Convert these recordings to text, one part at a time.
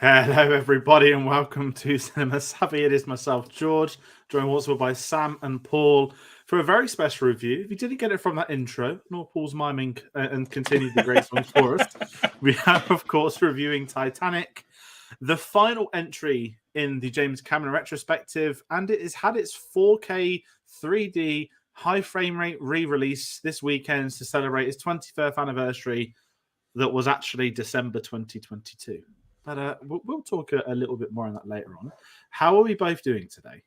Hello, everybody, and welcome to Cinema Savvy. It is myself, George, joined also by Sam and Paul for a very special review. If you didn't get it from that intro, nor Paul's miming and continued the great songs for us, we have, of course, reviewing Titanic, the final entry in the James Cameron Retrospective, and it has had its 4K 3D high frame rate re-release this weekend to celebrate its 25th anniversary. That was actually December 2022. But we'll talk a little bit more on that later on. How are we both doing today?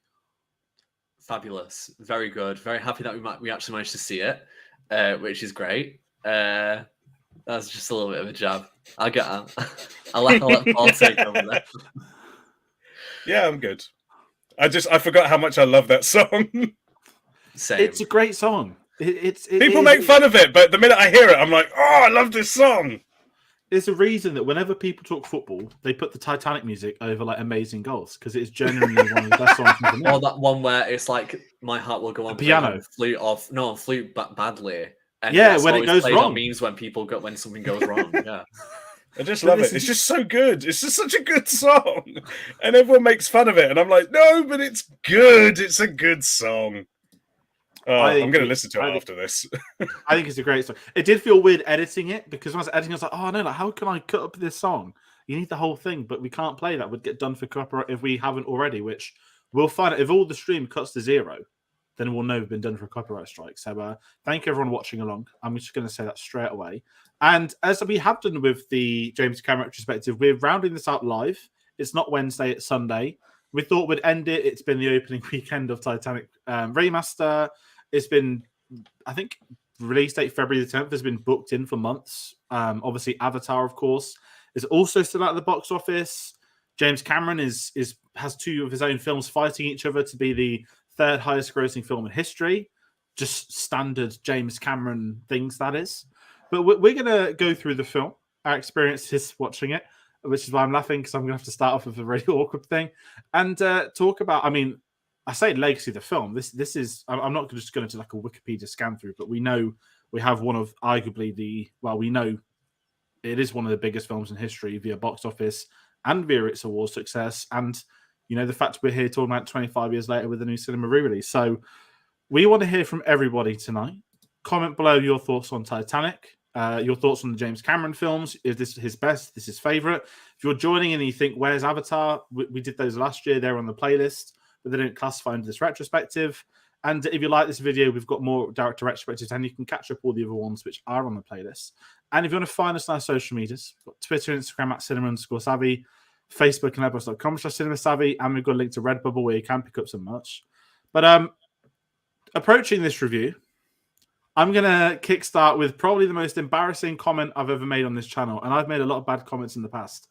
Fabulous, very good, very happy that we actually managed to see it, which is great. That's just a little bit of a jab. I'll let Paul take over there. Yeah, I'm good. I forgot how much I love that song. Same. It's a great song. People make fun of it, but the minute I hear it, I'm like, oh, I love this song. There's a reason that whenever people talk football, they put the Titanic music over like Amazing Goals because it's genuinely one of the best songs. Or that one where it's like My Heart Will Go On. Piano. On flute badly. And yeah, when it goes wrong. Means when something goes wrong. Yeah. I just love it. It's just so good. It's just such a good song. And everyone makes fun of it. And I'm like, no, but it's good. It's a good song. I'm going to listen to it after this. I think it's a great song. It did feel weird editing it because when I was editing, I was like, oh, no, like, how can I cut up this song? You need the whole thing, but we can't play that. We'd get done for copyright if we haven't already, which we'll find out. If all the stream cuts to 0, then we'll know we've been done for a copyright strike. So thank you, everyone watching along. I'm just going to say that straight away. And as we have done with the James Cameron Retrospective, we're rounding this out live. It's not Wednesday, it's Sunday. We thought we'd end it. It's been the opening weekend of Titanic Remaster. It's been, I think, release date February the 10th has been booked in for months. Obviously, Avatar, of course, is also still at the box office. James Cameron has 2 of his own films fighting each other to be the 3rd highest grossing film in history. Just standard James Cameron things, that is. But we're going to go through the film, our experiences watching it, which is why I'm laughing because I'm going to have to start off with a really awkward thing and talk about, I say legacy of the film. This is. I'm not just going to do like a Wikipedia scan through, but we know we have one of arguably we know it is one of the biggest films in history via box office and via its award success. And the fact we're here talking about 25 years later with a new cinema re-release. So we want to hear from everybody tonight. Comment below your thoughts on Titanic, your thoughts on the James Cameron films. Is this his best? This is favorite? If you're joining and you think, "Where's Avatar?" We did those last year. They're on the playlist, but they don't classify into this retrospective. And if you like this video, we've got more director retrospectives, and you can catch up all the other ones which are on the playlist. And if you want to find us on our social medias, we've got Twitter and Instagram at cinema_savvy, Facebook and elbows.com/cinemasavvy, and we've got a link to Redbubble where you can pick up some merch. But approaching this review, I'm going to kickstart with probably the most embarrassing comment I've ever made on this channel, and I've made a lot of bad comments in the past.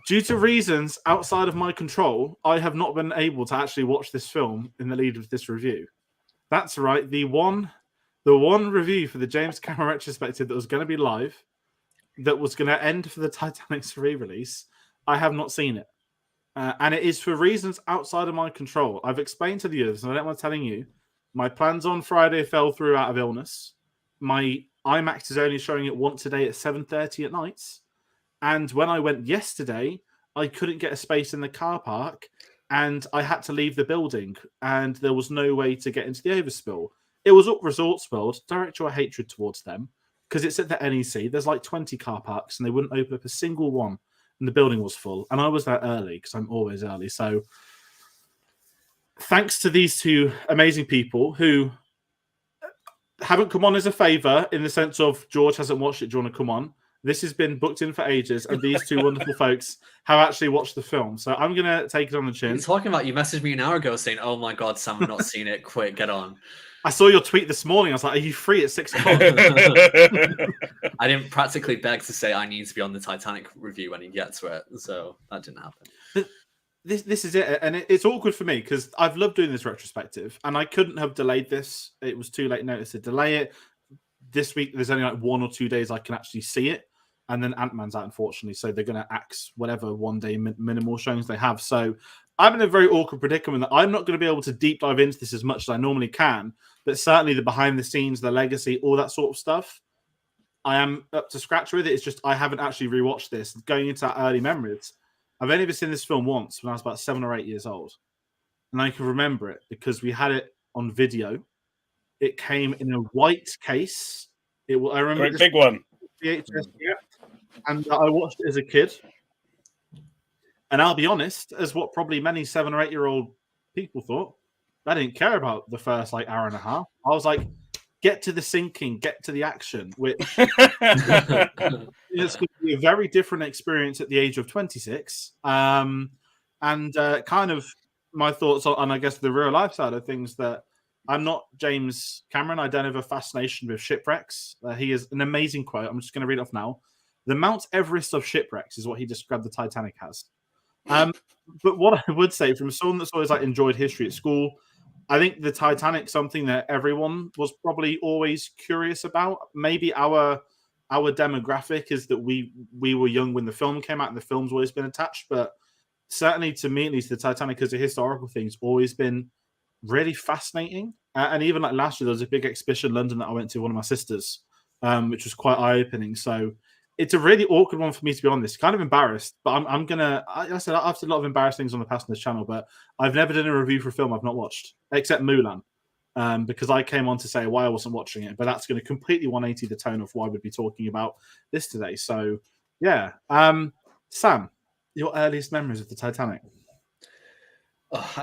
Due to reasons outside of my control, I have not been able to actually watch this film in the lead of this review. That's right. The one review for the James Cameron Retrospective that was going to be live, that was going to end for the Titanic's re-release, I have not seen it. And it is for reasons outside of my control. I've explained to the others, and I don't mind telling you, my plans on Friday fell through out of illness. My IMAX is only showing it once a day at 7:30 at night. And when I went yesterday, I couldn't get a space in the car park and I had to leave the building and there was no way to get into the overspill. It was up Resorts World, directorial hatred towards them because it's at the NEC. There's like 20 car parks and they wouldn't open up a single one and the building was full. And I was there early because I'm always early. So thanks to these 2 amazing people who haven't come on as a favor in the sense of George hasn't watched it. Do you want to come on? This has been booked in for ages, and these 2 wonderful folks have actually watched the film. So I'm going to take it on the chin. You're talking about, you messaged me an hour ago saying, oh my God, Sam, I've not seen it. Quick, get on. I saw your tweet this morning. I was like, are you free at 6 o'clock? I didn't practically beg to say I need to be on the Titanic review when you get to it. So that didn't happen. This is it. And it's awkward for me because I've loved doing this retrospective and I couldn't have delayed this. It was too late notice to delay it. This week, there's only like 1 or 2 days I can actually see it. And then Ant-Man's out, unfortunately. So they're going to axe whatever one-day minimal showings they have. So I'm in a very awkward predicament that I'm not going to be able to deep dive into this as much as I normally can. But certainly the behind the scenes, the legacy, all that sort of stuff, I am up to scratch with it. It's just I haven't actually rewatched this. Going into that early memories, I've only ever seen this film once when I was about 7 or 8 years old, and I can remember it because we had it on video. It came in a white case. I remember Great big one. VHS, and I watched it as a kid. And I'll be honest, as what probably many 7 or 8 year old people thought, I didn't care about the first like hour and a half. I was like, get to the sinking, get to the action, which it's going to be a very different experience at the age of 26. And kind of my thoughts on, I guess, the real life side of things, that I'm not James Cameron. I don't have a fascination with shipwrecks. He is an amazing quote. I'm just going to read it off now. The Mount Everest of shipwrecks is what he described the Titanic as. But what I would say, from someone that's always like enjoyed history at school, I think the Titanic, something that everyone was probably always curious about. Maybe our demographic is that we were young when the film came out, and the film's always been attached. But certainly, to me at least, the Titanic as a historical thing has always been really fascinating. And even like last year, there was a big exhibition in London that I went to, one of my sisters, which was quite eye-opening. So it's a really awkward one for me to be on this. Kind of embarrassed, but I'm gonna. I said I've said a lot of embarrassed things on the past on this channel, but I've never done a review for a film I've not watched, except Mulan, because I came on to say why I wasn't watching it. But that's going to completely 180 the tone of why we'd be talking about this today. So yeah, Sam, your earliest memories of the Titanic? Oh,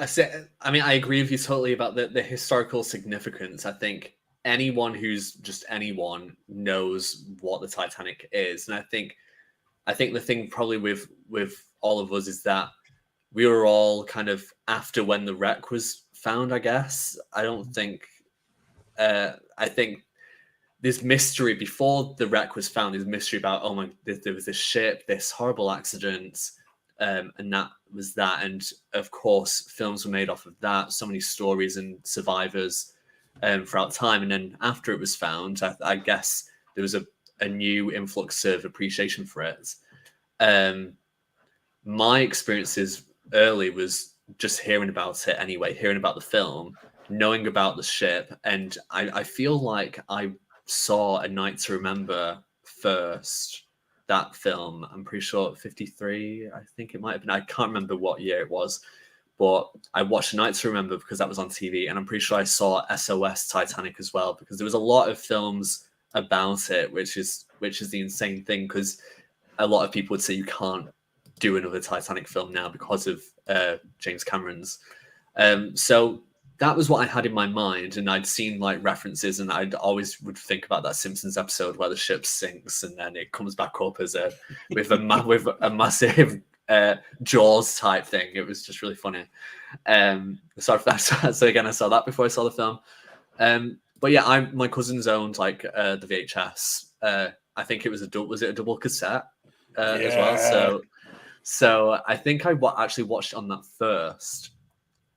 I agree with you totally about the historical significance. I think anyone who's just anyone knows what the Titanic is, and I think the thing probably with all of us is that we were all kind of after when the wreck was found. I guess I think this mystery before the wreck was found, this mystery about there was this ship, this horrible accident. And that was that. And of course, films were made off of that. So many stories and survivors throughout time. And then after it was found, I guess there was a new influx of appreciation for it. My experiences early was just hearing about it anyway, hearing about the film, knowing about the ship. And I feel like I saw A Night to Remember first. That film, I'm pretty sure 53, I think it might have been. I can't remember what year it was, but I watched A Night to Remember because that was on TV, and I'm pretty sure I saw SOS Titanic as well, because there was a lot of films about it, which is the insane thing, because a lot of people would say you can't do another Titanic film now because of James Cameron's. So that was what I had in my mind, and I'd seen like references, and I'd always would think about that Simpsons episode where the ship sinks and then it comes back up as with a massive Jaws type thing. It was just really funny. Sorry for that. So again, I saw that before I saw the film. But yeah, my cousins owned like the VHS. I think it was a double cassette as well. So I think I actually watched it on that first.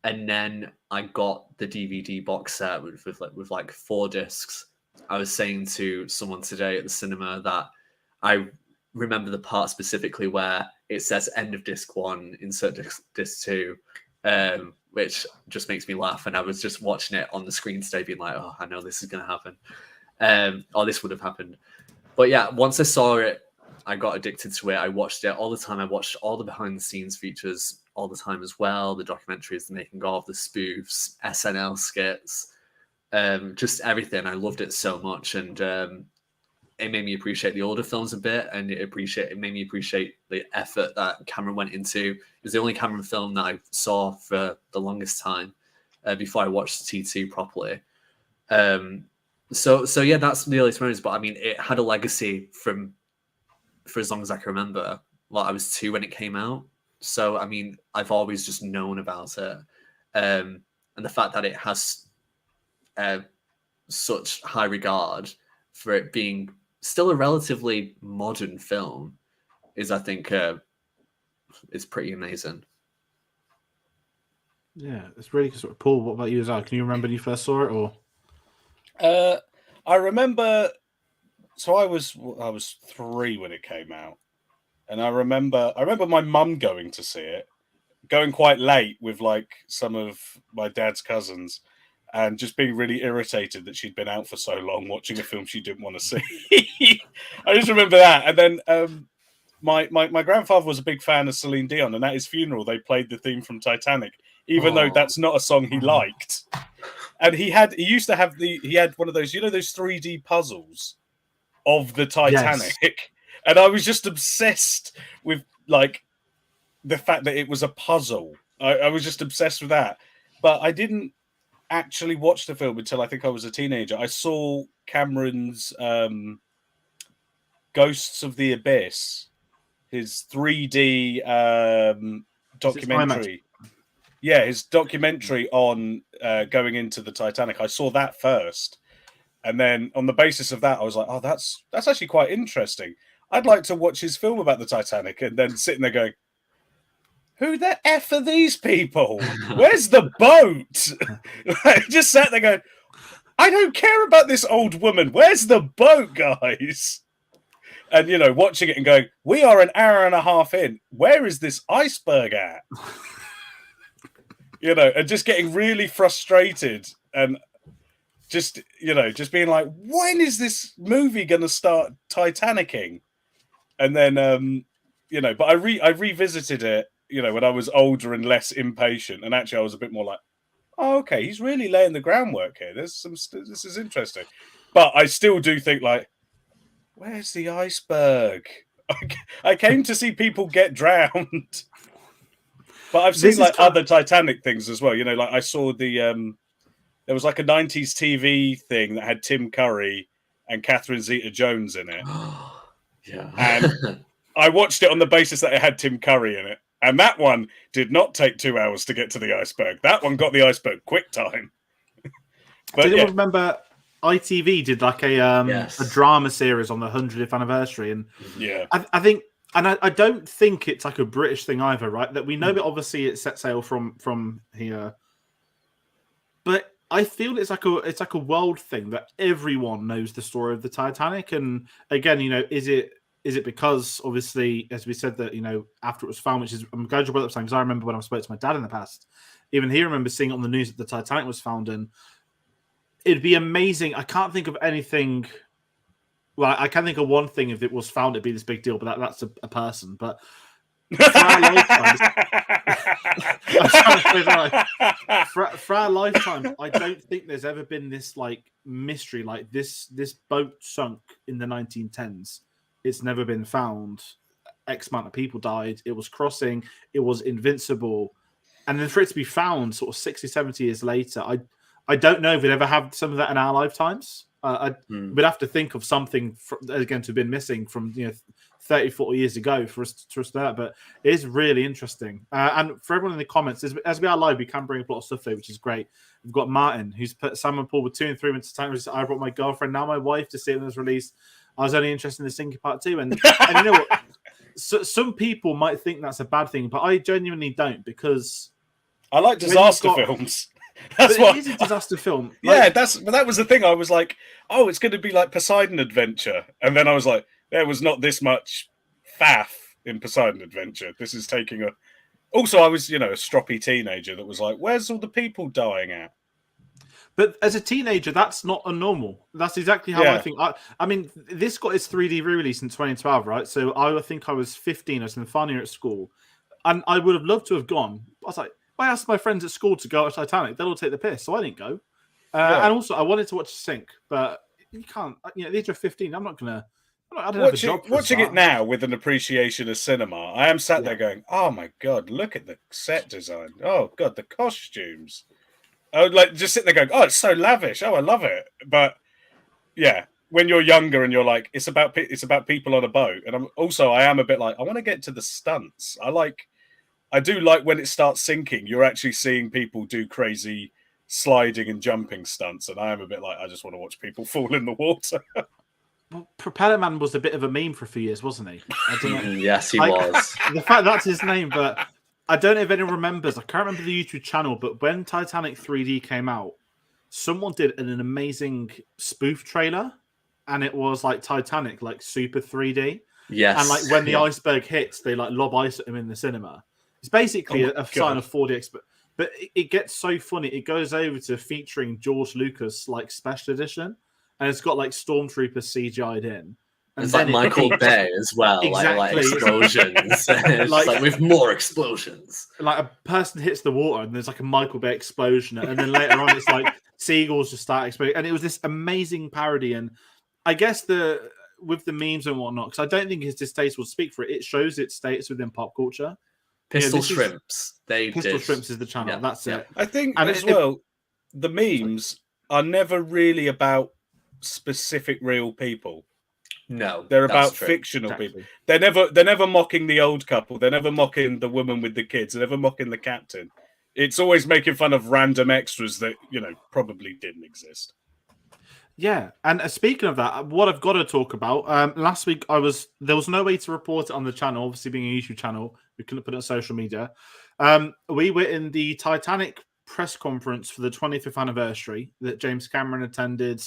And then I got the DVD box set with like 4 discs. I was saying to someone today at the cinema that I remember the part specifically where it says end of disc 1, insert disc 2, which just makes me laugh. And I was just watching it on the screen today being like, oh, I know this is going to happen. Or this would have happened. But yeah, once I saw it, I got addicted to it. I watched it all the time. I watched all the behind the scenes features all the time as well. The documentaries, the making of, the spoofs, SNL skits, just everything. I loved it so much. And it made me appreciate the older films a bit. And it made me appreciate the effort that Cameron went into. It was the only Cameron film that I saw for the longest time before I watched T2 properly. So yeah, that's the earliest memories. But I mean, it had a legacy for as long as I can remember. Well, I was 2 when it came out. So, I mean, I've always just known about it. And the fact that it has such high regard for it being still a relatively modern film is, I think, is pretty amazing. Yeah, it's really good. Paul, what about you as well? Can you remember when you first saw it? Or I remember... So I was 3 when it came out. And I remember my mum going to see it, going quite late with like some of my dad's cousins, and just being really irritated that she'd been out for so long watching a film she didn't want to see. I just remember that. And then my grandfather was a big fan of Celine Dion, and at his funeral they played the theme from Titanic, even though that's not a song he liked. And he had one of those, those 3D puzzles of the Titanic. Yes. And I was just obsessed with like the fact that it was a puzzle. I was just obsessed with that. But I didn't actually watch the film until I think I was a teenager. I saw Cameron's Ghosts of the Abyss, his 3D documentary. Yeah, his documentary on going into the Titanic. I saw that first. And then on the basis of that, I was like, oh, that's actually quite interesting. I'd like to watch his film about the Titanic. And then sitting there going, who the F are these people? Where's the boat? I just sat there going, I don't care about this old woman. Where's the boat, guys? And, watching it and going, we are an hour and a half in. Where is this iceberg at? And just getting really frustrated and just being like, when is this movie going to start Titanicking? And then, but I revisited it, when I was older and less impatient. And actually I was a bit more like, oh, okay, he's really laying the groundwork here. This is interesting. But I still do think like, where's the iceberg? I came to see people get drowned. But I've seen other Titanic things as well. Like I saw there was like a 90s TV thing that had Tim Curry and Catherine Zeta-Jones in it. Yeah. And I watched it on the basis that it had Tim Curry in it. And that one did not take 2 hours to get to the iceberg. That one got the iceberg quick time. But did anyone remember ITV did like a drama series on the 100th anniversary? And yeah, I think... And I don't think it's like a British thing either, right? That we know that obviously it set sail from here, but I feel it's like a world thing that everyone knows the story of the Titanic. And again, is it because obviously, as we said, that after it was found, which is I'm glad you brought up something because I remember when I spoke to my dad in the past, even he remembers seeing it on the news that the Titanic was found, and it'd be amazing. I can't think of anything. Well, I can think of one thing if it was found, it'd be this big deal, but that's a person. But for our lifetimes, for our lifetimes, I don't think there's ever been this like mystery like this. This boat sunk in the 1910s. It's never been found. X amount of people died. It was crossing. It was invincible, and then for it to be found, sort of 60, 70 years later, I don't know if we'd ever have some of that in our lifetimes. We'd have to think of something again to have been missing from 30, 40 years ago for us to that. But it is really interesting. And for everyone in the comments, as we are live, we can bring up a lot of stuff there, which is great. We've got Martin, who's put Simon Paul with 2 and 3 minutes time. I brought my girlfriend, now my wife, to see it when it was released. I was only interested in the Sinking Part 2. And you know what? So, some people might think that's a bad thing, but I genuinely don't, because I like disaster films. It is a disaster film. Yeah, that was the thing. I was like, oh, it's going to be like Poseidon Adventure. And then I was like, there was not this much faff in Poseidon Adventure. This is taking a... Also, I was, a stroppy teenager that was like, where's all the people dying at? But as a teenager, that's not unnormal. That's exactly how I think. I mean, this got its 3D re-release in 2012, right? So I think I was 15. I was in the final year at school. And I would have loved to have gone. I was like, I asked my friends at school to go to Titanic. They'll all take the piss, so I didn't go. And also, I wanted to watch Sink, but you can't. At the age of 15, I'm not gonna. I don't have a job. Watching it now with an appreciation of cinema, I am sat there going, "Oh my god, look at the set design! Oh god, the costumes!" I would like just sit there going, "Oh, it's so lavish! Oh, I love it!" But yeah, when you're younger and you're like, it's about people on a boat, and I am a bit like, I want to get to the stunts. I do like when it starts sinking, you're actually seeing people do crazy sliding and jumping stunts. And I am a bit like, I just want to watch people fall in the water. Well, Propeller Man was a bit of a meme for a few years, wasn't he? I don't know. Yes, he was. The fact that's his name, but I don't know if anyone remembers. I can't remember the YouTube channel, but when Titanic 3D came out, someone did an amazing spoof trailer, and it was like Titanic, like super 3D. Yes. And like when the iceberg hits, they like lob ice at him in the cinema. It's basically a sign of 4DX, but it gets so funny. It goes over to featuring George Lucas like special edition, and it's got like stormtroopers CGI'd in, There's like Michael Bay as well, like explosions. It's like with more explosions. Like a person hits the water and there's like a Michael Bay explosion, and then later on it's like seagulls just start exploding, and it was this amazing parody. And I guess with the memes and whatnot, because I don't think his distaste will speak for it. It shows its status within pop culture. Pistol Shrimps. Pistol Shrimps is the channel. Yeah, that's it. I think the memes are never really about specific real people. No, they're about fictional people. They're never mocking the old couple. They're never mocking the woman with the kids. They're never mocking the captain. It's always making fun of random extras that probably didn't exist. Yeah, and speaking of that, what I've got to talk about. Last week there was no way to report it on the channel. Obviously, being a YouTube channel, we couldn't put it on social media. We were in the Titanic press conference for the 25th anniversary that James Cameron attended.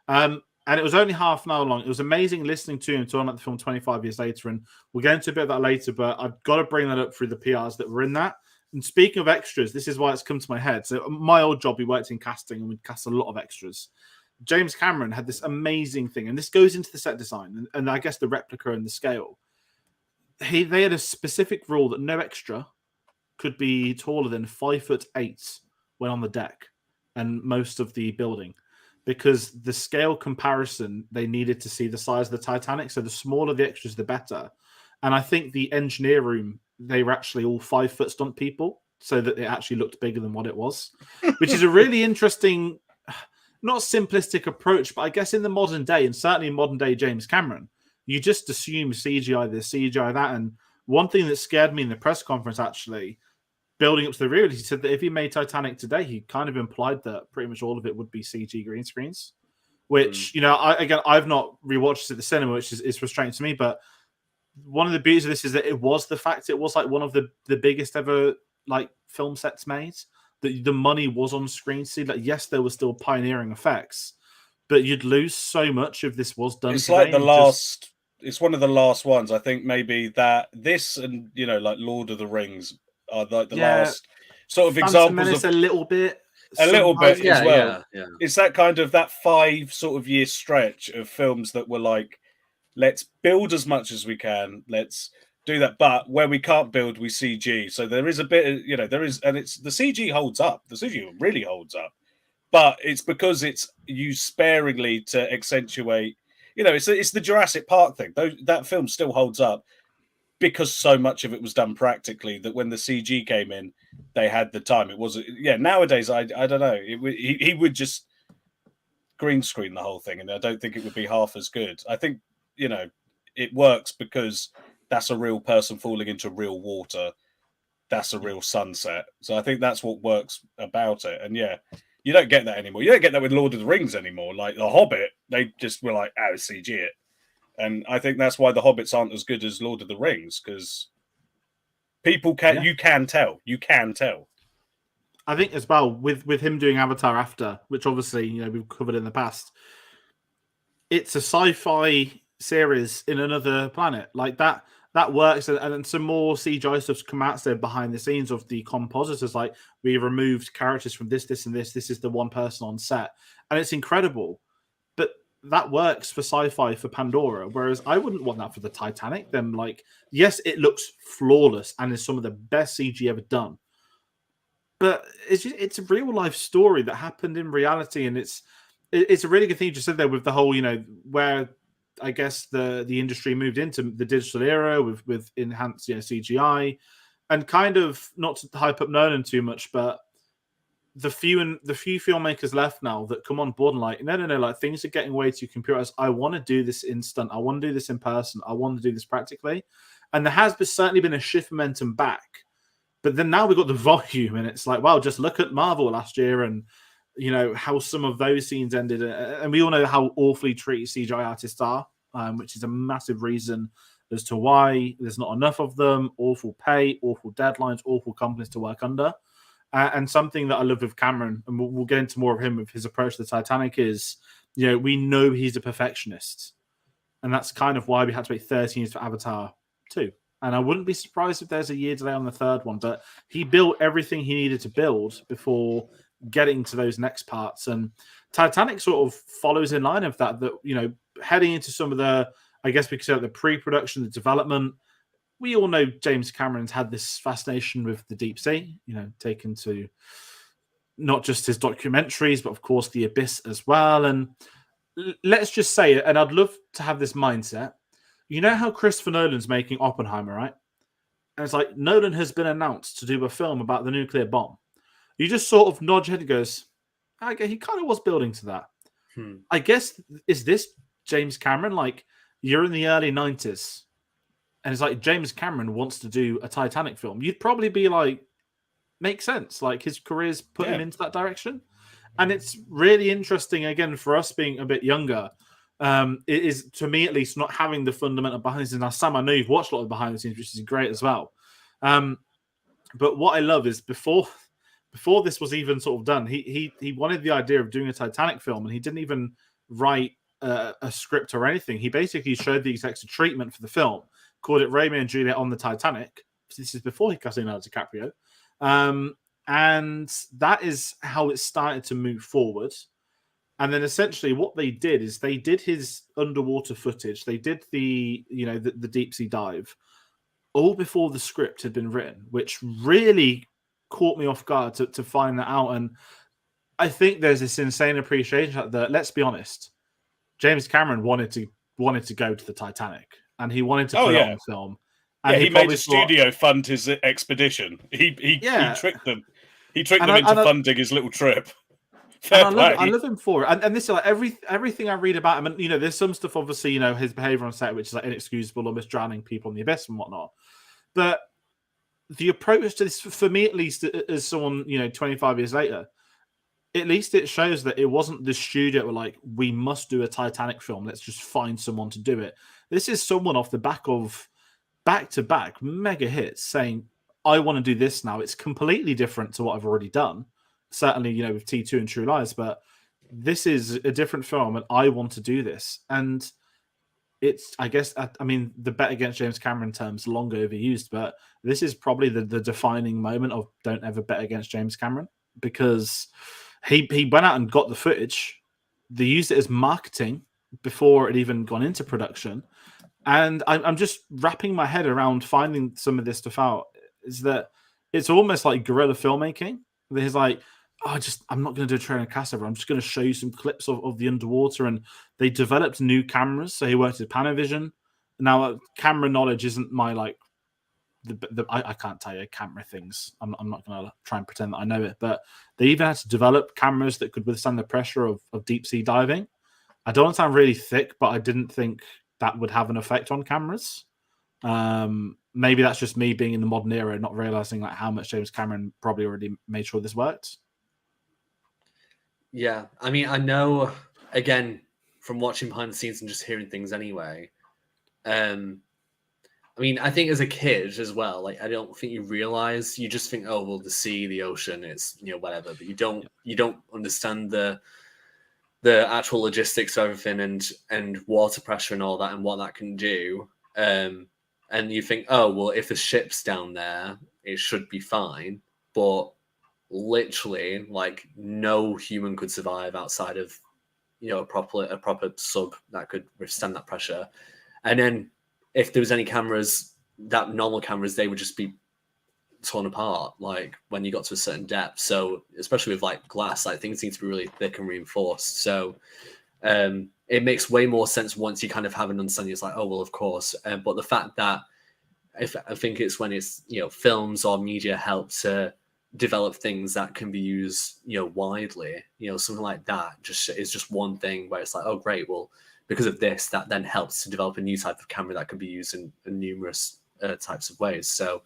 And it was only half an hour long. It was amazing listening to him talking about the film 25 years later. And we'll get into a bit of that later, but I've got to bring that up through the PRs that were in that. And speaking of extras, this is why it's come to my head. So my old job, we worked in casting and we'd cast a lot of extras. James Cameron had this amazing thing, and this goes into the set design and I guess the replica and the scale. They had a specific rule that no extra could be taller than 5'8" when on the deck and most of the building, because the scale comparison, they needed to see the size of the Titanic. So the smaller the extras, the better. And I think the engineer room, they were actually all 5 foot stunt people, so that it actually looked bigger than what it was, which is a really interesting, not simplistic approach, but I guess in the modern day, and certainly in modern day James Cameron, you just assume CGI this, CGI that. And one thing that scared me in the press conference, actually, building up to the reality, he said that if he made Titanic today, he kind of implied that pretty much all of it would be CG green screens, which, I've not rewatched it at the cinema, which is frustrating to me. But one of the beauties of this is that it was like one of the biggest ever like film sets made. That the money was on screen. See, like, yes, there were still pioneering effects, but you'd lose so much if this was done. It's like it's one of the last ones. I think maybe that this and like Lord of the Rings are like the last sort of examples of a little bit as well. Yeah. It's that kind of that 5 sort of year stretch of films that were like, let's build as much as we can. Let's do that, but where we can't build, we CG. So there is a bit of, there is, and it's the CG holds up. The CG really holds up, but it's because it's used sparingly to accentuate. It's the Jurassic Park thing. That film still holds up because so much of it was done practically that when the CG came in, they had the time. It wasn't. Yeah, nowadays I don't know. He would just green screen the whole thing, and I don't think it would be half as good. I think it works because that's a real person falling into real water. That's a real sunset. So I think that's what works about it. And you don't get that anymore. You don't get that with Lord of the Rings anymore. Like The Hobbit, they just were like, CG it. And I think that's why the Hobbits aren't as good as Lord of the Rings, because people you can tell. You can tell. I think as well, with him doing Avatar after, which obviously, we've covered in the past, it's a sci-fi series in another planet. Like that works, and some more CGI stuff's come out there behind the scenes of the compositors. Like, we removed characters from this, and this. This is the one person on set, and it's incredible. But that works for sci-fi for Pandora, whereas I wouldn't want that for the Titanic. Them, like, yes, it looks flawless and is some of the best CG ever done, but it's a real life story that happened in reality, and it's a really good thing you just said there with the whole, where I guess the industry moved into the digital era with enhanced CGI, and kind of, not to hype up Nolan too much, but the few filmmakers left now that come on board and like, no, like, things are getting way too computerized. I want to do this instant. I want to do this in person. I want to do this practically. And there has certainly been a shift momentum back. But then now we've got the volume, and it's like, wow, just look at Marvel last year and how some of those scenes ended, and we all know how awfully treated CGI artists are, which is a massive reason as to why there's not enough of them. Awful pay, awful deadlines, awful companies to work under. And something that I love with Cameron, and we'll get into more of him with his approach to the Titanic, is we know he's a perfectionist, and that's kind of why we had to wait 13 years for Avatar 2. And I wouldn't be surprised if there's a year delay on the third one, but he built everything he needed to build before getting to those next parts. And Titanic sort of follows in line of that, heading into some of the I guess because of the pre-production, the development. We all know James Cameron's had this fascination with the deep sea, taken to not just his documentaries, but of course the abyss as well. And let's just say it, and I'd love to have this mindset. You know how Christopher Nolan's making Oppenheimer, right? And it's like Nolan has been announced to do a film about the nuclear bomb. You just sort of nod your head and goes, okay, he kind of was building to that. I guess, is this James Cameron? Like, you're in the early 90s, and it's like James Cameron wants to do a Titanic film. You'd probably be like, makes sense. Like, his career's put him into that direction. And it's really interesting, again, for us being a bit younger. It is, to me at least, not having the fundamental behind the scenes. Now, Sam, I know you've watched a lot of behind the scenes, which is great as well. But what I love is before this was even sort of done, he wanted the idea of doing a Titanic film, and he didn't even write a script or anything. He basically showed the executive treatment for the film, called it Romeo and Juliet on the Titanic. This is before he cast Leonardo DiCaprio. And that is how it started to move forward. And then essentially what they did is they did his underwater footage. They did the deep sea dive all before the script had been written, which really caught me off guard to find that out. And I think there's this insane appreciation that, let's be honest, James Cameron wanted to go to the Titanic, and he wanted to put it on film. And he made a studio fund his expedition. He tricked them. He tricked them into funding his little trip. I love him for it. And this is like everything I read about him. And there's some stuff, obviously, his behavior on set, which is like inexcusable, almost drowning people in the abyss and whatnot. But the approach to this, for me at least, as someone 25 years later, at least it shows that it wasn't the studio were like, we must do a Titanic film. Let's just find someone to do it. This is someone off the back of back-to-back mega hits saying, I want to do this now. It's completely different to what I've already done. Certainly, with T2 and True Lies, but this is a different film and I want to do this. And it's, I guess, the bet against James Cameron term's long overused, but this is probably the defining moment of don't ever bet against James Cameron, because he went out and got the footage. They used it as marketing before it even gone into production. And I'm just wrapping my head around finding some of this stuff out. Is that it's almost like guerrilla filmmaking. There's like, I'm not going to do a trailer cast over. I'm just going to show you some clips of the underwater. And they developed new cameras. So he worked with Panavision. Now, camera knowledge isn't my I can't tell you camera things. I'm not going to try and pretend that I know it. But they even had to develop cameras that could withstand the pressure of deep sea diving. I don't want to sound really thick, but I didn't think that would have an effect on cameras. Maybe that's just me being in the modern era, not realizing how much James Cameron probably already made sure this worked. Yeah, I know, again, from watching behind the scenes and just hearing things anyway. I think as a kid as well, I don't think you realize. You just think, oh well, the sea, the ocean, it's whatever, but you don't understand the actual logistics of everything and water pressure and all that and what that can do. And you think, oh, well, if the ship's down there, it should be fine. But literally, no human could survive outside of, a proper sub that could withstand that pressure. And then if there was any cameras, that normal cameras, they would just be torn apart, when you got to a certain depth. So especially with glass, things need to be really thick and reinforced. So it makes way more sense once you kind of have an understanding. It's oh well, of course. But the fact that I think it's when it's films or media help to develop things that can be used widely, something like that is just one thing where it's oh great, well, because of this, that then helps to develop a new type of camera that can be used in numerous types of ways. So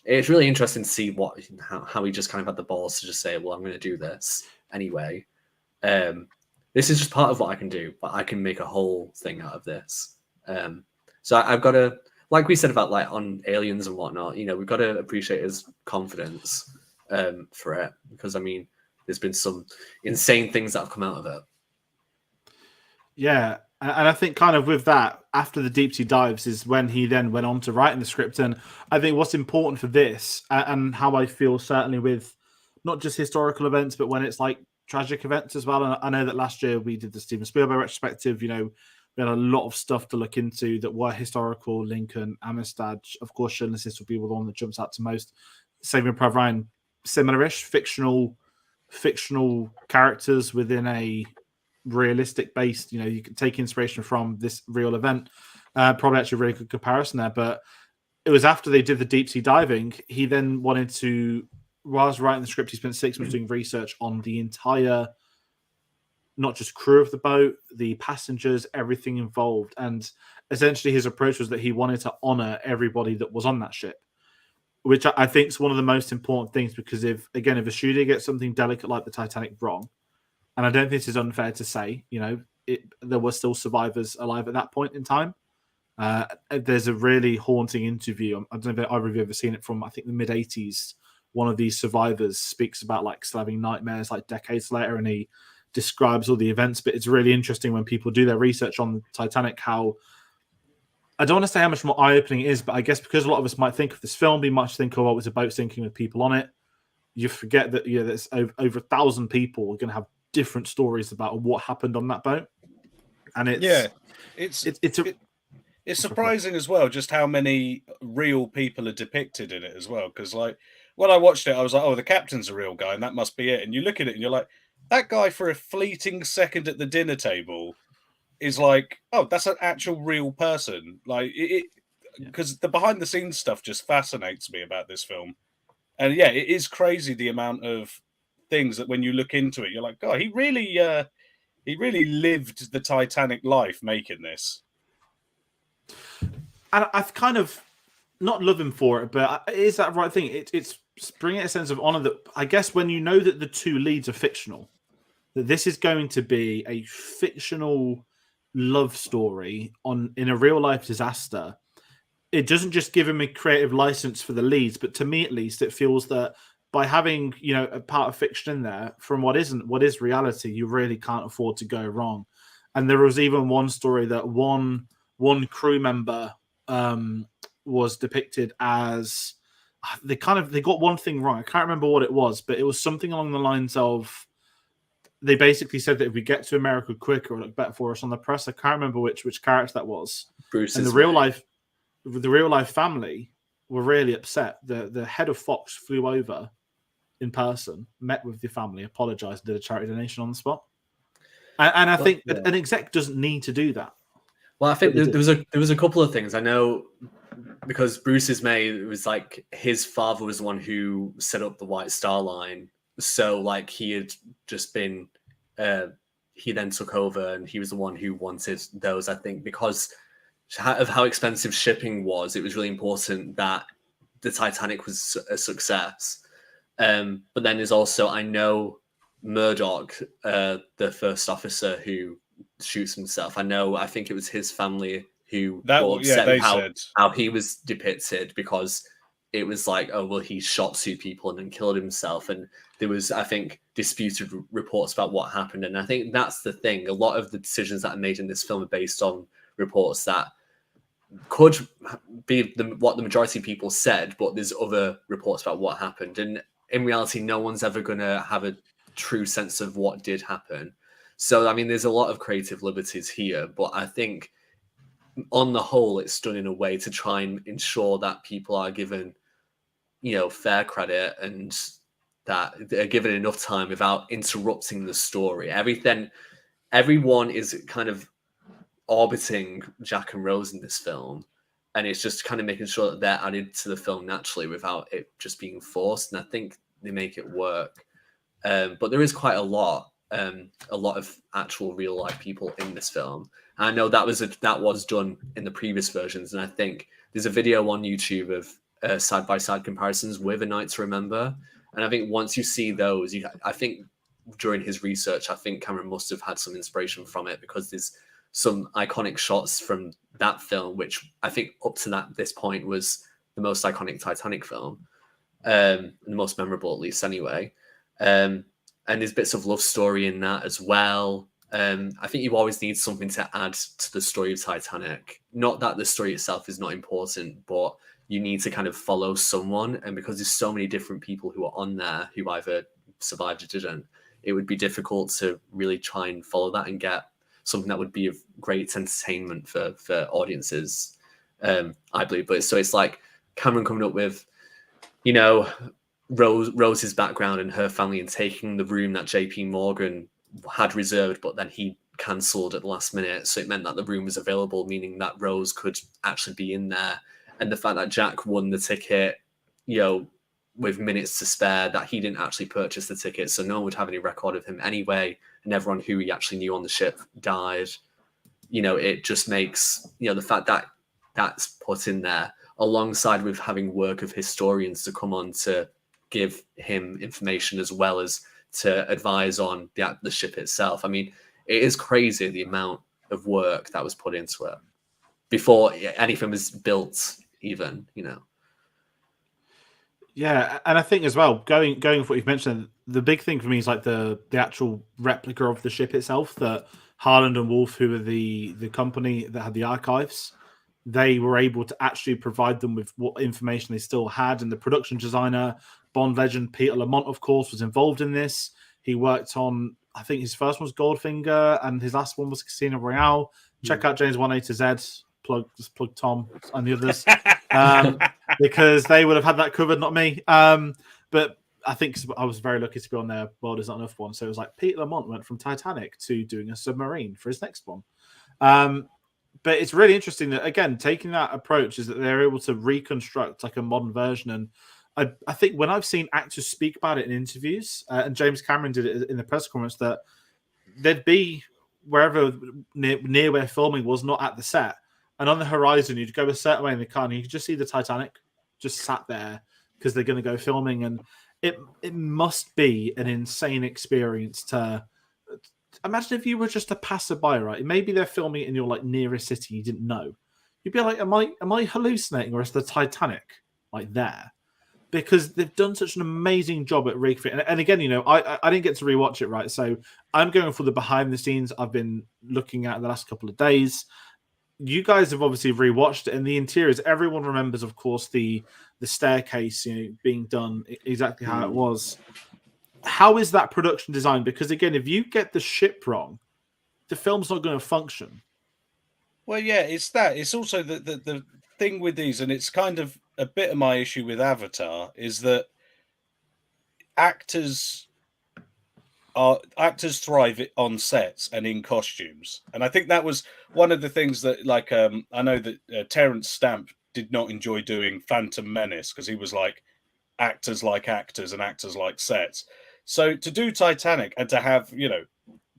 it's really interesting to see how he just kind of had the balls to just say, well, I'm going to do this anyway. This is just part of what I can do, but I can make a whole thing out of this. So I've got to, like we said about on Aliens and whatnot, we've got to appreciate his confidence for it, because there's been some insane things that have come out of it. Yeah, and I think kind of with that, after the deep sea dives is when he then went on to writing the script. And I think what's important for this, and how I feel certainly with not just historical events, but when it's tragic events as well. And I know that last year we did the Steven Spielberg retrospective, We had a lot of stuff to look into that were historical. Lincoln, Amistad, of course, Schindler's List would be the one that jumps out to most. Saving Private Ryan, similar-ish, fictional characters within a realistic based. You can take inspiration from this real event. Probably actually a really good comparison there. But it was after they did the deep sea diving, he then wanted to, whilst writing the script, he spent 6 months doing research on the entire, not just crew of the boat, the passengers, everything involved. And essentially his approach was that he wanted to honor everybody that was on that ship, which I think is one of the most important things, because if a studio gets something delicate like the Titanic wrong, and I don't think this is unfair to say, there were still survivors alive at that point in time. There's a really haunting interview. I don't know if either of you have ever seen it, from, I think, the mid-'80s. One of these survivors speaks about still having nightmares decades later, and he describes all the events. But it's really interesting when people do their research on the Titanic, how, I don't want to say how much more eye-opening it is, but I guess because a lot of us might think of this film, we might think, oh, it's a boat sinking with people on it. You forget that there's over 1,000 people are going to have different stories about what happened on that boat, and it's surprising as well just how many real people are depicted in it as well. Because when I watched it, I was like, oh, the captain's a real guy, and that must be it. And you look at it and you're like, that guy for a fleeting second at the dinner table is oh, that's an actual real person. Because the behind the scenes stuff just fascinates me about this film. And yeah, it is crazy the amount of things that when you look into it, you're like, God, he really lived the Titanic life making this. And I've kind of not love him for it, but is that right thing? It's bringing a sense of honor that, I guess, when you know that the two leads are fictional, that this is going to be a fictional love story in a real life disaster. It doesn't just give him a creative license for the leads, but to me at least, it feels that by having a part of fiction in there from what is reality, you really can't afford to go wrong. And there was even one story that one crew member was depicted as, they got one thing wrong. I can't remember what it was, but it was something along the lines of, they basically said that if we get to America quicker, it'll look better for us on the press. I can't remember which character that was. Bruce. And the real life family were really upset. The head of Fox flew over in person, met with the family, apologized, and did a charity donation on the spot. And I think an exec doesn't need to do that. Well, I think there was a couple of things. I know, because Bruce's mate, it was his father was the one who set up the White Star Line. So he had just been, he then took over, and he was the one who wanted those. I think because of how expensive shipping was, it was really important that the Titanic was a success. But then there's also, I know, Murdoch, the first officer who shoots himself. I think it was his family who were upset with how he was depicted, because it was he shot 2 people and then killed himself. And there was, I think, disputed reports about what happened. And I think that's the thing. A lot of the decisions that are made in this film are based on reports that could be what the majority of people said, but there's other reports about what happened. And in reality, no one's ever going to have a true sense of what did happen. So, I mean, there's a lot of creative liberties here, but I think on the whole, it's done in a way to try and ensure that people are given, fair credit, and that they're given enough time without interrupting the story. Everyone is kind of orbiting Jack and Rose in this film, and it's just kind of making sure that they're added to the film naturally without it just being forced. And I think they make it work. But there is quite a lot of actual real life people in this film. And I know that was done in the previous versions, and I think there's a video on YouTube of side by side comparisons with A Night to Remember. And I think once you see those, I think during his research, I think Cameron must have had some inspiration from it, because there's some iconic shots from that film, which I think up to this point was the most iconic Titanic film, the most memorable at least anyway. And there's bits of love story in that as well. I think you always need something to add to the story of Titanic. Not that the story itself is not important, but you need to kind of follow someone. And because there's so many different people who are on there who either survived or didn't, it would be difficult to really try and follow that and get something that would be of great entertainment for audiences, I believe. But so it's like Cameron coming up with, you know, Rose's background and her family, and taking the room that JP Morgan had reserved, but then he cancelled at the last minute. So it meant that the room was available, meaning that Rose could actually be in there. And the fact that Jack won the ticket, you know, with minutes to spare, that he didn't actually purchase the ticket, so no one would have any record of him anyway, and everyone who he actually knew on the ship died. You know, it just makes, you know, the fact that that's put in there alongside with having work of historians to come on to give him information as well as to advise on the ship itself. I mean, it is crazy the amount of work that was put into it before anything was built, even, you know. Yeah, and I think as well, going with what you've mentioned, the big thing for me is like the actual replica of the ship itself. That Harland and Wolff, who are the company that had the archives, they were able to actually provide them with what information they still had. And the production designer, Bond legend Peter Lamont, of course, was involved in this. He worked on, I think his first one was Goldfinger, and his last one was Casino Royale. Check out James 1A to Z. Plug Tom and the others. Because they would have had that covered, not me. But I think I was very lucky to be on their World Is Not Enough one. So it was like Peter Lamont went from Titanic to doing a submarine for his next one. But it's really interesting that, again, taking that approach is that they're able to reconstruct like a modern version. And I think when I've seen actors speak about it in interviews, and James Cameron did it in the press conference, that they'd be wherever near where filming was, not at the set. And on the horizon, you'd go a certain way in the car, and you could just see the Titanic just sat there because they're going to go filming. And it must be an insane experience to imagine if you were just a passerby, right? Maybe they're filming it in your like nearest city you didn't know. You'd be like, am I hallucinating, or is the Titanic like there? Because they've done such an amazing job at recreating. And again, you know, I didn't get to rewatch it, right? So I'm going for the behind the scenes I've been looking at the last couple of days. You guys have obviously rewatched it, and the interiors. Everyone remembers, of course, the staircase, you know, being done exactly how it was. How is that production design? Because again, if you get the ship wrong, the film's not going to function. Well, yeah, it's that. It's also the thing with these, and it's kind of a bit of my issue with Avatar, is that actors thrive on sets and in costumes, and I think that was one of the things that, like, I know that Terence Stamp did not enjoy doing Phantom Menace because he was like actors and actors like sets. So to do Titanic and to have, you know,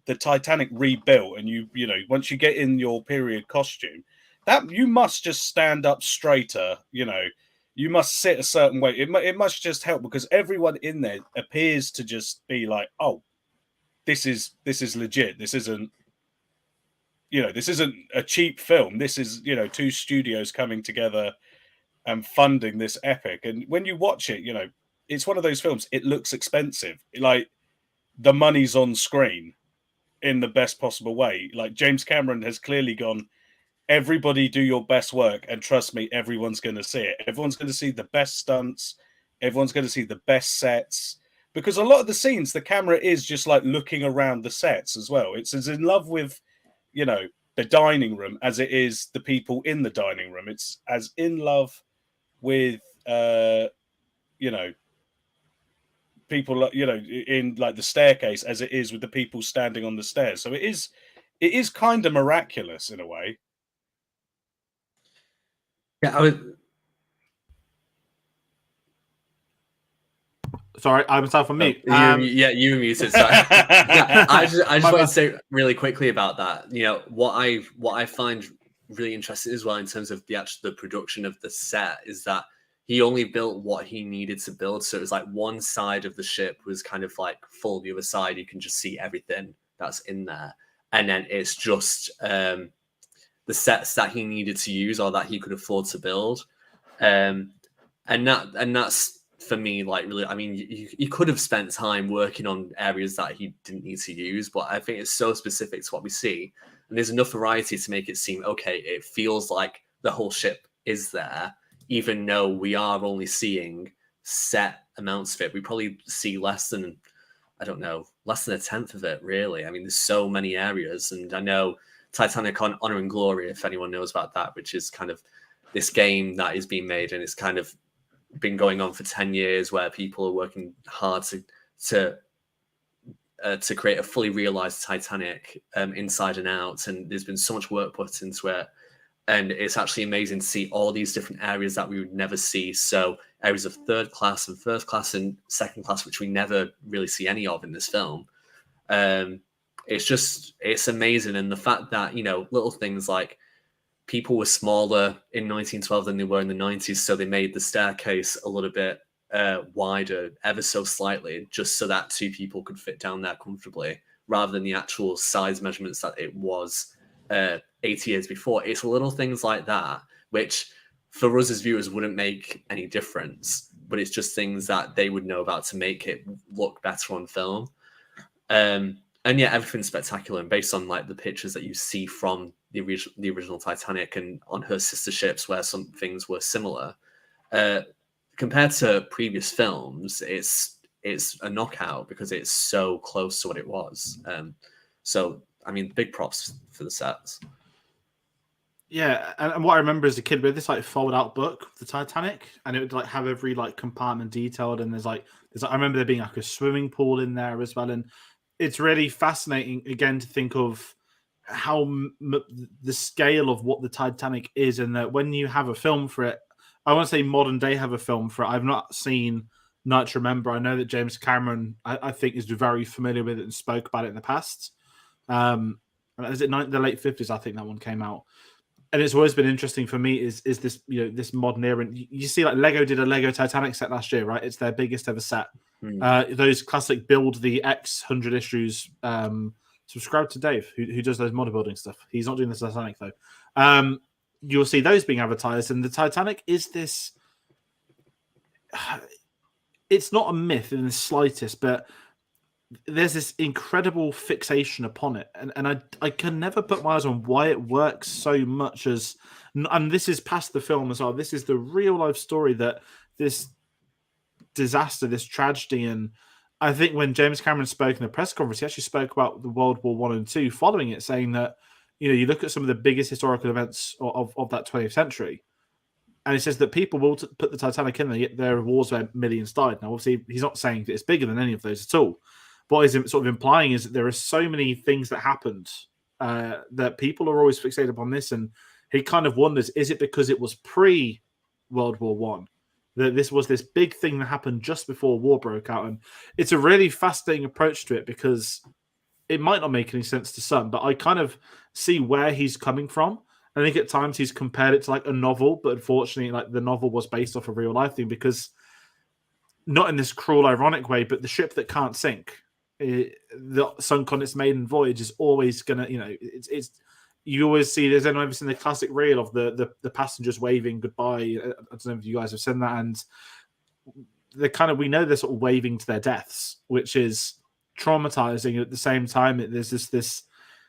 the Titanic rebuilt, and you know, once you get in your period costume, that you must just stand up straighter, you know, you must sit a certain way. It must just help, because everyone in there appears to just be like, oh, this is legit. This isn't, you know, this isn't a cheap film. This is, you know, two studios coming together and funding this epic. And when you watch it, you know, it's one of those films. It looks expensive. Like, the money's on screen in the best possible way. Like, James Cameron has clearly gone, everybody do your best work, and trust me, everyone's going to see it. Everyone's going to see the best stunts. Everyone's going to see the best sets, because a lot of the scenes, the camera is just like looking around the sets as well. It's as in love with, you know, the dining room as it is the people in the dining room. It's as in love with, you know, people, you know, in like the staircase as it is with the people standing on the stairs. So it is kind of miraculous in a way. Yeah, I would. Sorry, I was off on mute. You were muted. Sorry. Yeah, I just wanted to say really quickly about that. You know, what I find really interesting as well in terms of the production of the set is that he only built what he needed to build. So it was like one side of the ship was kind of like full. The other side, you can just see everything that's in there, and then it's just the sets that he needed to use or that he could afford to build, and that's. For me, like, really, I mean, you could have spent time working on areas that he didn't need to use, but I think it's so specific to what we see, and there's enough variety to make it seem okay. It feels like the whole ship is there, even though we are only seeing set amounts of it. We probably see less than I don't know, less than a tenth of it, really. I mean, there's so many areas. And I know Titanic on Honor and Glory, if anyone knows about that, which is kind of this game that is being made, and it's kind of been going on for 10 years where people are working hard to create a fully realized Titanic inside and out. And there's been so much work put into it. And it's actually amazing to see all these different areas that we would never see. So areas of third class and first class and second class, which we never really see any of in this film. It's amazing. And the fact that, little things like people were smaller in 1912 than they were in the 90s. So they made the staircase a little bit wider, ever so slightly, just so that two people could fit down there comfortably, rather than the actual size measurements that it was 80 years before. It's little things like that, which for us as viewers wouldn't make any difference, but it's just things that they would know about to make it look better on film. And yeah, everything's spectacular. And based on like the pictures that you see from the original Titanic and on her sister ships, where some things were similar, compared to previous films, it's a knockout because it's so close to what it was. So I mean, big props for the sets. Yeah, and what I remember as a kid, we had this like fold-out book, the Titanic, and it would like have every like compartment detailed. And there's I remember there being like a swimming pool in there as well. And it's really fascinating again to think of how the scale of what the Titanic is, and that when you have a film for it, I want to say modern day have a film for it. I've not seen Night to Remember. I know that James Cameron, I think, is very familiar with it and spoke about it in the past. Is it the late 50s? I think that one came out. And it's always been interesting for me is this, this modern era. And you see like Lego did a Lego Titanic set last year, right? It's their biggest ever set. Those classic build the X 100 issues. Subscribe to Dave, who does those model building stuff. He's not doing the Titanic though. You'll see those being advertised, and the Titanic is this. It's not a myth in the slightest, but there's this incredible fixation upon it, and I can never put my eyes on why it works so much as, and this is past the film as well. This is the real life story that this disaster, this tragedy, and I think when James Cameron spoke in the press conference, he actually spoke about the World War I and II following it, saying that you look at some of the biggest historical events of that 20th century, and he says that people will put the Titanic in there. Yet there are wars where millions died. Now, obviously, he's not saying that it's bigger than any of those at all. What he's sort of implying is that there are so many things that happened that people are always fixated upon this. And he kind of wonders, is it because it was pre-World War One that this was this big thing that happened just before war broke out? And it's a really fascinating approach to it because it might not make any sense to some, but I kind of see where he's coming from. I think at times he's compared it to like a novel, but unfortunately, like the novel was based off a real life thing because not in this cruel, ironic way, but the ship that can't sink, the sunk on its maiden voyage, is always gonna, it's you always see. There's anyone ever seen the classic reel of the passengers waving goodbye? I don't know if you guys have seen that, and we know they're sort of waving to their deaths, which is traumatizing. At the same time, there's this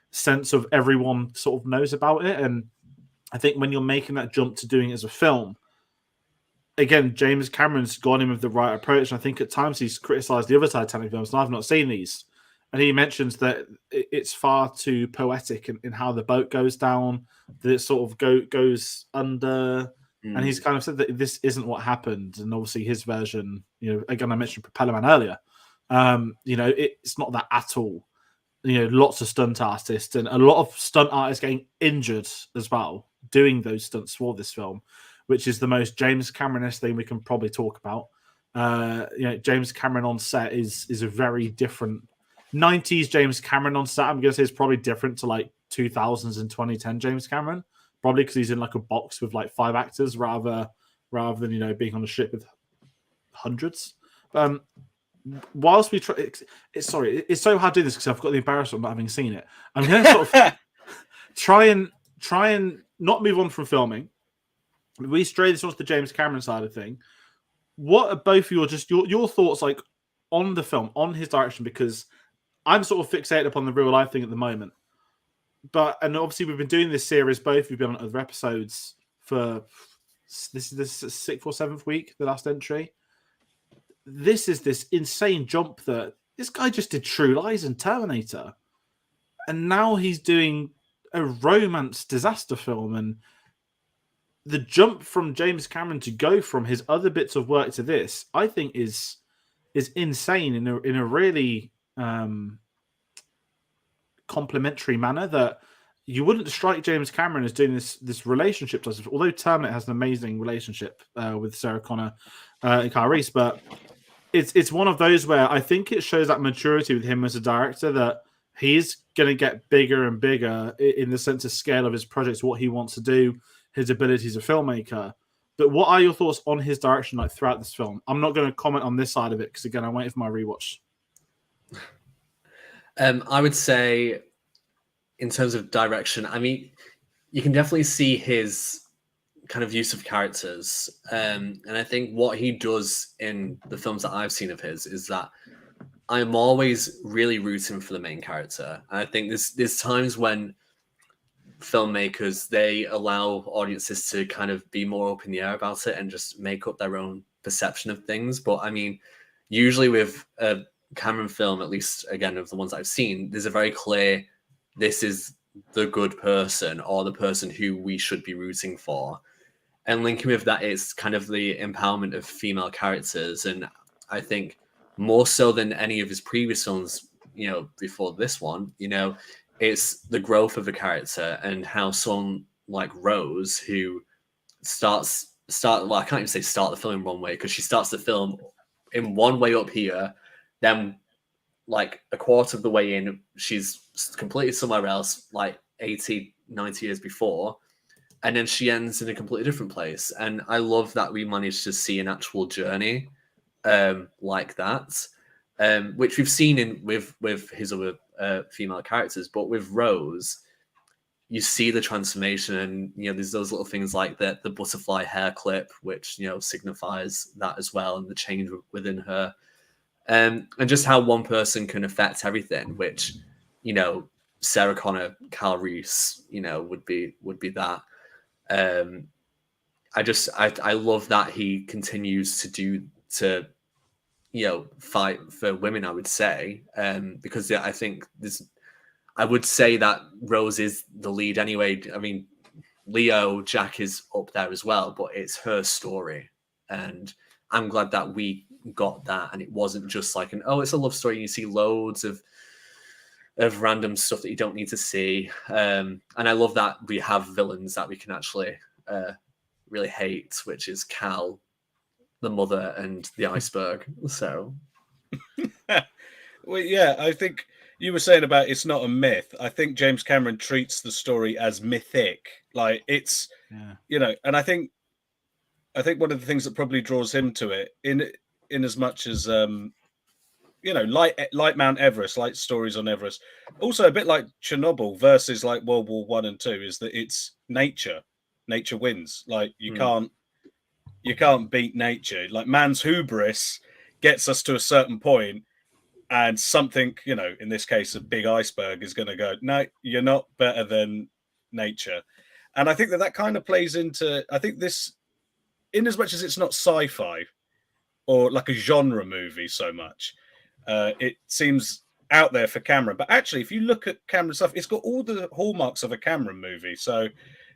sense of everyone sort of knows about it, and I think when you're making that jump to doing it as a film, again, James Cameron's gone in with the right approach. And I think at times he's criticized the other Titanic films, and I've not seen these. And he mentions that it's far too poetic in how the boat goes down, that it sort of goes under. And he's kind of said that this isn't what happened. And obviously his version, again, I mentioned Propeller Man earlier. It's not that at all. Lots of stunt artists and a lot of stunt artists getting injured as well doing those stunts for this film, which is the most James Cameron-esque thing we can probably talk about. James Cameron on set is a very different 90s James Cameron on set. I'm going to say is probably different to like 2000s and 2010 James Cameron, probably because he's in like a box with like 5 actors rather than being on a ship with hundreds. Whilst we try, it's so hard to do this because I've got the embarrassment of not having seen it. I'm going to sort of try and not move on from filming. We stray this onto the James Cameron side of thing. What are both of your thoughts like on the film, on his direction? Because I'm sort of fixated upon the real life thing at the moment. And obviously we've been doing this series, both we've been on other episodes for this is the 6th or 7th week, the last entry. This is this insane jump that this guy just did True Lies and Terminator, and now he's doing a romance disaster film. And the jump from James Cameron to go from his other bits of work to this, I think, is insane in a really complimentary manner that you wouldn't strike James Cameron as doing this relationship. Although Terminator has an amazing relationship with Sarah Connor and Kyle Reese, but it's one of those where I think it shows that maturity with him as a director, that he's going to get bigger and bigger in the sense of scale of his projects, what he wants to do, his abilities as a filmmaker. But what are your thoughts on his direction like throughout this film? I'm not going to comment on this side of it because, again, I'm waiting for my rewatch. I would say, in terms of direction, I mean, you can definitely see his kind of use of characters. And I think what he does in the films that I've seen of his is that I'm always really rooting for the main character. And I think there's times when filmmakers, they allow audiences to kind of be more up in the air about it and just make up their own perception of things. But I mean, usually with a Cameron film, at least again of the ones I've seen, there's a very clear, this is the good person or the person who we should be rooting for. And linking with that is kind of the empowerment of female characters. And I think more so than any of his previous films, you know, before this one, you know, it's the growth of a character and how someone like Rose, who well, I can't even say start the film in one way, because she starts the film in one way up here, then like a quarter of the way in, she's completely somewhere else, like 80, 90 years before. And then she ends in a completely different place. And I love that we managed to see an actual journey like that, which we've seen with his other female characters. But with Rose, you see the transformation, and you know, there's those little things like the butterfly hair clip, which, you know, signifies that as well, and the change within her, and just how one person can affect everything. Which, you know, Sarah Connor, Kyle Reese, you know, would be that. I love that he continues to you know, fight for women, I would say, because I think I would say that Rose is the lead anyway. I mean, Leo, Jack is up there as well, but it's her story, and I'm glad that we got that, and it wasn't just like it's a love story and you see loads of random stuff that you don't need to see. And I love that we have villains that we can actually really hate, which is Cal, the mother, and the iceberg. So, well, yeah, I think you were saying about it's not a myth. I think James Cameron treats the story as mythic, like it's, you know, and I think one of the things that probably draws him to it, in as much as you know, like Mount Everest, like stories on Everest, also a bit like Chernobyl versus like World War I and II, is that it's nature wins. Like you can't beat nature. Like man's hubris gets us to a certain point, and something, you know, in this case a big iceberg, is going to go, no, you're not better than nature. And I think that kind of plays into, I think this, in as much as it's not sci-fi or like a genre movie so much, it seems out there for Cameron. But actually, if you look at Cameron stuff, it's got all the hallmarks of a Cameron movie. So,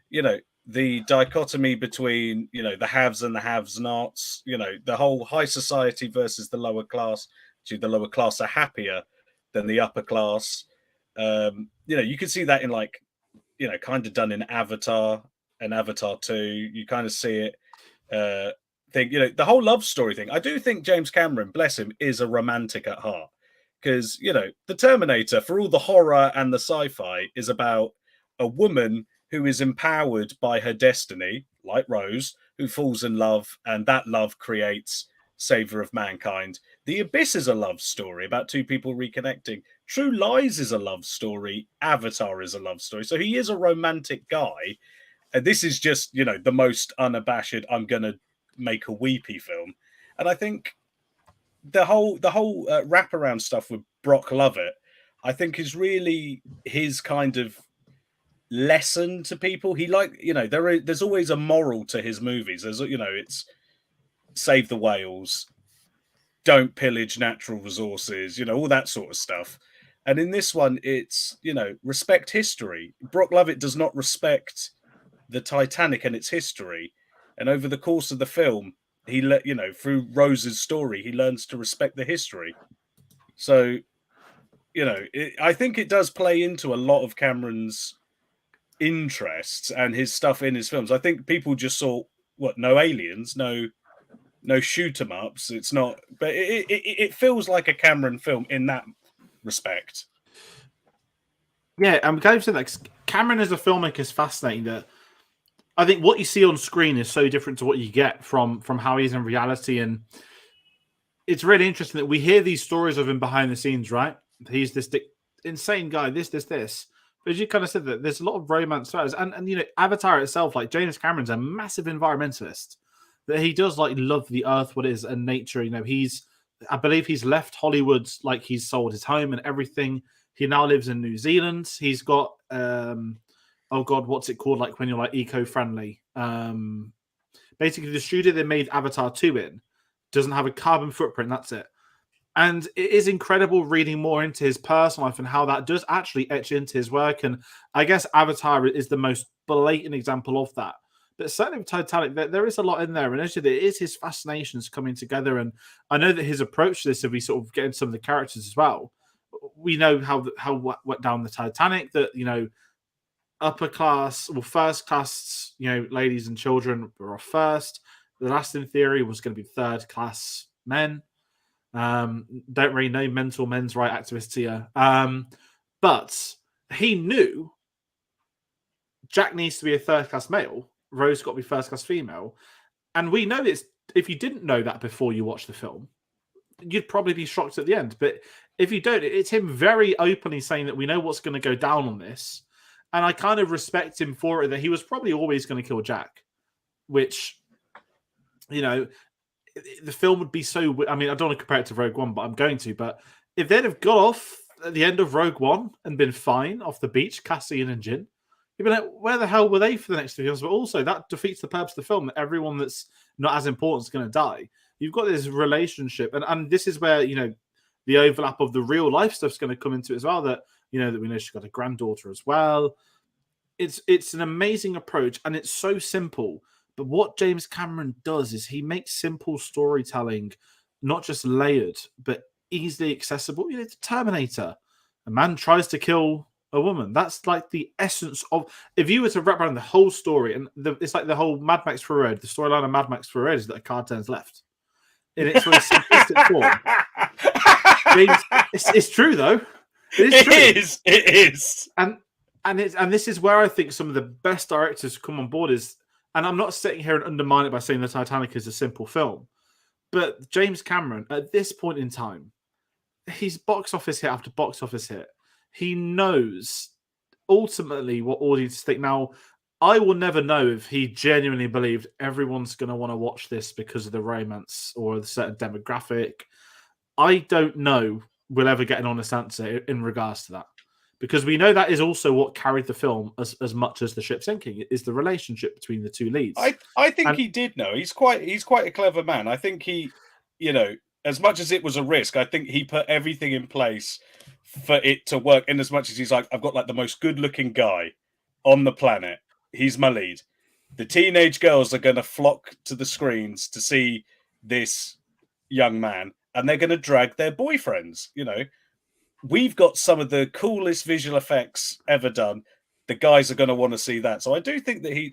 you know, the dichotomy between, you know, the haves and the have-nots, you know, the whole high society versus the lower class. Actually, the lower class are happier than the upper class. You know, you can see that in, like, you know, kind of done in Avatar and Avatar 2. You kind of see it. Think, you know, the whole love story thing. I do think James Cameron, bless him, is a romantic at heart, because, you know, the Terminator, for all the horror and the sci-fi, is about a woman who is empowered by her destiny, like Rose, who falls in love, and that love creates Savior of Mankind. The Abyss is a love story about two people reconnecting. True Lies is a love story. Avatar is a love story. So he is a romantic guy. And this is just, you know, the most unabashed, I'm going to make a weepy film. And I think the whole wraparound stuff with Brock Lovett, I think, is really his kind of lesson to people. He, like, you know, there's always a moral to his movies. There's, you know, it's save the whales, don't pillage natural resources, all that sort of stuff. And in this one, it's, respect history. Brock Lovett does not respect the Titanic and its history. And over the course of the film, through Rose's story, he learns to respect the history. So, I think it does play into a lot of Cameron's interests and his stuff in his films. I think people just saw, no aliens, no shoot 'em ups. It's not, but it feels like a Cameron film in that respect. Yeah, I'm glad you said that. Cameron as a filmmaker is fascinating. That I think what you see on screen is so different to what you get from how he's in reality, and it's really interesting that we hear these stories of him behind the scenes. Right, he's this insane guy. This. But as you kind of said, that there's a lot of romance stories, and Avatar itself, like James Cameron's a massive environmentalist. That he does love the earth, what it is, and nature. I believe he's left Hollywood, he's sold his home and everything. He now lives in New Zealand. He's got oh god, what's it called? When you're eco-friendly. Basically, the studio they made Avatar 2 in doesn't have a carbon footprint. That's it. And it is incredible reading more into his personal life and how that does actually etch into his work. And I guess Avatar is the most blatant example of that. But certainly with Titanic, there is a lot in there. And actually, it is his fascinations coming together. And I know that his approach to this, if we sort of get into some of the characters as well, we know how went down the Titanic, that, upper class, first class, ladies and children were off first. The last, in theory, was going to be third class men. Don't really know men's right activists here. But he knew Jack needs to be a third class male. Rose got to be first class female. And we know this. If you didn't know that before you watch the film, you'd probably be shocked at the end. But if you don't, it's him very openly saying that we know what's going to go down on this. And I kind of respect him for it, that he was probably always going to kill Jack, which, the film would be so... I mean, I don't want to compare it to Rogue One, but I'm going to. But if they'd have got off at the end of Rogue One and been fine off the beach, Cassian and Jin, you'd be like, where the hell were they for the next 2 films? But also, that defeats the purpose of the film, that everyone that's not as important is going to die. You've got this relationship, and this is where, the overlap of the real life stuff's going to come into it as well, that, that we know she's got a granddaughter as well. It's an amazing approach, and it's so simple. But what James Cameron does is he makes simple storytelling not just layered, but easily accessible. The Terminator. A man tries to kill a woman. That's the essence of... If you were to wrap around the whole story, and it's like the whole Mad Max Fury Road, the storyline of Mad Max Fury Road is that a car turns left. In its very simplistic form. It's true, though. It is. And this is where I think some of the best directors come on board is... And I'm not sitting here and undermine it by saying the Titanic is a simple film. But James Cameron, at this point in time, he's box office hit after box office hit. He knows ultimately what audiences think. Now, I will never know if he genuinely believed everyone's going to want to watch this because of the romance or the certain demographic. I don't know we'll ever get an honest answer in regards to that. Because we know that is also what carried the film as much as the ship sinking, is the relationship between the two leads. I think he did know. He's quite a clever man. I think he, as much as it was a risk, I think he put everything in place for it to work. In as much as he's like, I've got the most good-looking guy on the planet. He's my lead. The teenage girls are going to flock to the screens to see this young man, and they're going to drag their boyfriends, We've got some of the coolest visual effects ever done. The guys are going to want to see that. So I do think that he,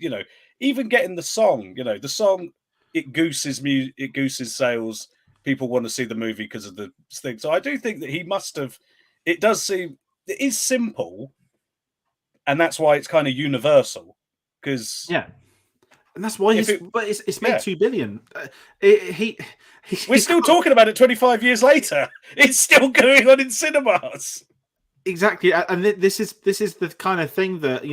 even getting the song, the song, it gooses sales. People want to see the movie because of the thing. So I do think that he must have, it is simple. And that's why it's kind of universal. Because and that's why it's made 2 billion. We're still talking about it 25 years later. It's still going on in cinemas. Exactly, and this is the kind of thing that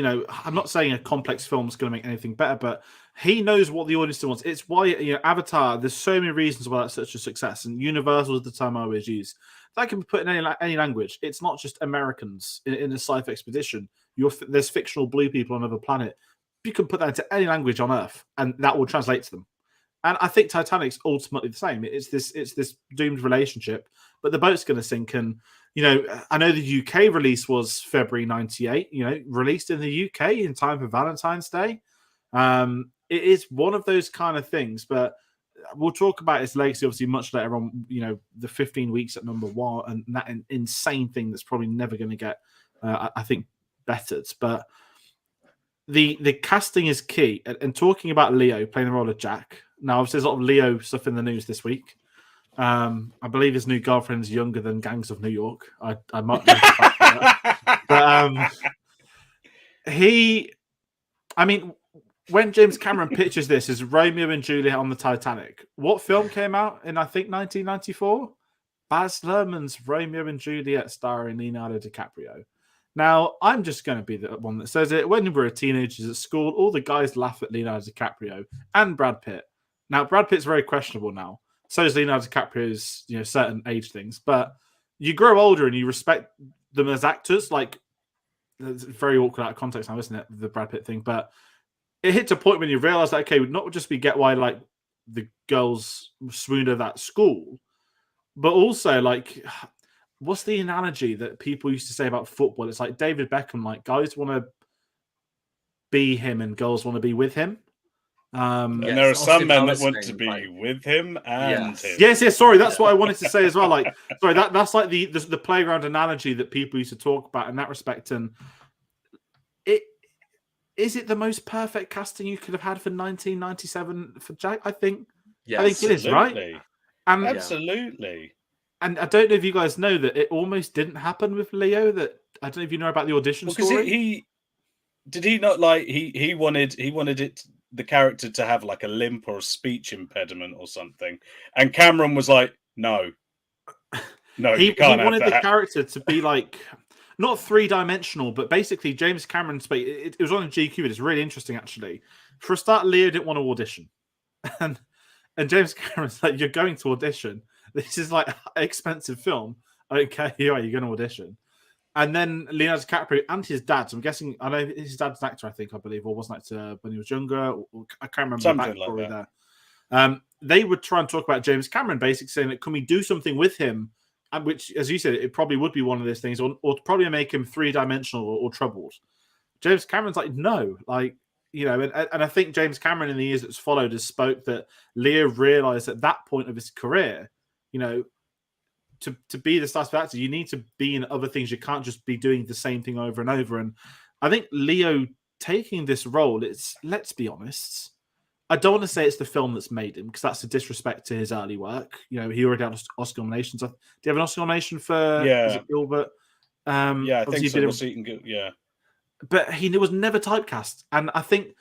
I'm not saying a complex film is going to make anything better, but he knows what the audience wants. It's why Avatar. There's so many reasons why that's such a success, and universal is the term I always use. That can be put in any language. It's not just Americans in a sci-fi expedition. There's fictional blue people on another planet. You can put that into any language on Earth, and that will translate to them. And I think Titanic's ultimately the same. It's this doomed relationship, but the boat's going to sink. And I know the UK release was February '98. Released in the UK in time for Valentine's Day. It is one of those kind of things, but we'll talk about its legacy obviously much later on. The 15 weeks at number 1 and that insane thing that's probably never going to get, I think, bettered. But the casting is key. And talking about Leo playing the role of Jack. Now, obviously, there's a lot of Leo stuff in the news this week. I believe his new girlfriend's younger than Gangs of New York. I might be that. But when James Cameron pictures this as Romeo and Juliet on the Titanic, what film came out in, I think, 1994? Baz Luhrmann's Romeo and Juliet starring Leonardo DiCaprio. Now, I'm just going to be the one that says it. When we were teenagers at school, all the guys laugh at Leonardo DiCaprio and Brad Pitt. Now, Brad Pitt's very questionable now. So is Leonardo DiCaprio's, certain age things. But you grow older and you respect them as actors. Like, it's very awkward out of context now, isn't it? The Brad Pitt thing. But it hits a point when you realize that, okay, not just we get why, like, the girls swooned over that school, but also, like, what's the analogy that people used to say about football? It's like David Beckham, like, guys want to be him and girls want to be with him. And there are some men that want to be with him and him. Yes. Sorry, that's what I wanted to say as well. Like, sorry, that's like the playground analogy that people used to talk about in that respect. And is it the most perfect casting you could have had for 1997 for Jack? I think it is, right? And, absolutely. And I don't know if you guys know that it almost didn't happen with Leo. That I don't know if you know about the audition story. He wanted the character to have like a limp or a speech impediment or something, and Cameron was like, no, you can't. He wanted the character to be like not 3-dimensional, but basically James Cameron. It was on a GQ. It's really interesting, actually. For a start, Leo didn't want to audition, and James Cameron's like, "You're going to audition. This is like an expensive film. I don't care who you are. You're going to audition." And then Leonardo DiCaprio and his dad. So I'm guessing, I know his dad's an actor, I believe, or was an actor when he was younger. Or I can't remember something the backstory like there. They would try and talk about James Cameron, basically saying that can we do something with him, and which, as you said, it probably would be one of those things, or probably make him 3-dimensional or troubled. James Cameron's like, no, like, and I think James Cameron in the years that's followed has spoke that Leo realized at that point of his career, to be the type of actor, you need to be in other things. You can't just be doing the same thing over and over. And I think Leo taking this role, let's be honest, I don't want to say it's the film that's made him, because that's a disrespect to his early work. He already had Oscar nominations. Do you have an Oscar nomination for Gilbert? I think so. Yeah. But he was never typecast. And I think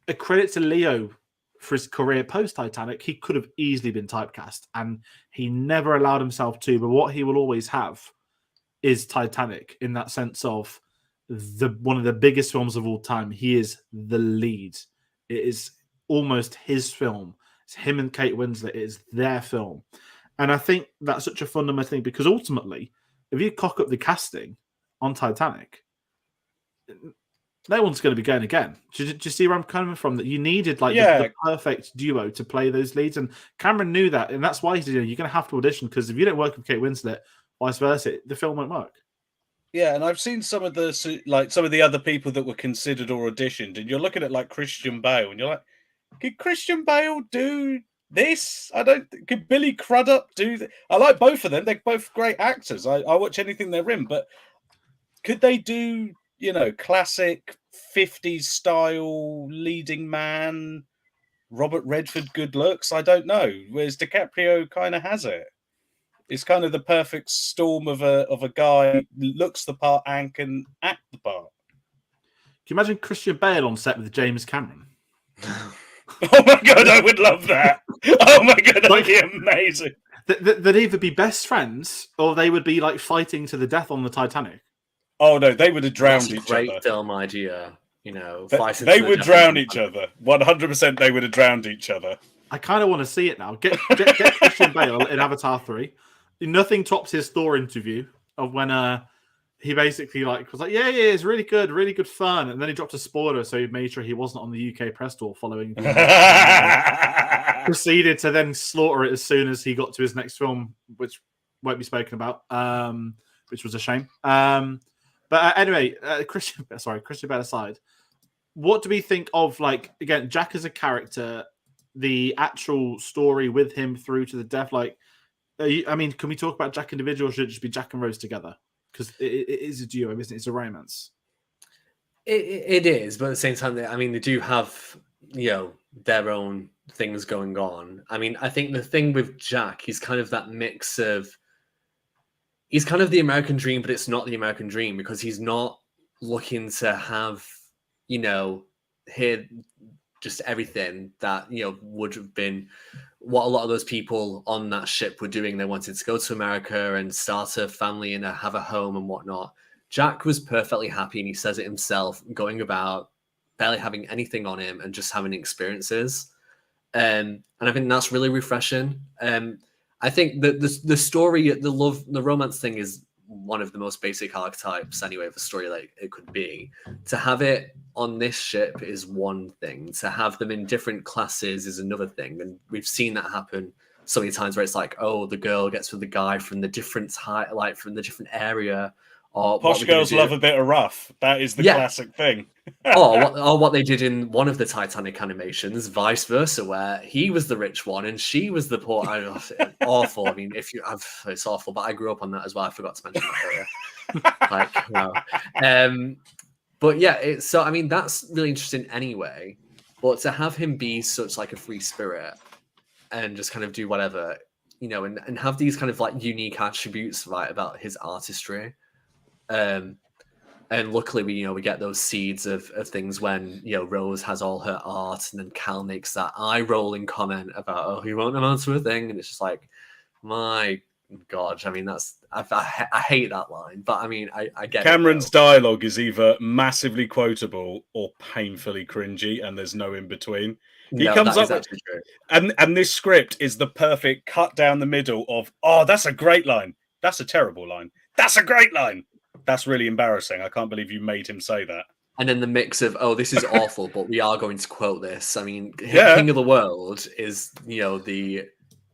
a credit to Leo for his career post-Titanic, he could have easily been typecast, and he never allowed himself to. But what he will always have is Titanic, in that sense of one of the biggest films of all time. He is the lead. It is almost his film. It's him and Kate Winslet. It is their film. And I think that's such a fundamental thing, because ultimately, if you cock up the casting on Titanic, no one's going to be going again. Do you see where I'm coming from? That you needed the perfect duo to play those leads, and Cameron knew that, and that's why he said, you're going to have to audition, because if you don't work with Kate Winslet, vice versa, the film won't work. Yeah, and I've seen some of the other people that were considered or auditioned, and you're looking at like Christian Bale, and you're like, could Christian Bale do this? Could Billy Crudup do that? I like both of them. They're both great actors. I watch anything they're in, but could they do, classic 50s style leading man, Robert Redford good looks? I don't know. Whereas DiCaprio kind of has it. It's kind of the perfect storm of a guy who looks the part and can act the part. Can you imagine Christian Bale on set with James Cameron? Oh my god, I would love that. Oh my god, that'd be amazing. They'd either be best friends or they would be like fighting to the death on the Titanic. Oh no, they would have drowned each other. Great film idea, They would drown each other. 100%, they would have drowned each other. I kind of want to see it now. Get Christian Bale in Avatar 3. Nothing tops his Thor interview of when he basically was like, yeah, it's really good fun, and then he dropped a spoiler, so he made sure he wasn't on the UK press tour following. proceeded to then slaughter it as soon as he got to his next film, which won't be spoken about, which was a shame. But anyway, Christian Bale aside, what do we think of, like, again, Jack as a character, the actual story with him through to the death? Like, I mean, can we talk about Jack individual, or should it just be Jack and Rose together? Because it is a duo, isn't it? It's a romance. It is, but at the same time, I mean, they do have, you know, their own things going on. I mean, I think the thing with Jack, he's kind of that mix of, he's kind of the American dream, but it's not the American dream, because he's not looking to have, you know, hear just everything that, you know, would have been what a lot of those people on that ship were doing. They wanted to go to America and start a family and have a home and whatnot. Jack was perfectly happy, and he says it himself, going about barely having anything on him and just having experiences. And I think that's really refreshing. I think that the story, the love, the romance thing is one of the most basic archetypes anyway of a story like it could be. To have it on this ship is one thing. To have them in different classes is another thing. And we've seen that happen so many times where it's like, oh, the girl gets with the guy from the different height, like from the different area. Or posh girls love a bit of rough. That is the classic thing. or what they did in one of the Titanic animations, vice versa, where he was the rich one and she was the poor. Awful. I mean, it's awful. But I grew up on that as well. I forgot to mention that earlier. But yeah, so I mean, that's really interesting anyway. But to have him be such like a free spirit and just kind of do whatever, you know, and have these kind of like unique attributes, right, about his artistry. And luckily we get those seeds of things when, you know, Rose has all her art and then Cal makes that eye-rolling comment about, oh, he won't amount to a thing, and it's just like, my God, I mean, that's I hate that line, but I mean, I get Cameron's dialogue is either massively quotable or painfully cringy, and there's no in between. He comes up with, and this script is the perfect cut down the middle of, oh, that's a great line, that's a terrible line, that's a great line, that's really embarrassing, I can't believe you made him say that. And then the mix of, oh, this is awful, but we are going to quote this. I mean, King of the World is, you know,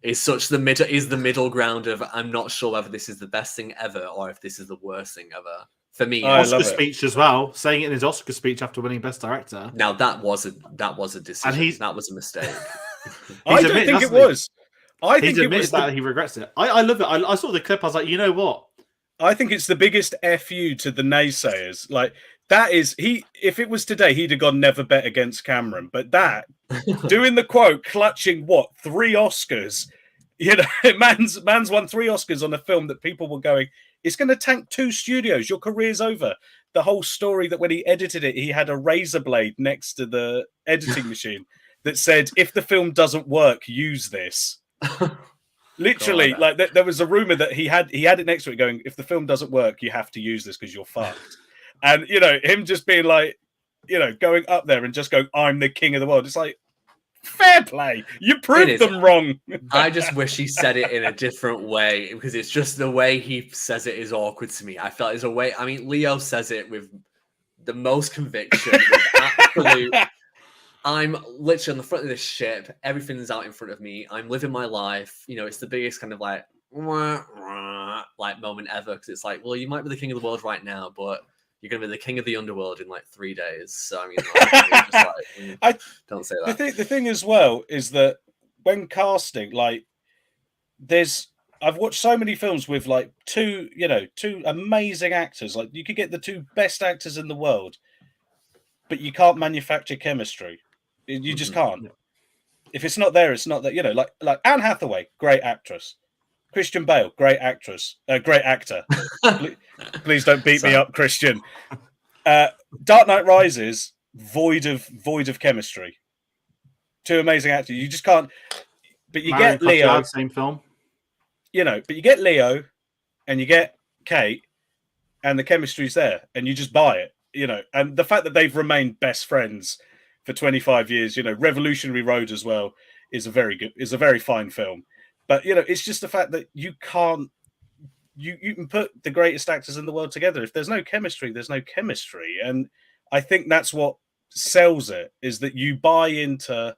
is the middle ground of, I'm not sure whether this is the best thing ever or if this is the worst thing ever. For me, Oscar speech as well, saying it in his Oscar speech after winning Best Director. Now that was a decision. And that was a mistake. I don't think it was. I think he's admitted that he regrets it. I love it. I saw the clip. I was like, you know what? I think it's the biggest FU to the naysayers. Like, that is, if it was today, he'd have gone never bet against Cameron. But that, doing the quote, clutching 3 Oscars, you know, man's won 3 Oscars on a film that people were going, it's going to tank 2 studios, your career's over. The whole story that when he edited it, he had a razor blade next to the editing machine that said, if the film doesn't work, use this. Literally, like there was a rumor that he had it next to it going, if the film doesn't work, you have to use this because you're fucked. And, you know, him just being like, you know, going up there and just going, I'm the king of the world. It's like, fair play. You proved them wrong. I just wish he said it in a different way, because it's just the way he says it is awkward to me. I felt it's a way, I mean, Leo says it with the most conviction, with absolute... I'm literally on the front of this ship. Everything's out in front of me. I'm living my life. You know, it's the biggest kind of like moment ever, because it's like, well, you might be the king of the world right now, but you're going to be the king of the underworld in like 3 days. So I mean, just like, don't say that. The thing as well is that when casting, like, I've watched so many films with like two amazing actors. Like, you could get the 2 best actors in the world, but you can't manufacture chemistry. You just can't. If it's not there, it's not there. You know, like Anne Hathaway, great actress. Christian Bale, great actress, great actor. Please don't beat me up, Christian. Dark Knight Rises, void of chemistry. 2 amazing actors. You just can't. But you get Leo, same film. You know, but you get Leo, and you get Kate, and the chemistry's there, and you just buy it. You know, and the fact that they've remained best friends for 25 years, you know, Revolutionary Road as well is a very fine film. But, you know, it's just the fact that you can put the greatest actors in the world together. If there's no chemistry, there's no chemistry. And I think that's what sells it, is that you buy into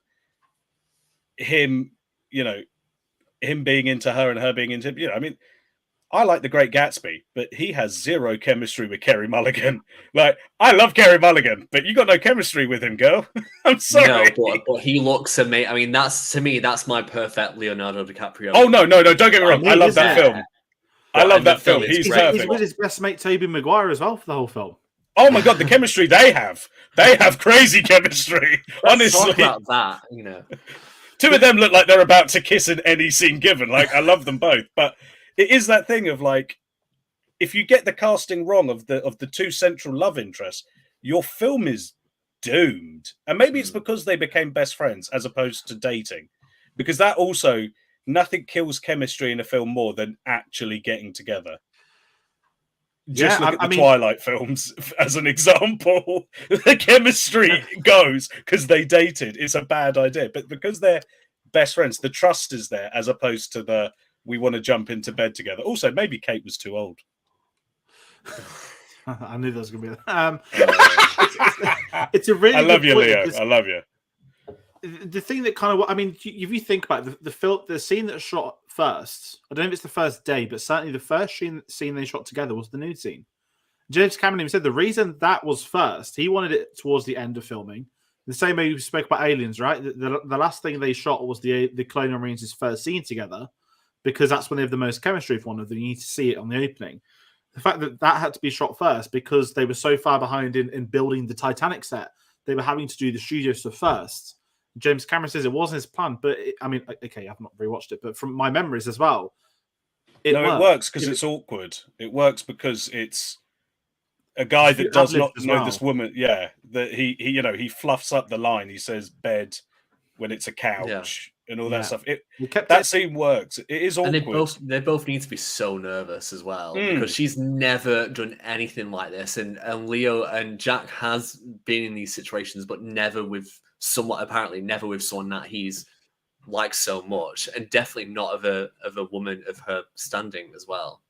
him, him being into her and her being into him. I mean, I like The Great Gatsby, but he has zero chemistry with Carey Mulligan. Like, I love Carey Mulligan, but you got no chemistry with him, girl. I'm sorry. No, but he looks amazing. I mean, that's my perfect Leonardo DiCaprio. Oh no! Don't get me wrong. I love that film. I love that film. He's perfect. He's with his best mate Tobey Maguire as well for the whole film. Oh my god, the chemistry they have crazy chemistry. Honestly, talk about that. Two of them look like they're about to kiss in any scene given. Like, I love them both, but it is that thing of like, if you get the casting wrong of the two central love interests, your film is doomed. And maybe it's because they became best friends as opposed to dating, because that also, nothing kills chemistry in a film more than actually getting together. Just look at the Twilight films as an example. The chemistry goes because they dated. It's a bad idea, but because they're best friends, the trust is there as opposed to we want to jump into bed together. Also, maybe Kate was too old. I knew that was going to be. It's a really. I love you, Leo. I love you. The thing that kind of, I mean, if you think about it, the scene that shot first, I don't know if it's the first day, but certainly the first scene they shot together was the nude scene. James Cameron even said the reason that was first, he wanted it towards the end of filming. The same way we spoke about Aliens, right? The last thing they shot was the Colonial Marines' first scene together, because that's when they have the most chemistry for one of them. You need to see it on the opening. The fact that had to be shot first because they were so far behind in building the Titanic set, they were having to do the studio stuff first. James Cameron says it wasn't his plan, but okay, I've not rewatched it, but from my memories as well, it works because it's awkward. It works because it's a guy that does not know this woman. Yeah, that he fluffs up the line. He says bed when it's a couch and all that stuff. That scene works. It is awkward. And they both need to be so nervous as well because she's never done anything like this, and Leo and Jack has been in these situations, but never with someone that he's liked so much, and definitely not of a woman of her standing as well.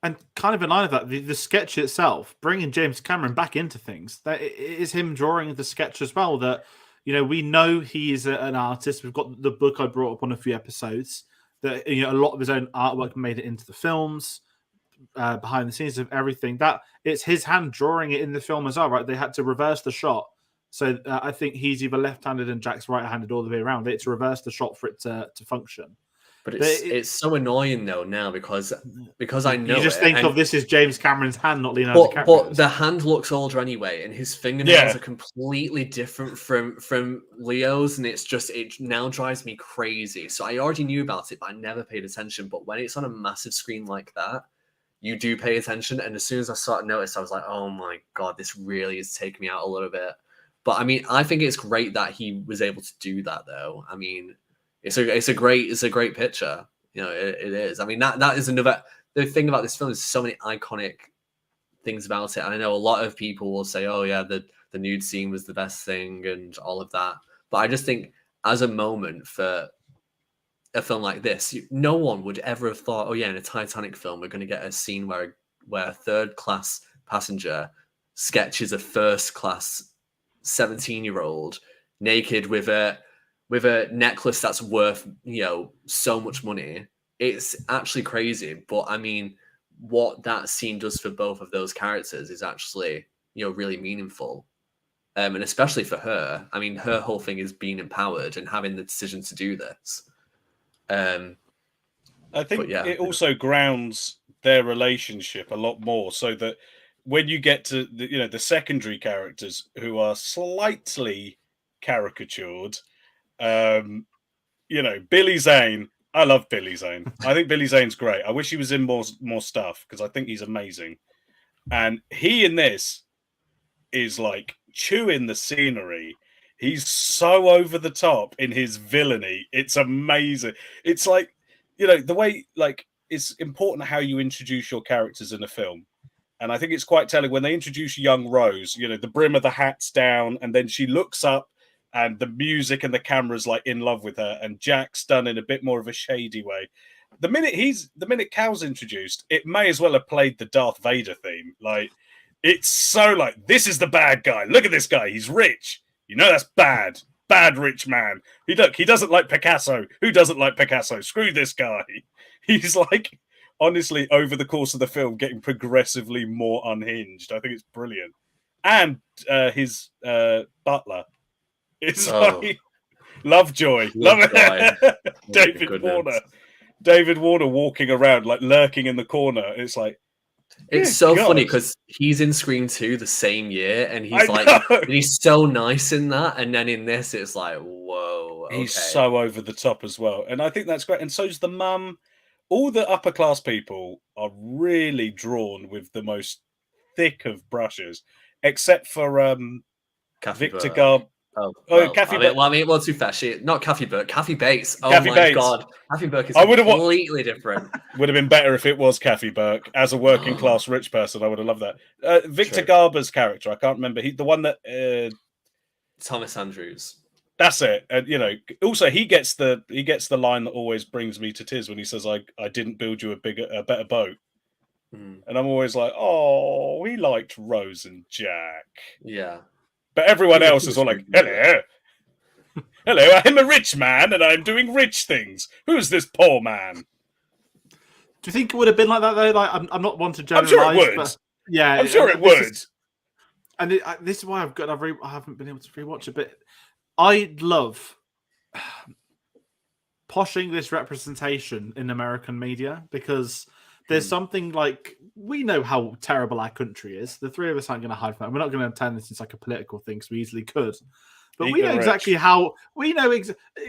And kind of in line of that, the sketch itself, bringing James Cameron back into things, that it is him drawing the sketch as well. That we know he is an artist. We've got the book I brought up on a few episodes. That a lot of his own artwork made it into the films, behind the scenes of everything. That it's his hand drawing it in the film as well, right? They had to reverse the shot. So I think he's either left-handed and Jack's right-handed all the way around. They had to reverse the shot for it to function. But it's so annoying though now because I know you just think of this as James Cameron's hand, not Leonardo DiCaprio's. But the hand looks older anyway, and his fingernails are completely different from Leo's, and it now drives me crazy. So I already knew about it, but I never paid attention. But when it's on a massive screen like that, you do pay attention. And as soon as I started to notice, I was like, oh my god, this really is taking me out a little bit. But I mean, I think it's great that he was able to do that, though. I mean, it's a great picture. It is. I mean, that is another. The thing about this film is so many iconic things about it, and I know a lot of people will say, "Oh yeah, the nude scene was the best thing," and all of that. But I just think, as a moment for a film like this, no one would ever have thought, "Oh yeah, in a Titanic film, we're going to get a scene where a third-class passenger sketches a first-class 17-year-old naked with a necklace that's worth so much money." It's actually crazy, but I mean, what that scene does for both of those characters is actually really meaningful, and especially for her. I mean, her whole thing is being empowered and having the decision to do this. I think it also grounds their relationship a lot more, so that when you get to the secondary characters who are slightly caricatured, Billy Zane. I love Billy Zane. I think Billy Zane's great. I wish he was in more stuff because I think he's amazing. And he in this is like chewing the scenery. He's so over the top in his villainy. It's amazing. It's like, the way, like, it's important how you introduce your characters in a film. And I think it's quite telling when they introduce young Rose, the brim of the hat's down, and then she looks up and the music and the camera's like in love with her, and Jack's done in a bit more of a shady way. The minute Cal's introduced, it may as well have played the Darth Vader theme. Like, it's so like, this is the bad guy. Look at this guy. He's rich. That's bad. bad rich man. He doesn't like Picasso. Who doesn't like Picasso? Screw this guy. He's like, honestly, over the course of the film, getting progressively more unhinged. I think it's brilliant. And his butler, it's like Lovejoy. Love it. David Warner walking around, like lurking in the corner. It's like, it's so funny because he's in Scream 2 the same year, and he's so nice in that, and then in this, it's like, whoa, okay. He's so over the top as well, and I think that's great. And so's the mum. All the upper class people are really drawn with the most thick of brushes, except for Victor Garb. Kathy Burke. Well, too fast. Not Kathy Burke. Kathy Bates. Oh Kathy Bates. God, Kathy Burke is completely different. Would have been better if it was Kathy Burke as a working class rich person. I would have loved that. Victor Garber's character, I can't remember. The one that Thomas Andrews. That's it. And also he gets the line that always brings me to tears when he says, "I didn't build you a better boat," and I'm always like, "Oh, he liked Rose and Jack." Yeah. But everyone else is all like, hello, I'm a rich man and I'm doing rich things. Who's this poor man? Do you think it would have been like that, though? Like, I'm not one to generalize. I'm sure it would. But yeah, I'm sure it would. This is why I haven't been able to rewatch it, but I love posh English representation in American media because there's something like, we know how terrible our country is. The three of us aren't going to hide from that. We're not going to turn this into like a political thing, because we easily could. But we know exactly how.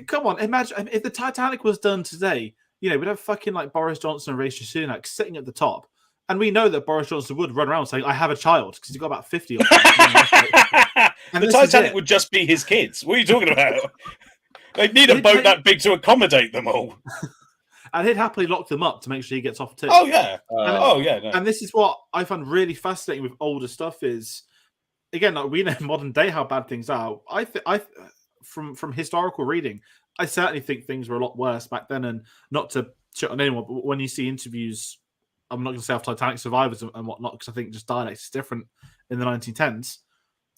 Come on, imagine if the Titanic was done today. We'd have fucking like Boris Johnson and Rishi Sunak sitting at the top, and we know that Boris Johnson would run around saying, "I have a child," because he's got about 50 of them. And the Titanic would just be his kids. What are you talking about? They need a boat that big to accommodate them all. And he'd happily lock them up to make sure he gets off too. Oh yeah, No. And this is what I find really fascinating with older stuff is, again, like we know modern day how bad things are. From historical reading, I certainly think things were a lot worse back then. And not to shit on anyone, but when you see interviews, I'm not going to say of Titanic survivors and whatnot, because I think just dialect is different in the 1910s.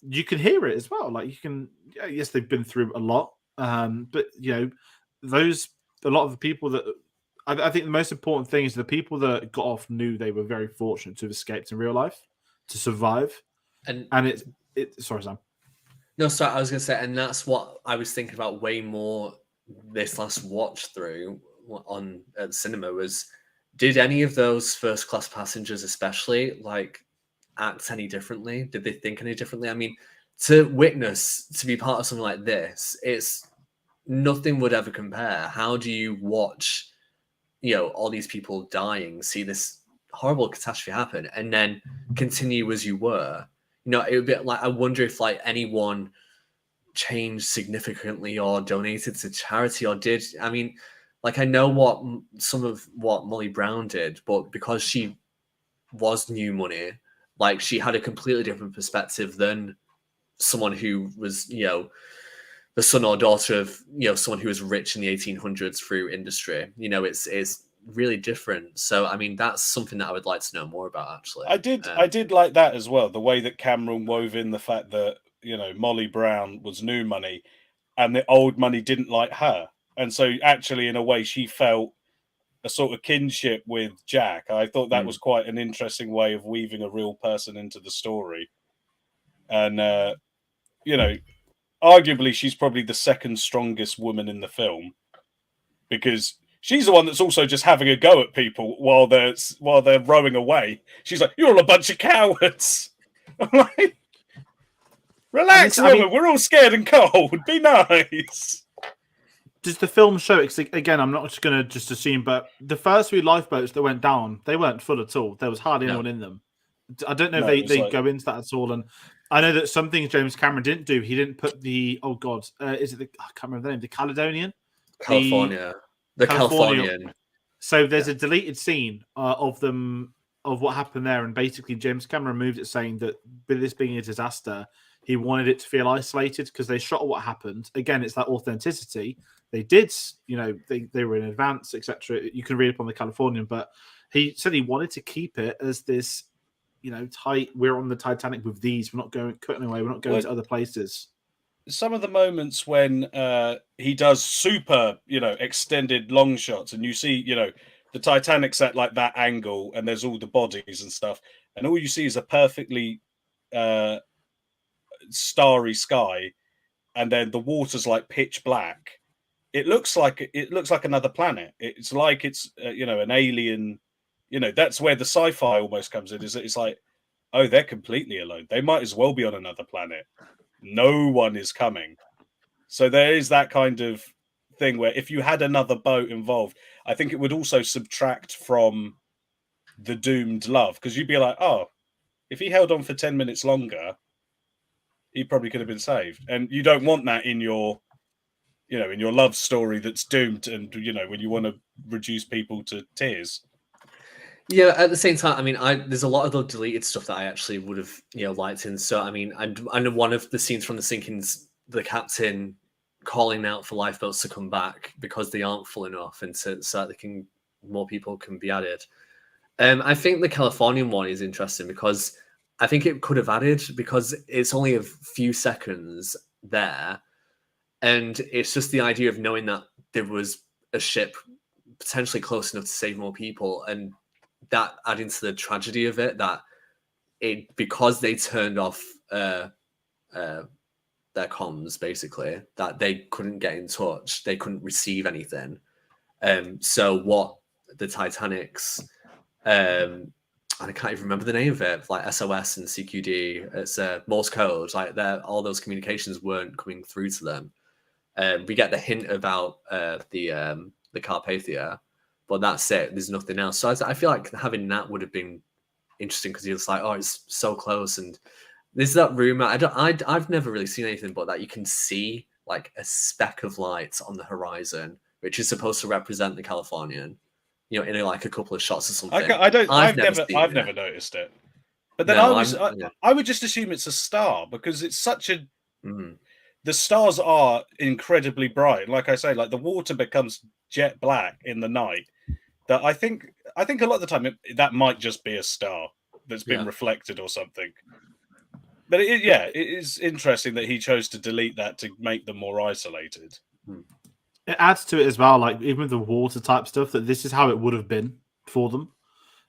You can hear it as well. Like you can, yes, they've been through a lot, but a lot of the people that. I think the most important thing is the people that got off knew they were very fortunate to have escaped in real life, to survive. And it's sorry, Sam. No, sorry, I was going to say, and that's what I was thinking about way more this last watch through on at cinema was, did any of those first class passengers especially like act any differently? Did they think any differently? I mean, to be part of something like this, it's nothing would ever compare. How do you watch all these people dying, see this horrible catastrophe happen, and then continue as you were? It would be like, I wonder if like anyone changed significantly or donated to charity or did. I mean, like I know some of what Molly Brown did, but because she was new money, like she had a completely different perspective than someone who was, the son or daughter of someone who was rich in the 1800s through industry. It's really different. So I mean, that's something that I would like to know more about. Actually, I did like that as well. The way that Cameron wove in the fact that Molly Brown was new money, and the old money didn't like her, and so actually in a way she felt a sort of kinship with Jack. I thought that was quite an interesting way of weaving a real person into the story, and arguably, she's probably the second strongest woman in the film, because she's the one that's also just having a go at people while they're rowing away. She's like, "You're all a bunch of cowards." I'm like, "Relax, woman. We're all scared and cold. Be nice." Does the film show it? Again, I'm not just going to just assume, but the first few lifeboats that went down, they weren't full at all. There was hardly anyone in them. I don't know if they go into that at all. And I know that some things James Cameron didn't do. He didn't put the is it I can't remember the name. The Caledonian, the Californian. So there's a deleted scene of what happened there, and basically James Cameron moved it, saying that with this being a disaster, he wanted it to feel isolated because they shot what happened. Again, it's that authenticity. They did, they were in advance, etc. You can read up on the Californian, but he said he wanted to keep it as this. Tight. We're on the Titanic with these. We're not cutting away. We're not going to other places. some of the moments when he does super, extended long shots, and you see, the Titanic's at like that angle, and there's all the bodies and stuff, and all you see is a perfectly uh, starry sky, and then the water's like pitch black. It looks like another planet. It's like it's an alien. That's where the sci-fi almost comes in. Is that it's like, oh, they're completely alone. They might as well be on another planet. No one is coming. So there is that kind of thing where if you had another boat involved, I think it would also subtract from the doomed love, because you'd be like, oh, if he held on for 10 minutes longer, he probably could have been saved. And you don't want that in your in your love story that's doomed, and when you want to reduce people to tears. Yeah, at the same time, I mean, there's a lot of the deleted stuff that I actually would have, liked in. So, I mean, I know one of the scenes from The Sinking's the captain calling out for lifeboats to come back because they aren't full enough, and so that more people can be added. I think the Californian one is interesting because I think it could have added, because it's only a few seconds there, and it's just the idea of knowing that there was a ship potentially close enough to save more people, and that adding to the tragedy of it, that because they turned off their comms, basically, that they couldn't get in touch, they couldn't receive anything. So what the Titanic's, I can't even remember the name of it, like SOS and CQD, it's Morse code, like all those communications weren't coming through to them. We get the hint about the Carpathia, but that's it. There's nothing else. So I feel like having that would have been interesting, because you're just like, oh, it's so close. And there's that rumor. I've never really seen anything but that you can see like a speck of light on the horizon, which is supposed to represent the Californian, in like a couple of shots or something. I've never noticed it. But then I would just assume it's a star, because it's such a. The stars are incredibly bright. Like I say, like the water becomes jet black in the night. That I think a lot of the time that might just be a star that's been reflected or something. But it is interesting that he chose to delete that to make them more isolated. It adds to it as well, like even with the water type stuff, that this is how it would have been for them.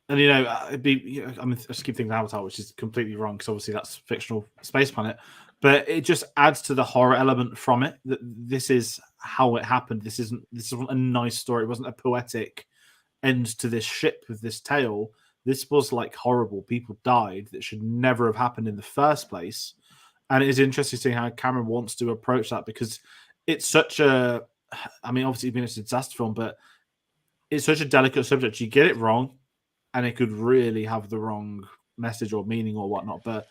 And it'd be. I mean, I just keep thinking Avatar, which is completely wrong, because obviously that's fictional space planet. But it just adds to the horror element from it. That this is how it happened. This isn't a nice story. It wasn't a poetic end to this ship with this tale. This was like horrible. People died that should never have happened in the first place. And it is interesting seeing how Cameron wants to approach that, because it's such a. I mean, obviously, being a disaster film, but it's such a delicate subject. You get it wrong, and it could really have the wrong message or meaning or whatnot. But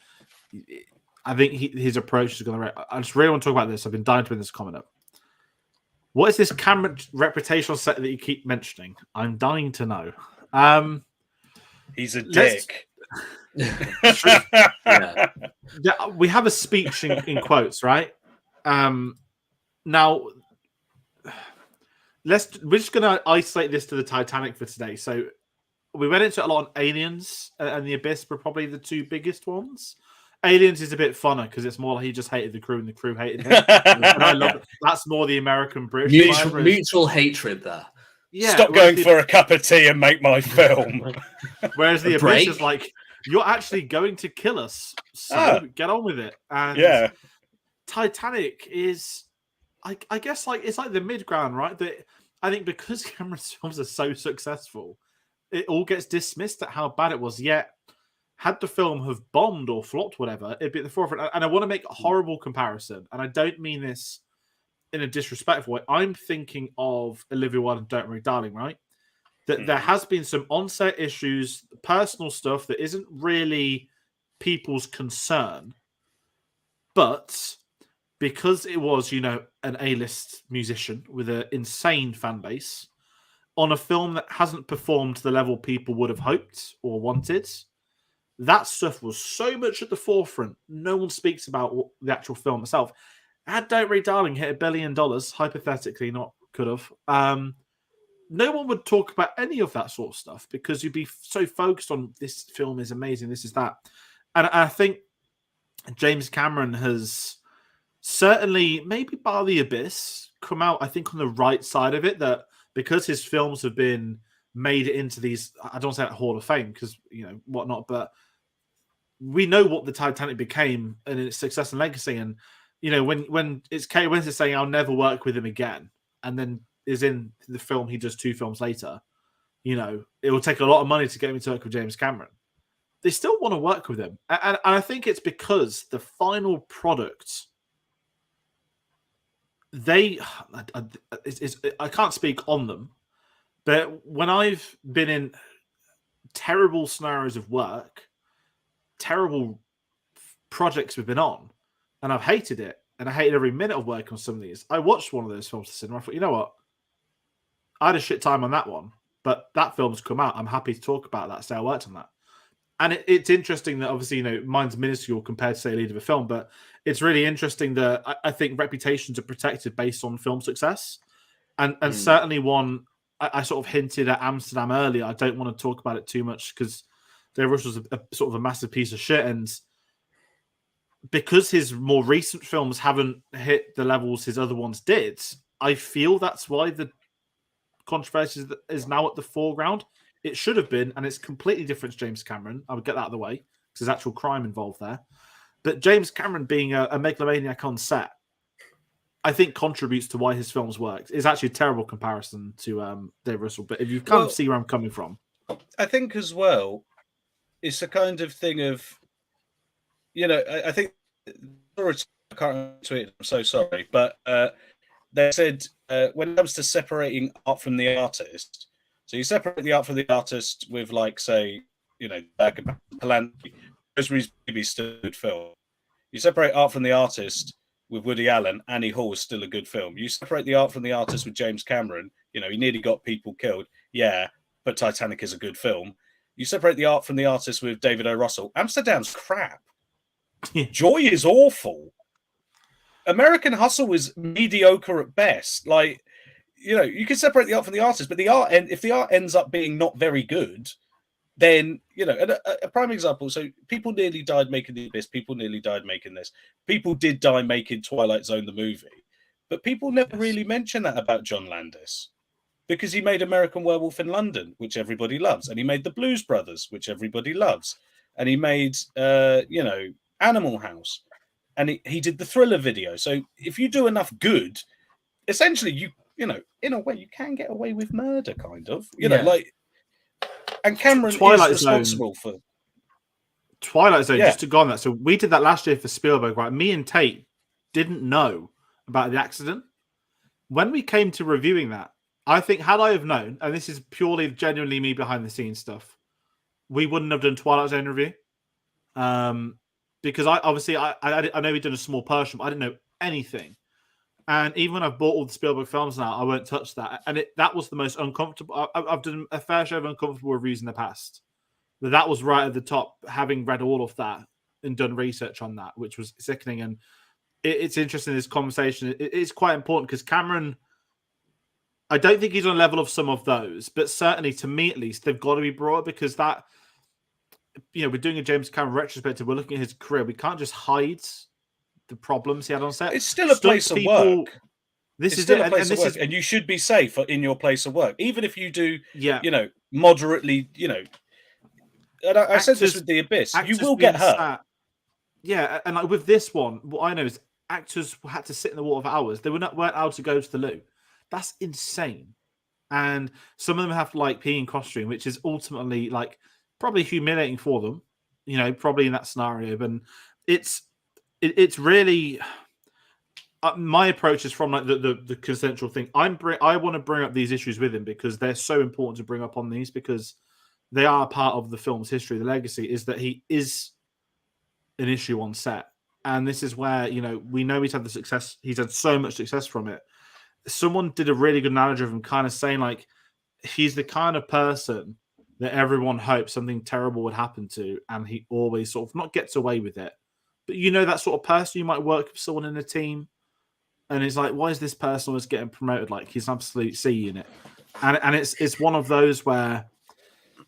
I think his approach is going to. I just really want to talk about this. I've been dying to bring this comment up. What is this Cameron reputational set that you keep mentioning? I'm dying to know. He's a dick. Yeah, we have a speech in quotes, right? Now, we're just going to isolate this to the Titanic for today. So we went into a lot on Aliens and The Abyss were probably the two biggest ones. Aliens is a bit funner because it's more like he just hated the crew and the crew hated him. And I love it. That's more the American British mutual hatred there. Yeah, stop going for a cup of tea and make my film. Whereas the Abyss is like, you're actually going to kill us, so get on with it. And Titanic is, I guess, like it's like the mid ground, right? That I think because Cameron's films are so successful, it all gets dismissed at how bad it was. Yet, had the film have bombed or flopped, whatever, it'd be at the forefront. And I want to make a horrible comparison, and I don't mean this in a disrespectful way. I'm thinking of Olivia Wilde and Don't Worry, Darling, right? That there has been some on-set issues, personal stuff that isn't really people's concern, but because it was, an A-list musician with an insane fan base on a film that hasn't performed to the level people would have hoped or wanted, that stuff was so much at the forefront. No one speaks about the actual film itself. Had Don't Worry, Darling hit $1 billion, hypothetically, not could have, no one would talk about any of that sort of stuff because you'd be so focused on this film is amazing, this is that. And I think James Cameron has certainly maybe Bar the Abyss come out, I think, on the right side of it, that because his films have been made it into these, I don't say that Hall of Fame because, whatnot, but we know what the Titanic became and its success and legacy. And, when it's Kate Winslet saying, I'll never work with him again, and then is in the film he does 2 films later, it will take a lot of money to get me to work with James Cameron. They still want to work with him. And I think it's because the final product, I can't speak on them, but when I've been in terrible scenarios of work, terrible projects we've been on, and I've hated it, and I hated every minute of working on some of these, I watched one of those films to cinema. I thought, you know what? I had a shit time on that one, but that film's come out. I'm happy to talk about that, say I worked on that. And it's interesting that obviously, mine's minuscule compared to, say, a lead of a film, but it's really interesting that I think reputations are protected based on film success. And certainly one, I sort of hinted at Amsterdam earlier. I don't want to talk about it too much because David Russell's a sort of a massive piece of shit. And because his more recent films haven't hit the levels his other ones did, I feel that's why the controversy is now at the foreground. It should have been, and it's completely different to James Cameron. I would get that out of the way because there's actual crime involved there. But James Cameron being a megalomaniac on set, I think contributes to why his films worked. It's actually a terrible comparison to Dave Russell, but if you kind of see where I'm coming from. I think as well, it's a kind of thing of, I think, I can't tweet it, I'm so sorry, but they said when it comes to separating art from the artist, so you separate the art from the artist with, like, say, Polanski, Rosemary's Baby is still a good film. You separate art from the artist with Woody Allen, Annie Hall is still a good film. You separate the art from the artist with James Cameron, he nearly got people killed, yeah, but Titanic is a good film. You separate the art from the artist with David O. Russell, Amsterdam's crap. Joy is awful. American Hustle is mediocre at best. Like, you can separate the art from the artist, but the art, and if the art ends up being not very good, then, and a prime example, so people nearly died making The Abyss, people nearly died making this. People did die making Twilight Zone the movie, but people never really mention that about John Landis, because he made American Werewolf in London, which everybody loves, and he made The Blues Brothers, which everybody loves, and he made, Animal House, and he did the Thriller video. So if you do enough good, essentially you in a way you can get away with murder, kind of, and Cameron is responsible for Twilight Zone. Just to go on that, so we did that last year for Spielberg, right? Me and Tate didn't know about the accident. When we came to reviewing that, I think had I have known, and this is purely genuinely me behind the scenes stuff, we wouldn't have done Twilight Zone review. Because I know we've done a small Persian, but I didn't know anything. And even when I've bought all the Spielberg films now, I won't touch that. And that was the most uncomfortable. I've done a fair share of uncomfortable reviews in the past, but that was right at the top, having read all of that and done research on that, which was sickening. And it's interesting, this conversation. It's quite important because Cameron, I don't think he's on a level of some of those, but certainly to me at least, they've got to be brought, because that, we're doing a James Cameron retrospective. We're looking at his career. We can't just hide the problems he had on set. It's still a place of work. This is still a place of work, and you should be safe in your place of work, even if you do, moderately, And I said this with The Abyss. You will get hurt. Yeah, and like with this one, what I know is actors had to sit in the water for hours. They weren't allowed to go to the loo. That's insane. And some of them have to pee in costume, which is ultimately probably humiliating for them. Probably in that scenario. But it's really my approach is from the consensual thing. I want to bring up these issues with him because they're so important to bring up on these, because they are part of the film's history. The legacy is that he is an issue on set, and this is where we know he's had the success. He's had so much success from it. Someone did a really good analogy of him, kind of saying he's the kind of person that everyone hopes something terrible would happen to, and he always sort of not gets away with it. But that sort of person, you might work with someone in a team, and it's why is this person always getting promoted? He's an absolute C unit, and it's one of those where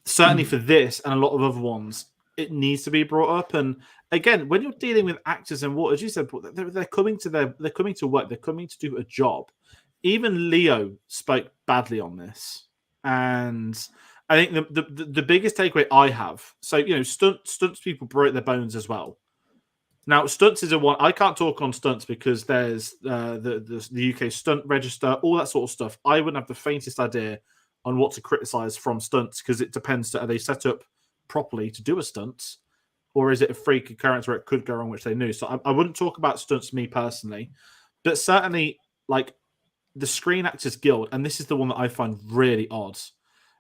certainly for this and a lot of other ones, it needs to be brought up. And again, when you're dealing with actors and what, as you said, they're coming to work, they're coming to do a job. Even Leo spoke badly on this, and I think the biggest takeaway I have. So stunts people break their bones as well. Now, stunts is a one. I can't talk on stunts because there's the UK stunt register, all that sort of stuff. I wouldn't have the faintest idea on what to criticize from stunts because it depends. Are they set up properly to do a stunt, or is it a freak occurrence where it could go wrong, which they knew? So I wouldn't talk about stunts me personally, but certainly like the Screen Actors Guild, and this is the one that I find really odd.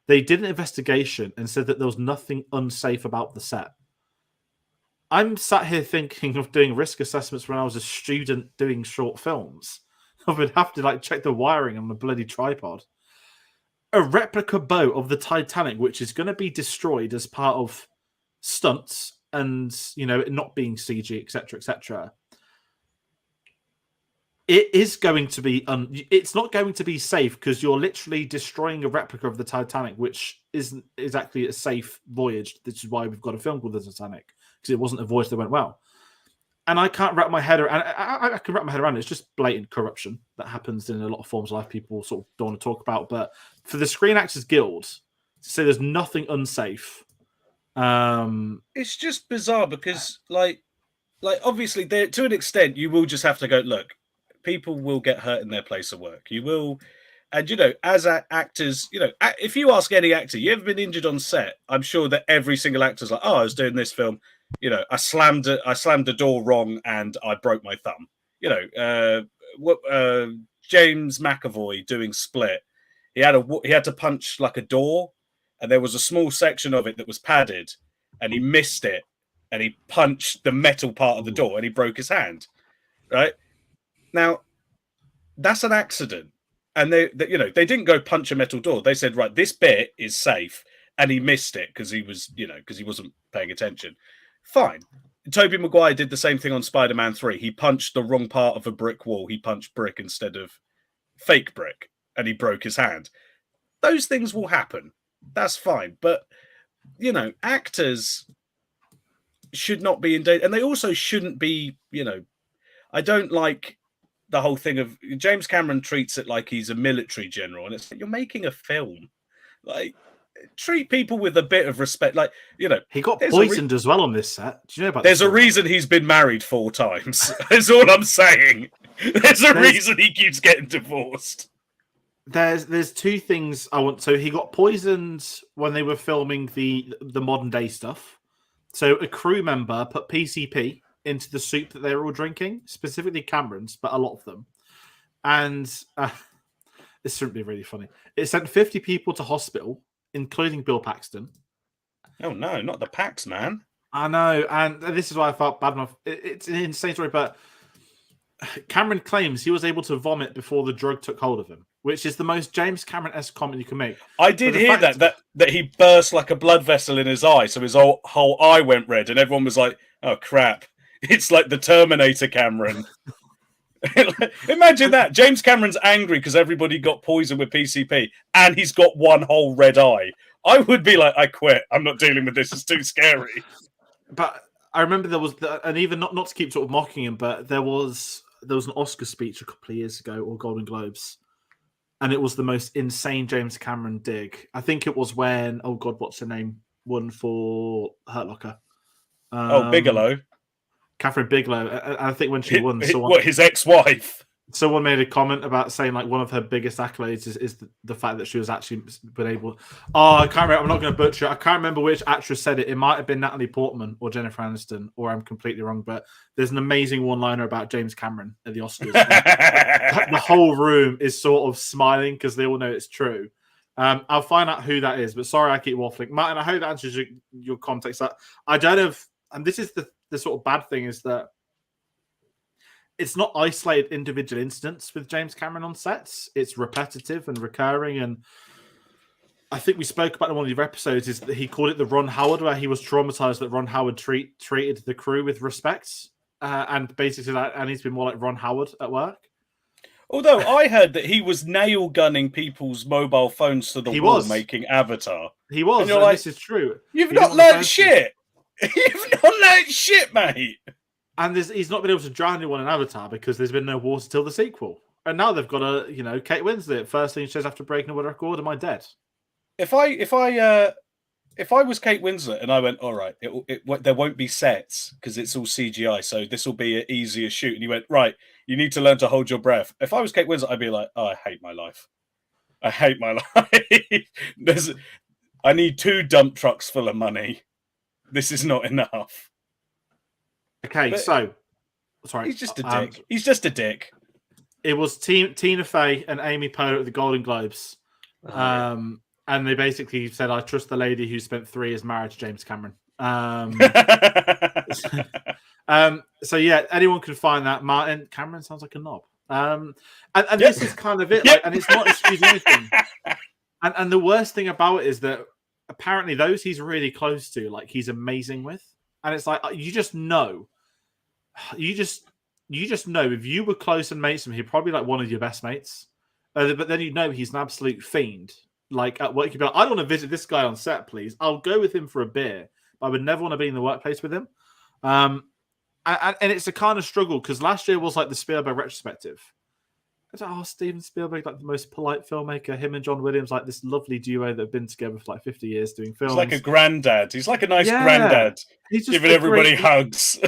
They did an investigation and said that there was nothing unsafe about the set. I'm sat here thinking of doing risk assessments when I was a student doing short films. I would have to check the wiring on the bloody tripod. A replica boat of the Titanic, which is going to be destroyed as part of stunts and, it not being CG, etc., etc. It is going to be... it's not going to be safe because you're literally destroying a replica of the Titanic, which isn't exactly a safe voyage. This is why we've got a film called The Titanic, because it wasn't a voyage that went well. And I can't wrap my head around... I can wrap my head around it. It's just blatant corruption that happens in a lot of forms of life people sort of don't want to talk about. But for the Screen Actors Guild to say there's nothing unsafe... it's just bizarre because, obviously, to an extent, you will just have to go, look, people will get hurt in their place of work. You will... And, as actors, if you ask any actor, you ever been injured on set? I'm sure that every single actor's like, I was doing this film, I slammed the door wrong and I broke my thumb. James McAvoy doing Split, he had to punch a door, and there was a small section of it that was padded, and he missed it, and he punched the metal part of the door, and he broke his hand. Right now, that's an accident. And they didn't go punch a metal door. They said, right, this bit is safe, and he missed it because he wasn't paying attention. Fine. Tobey Maguire did the same thing on Spider-Man 3. He punched the wrong part of a brick wall. He punched brick instead of fake brick, and he broke his hand. Those things will happen. That's fine. But, actors should not be in danger, and they also shouldn't be, I don't like the whole thing of James Cameron treats it like he's a military general, and it's like, you're making a film. Treat people with a bit of respect. He got poisoned as well on this set. Do you know about? There's a reason he's been married 4 times. That's all I'm saying. There's a reason he keeps getting divorced. There's 2 things I want. So he got poisoned when they were filming the modern day stuff. So a crew member put PCP into the soup that they were all drinking, specifically Cameron's, but a lot of them. And this shouldn't be really funny. It sent 50 people to hospital, including Bill Paxton. Oh no, not the Pax, man. I know, and this is why I felt bad enough. It's an insane story, but Cameron claims he was able to vomit before the drug took hold of him, which is the most James Cameron-esque comment you can make. I did hear that he burst like a blood vessel in his eye, so his whole eye went red, and everyone was like, oh crap. It's like the Terminator Cameron. Imagine that. James Cameron's angry because everybody got poisoned with PCP and he's got one whole red eye. I would be like, I quit. I'm not dealing with this. It's too scary. But I remember there was, and even not to keep sort of mocking him, but there was an Oscar speech a couple of years ago, or Golden Globes, and it was the most insane James Cameron dig. I think it was when, oh God, what's her name? Won for Hurt Locker. Bigelow. Catherine Bigelow. I think when she won, his ex-wife. Someone made a comment about saying one of her biggest accolades is the fact that she was actually been able. Oh, I can't remember. I'm not going to butcher it. I can't remember which actress said it. It might have been Natalie Portman or Jennifer Aniston, or I'm completely wrong. But there's an amazing one-liner about James Cameron at the Oscars. The whole room is sort of smiling because they all know it's true. I'll find out who that is. But sorry, I keep waffling, Martin. I hope that answers your context. I don't know if, and this is the sort of bad thing is that it's not isolated individual incidents with James Cameron on sets. It's repetitive and recurring. And I think we spoke about in one of your episodes is that he called it the Ron Howard, where he was traumatized that Ron Howard treated the crew with respect. And basically that needs to be more like Ron Howard at work. Although I heard that he was nail gunning people's mobile phones to the wall making Avatar. He was. And you're like, this is true. You've not learned shit. You've not let shit, mate. And he's not been able to drown anyone in Avatar because there's been no water till the sequel. And now they've got Kate Winslet. First thing she says after breaking a world record, am I dead? If I was Kate Winslet and I went, all right, there won't be sets because it's all CGI, so this will be an easier shoot. And you went, right, you need to learn to hold your breath. If I was Kate Winslet, I'd be like, oh, I hate my life. I hate my life. I need 2 dump trucks full of money. This is not enough. Okay, so sorry, he's just a dick. He's just a dick. It was Tina Fey and Amy Poehler at the Golden Globes, and they basically said, "I trust the lady who spent 3 years married to James Cameron." So yeah, anyone can find that. Martin Cameron sounds like a knob. And this is kind of it, and it's not excusing anything. And the worst thing about it is that apparently those he's really close to, like he's amazing with, and it's like you just know if you were close and mates with him, he'd probably like one of your best mates. But then you know he's an absolute fiend. Like at work, you'd be like, I don't want to visit this guy on set, please. I'll go with him for a beer, but I would never want to be in the workplace with him. And it's a kind of struggle because last year was like the Spielberg retrospective. It's like, oh, Steven Spielberg, like the most polite filmmaker. Him and John Williams, like this lovely duo that have been together for like 50 years doing films. He's like a granddad. He's like a nice granddad. He's just giving everybody hugs.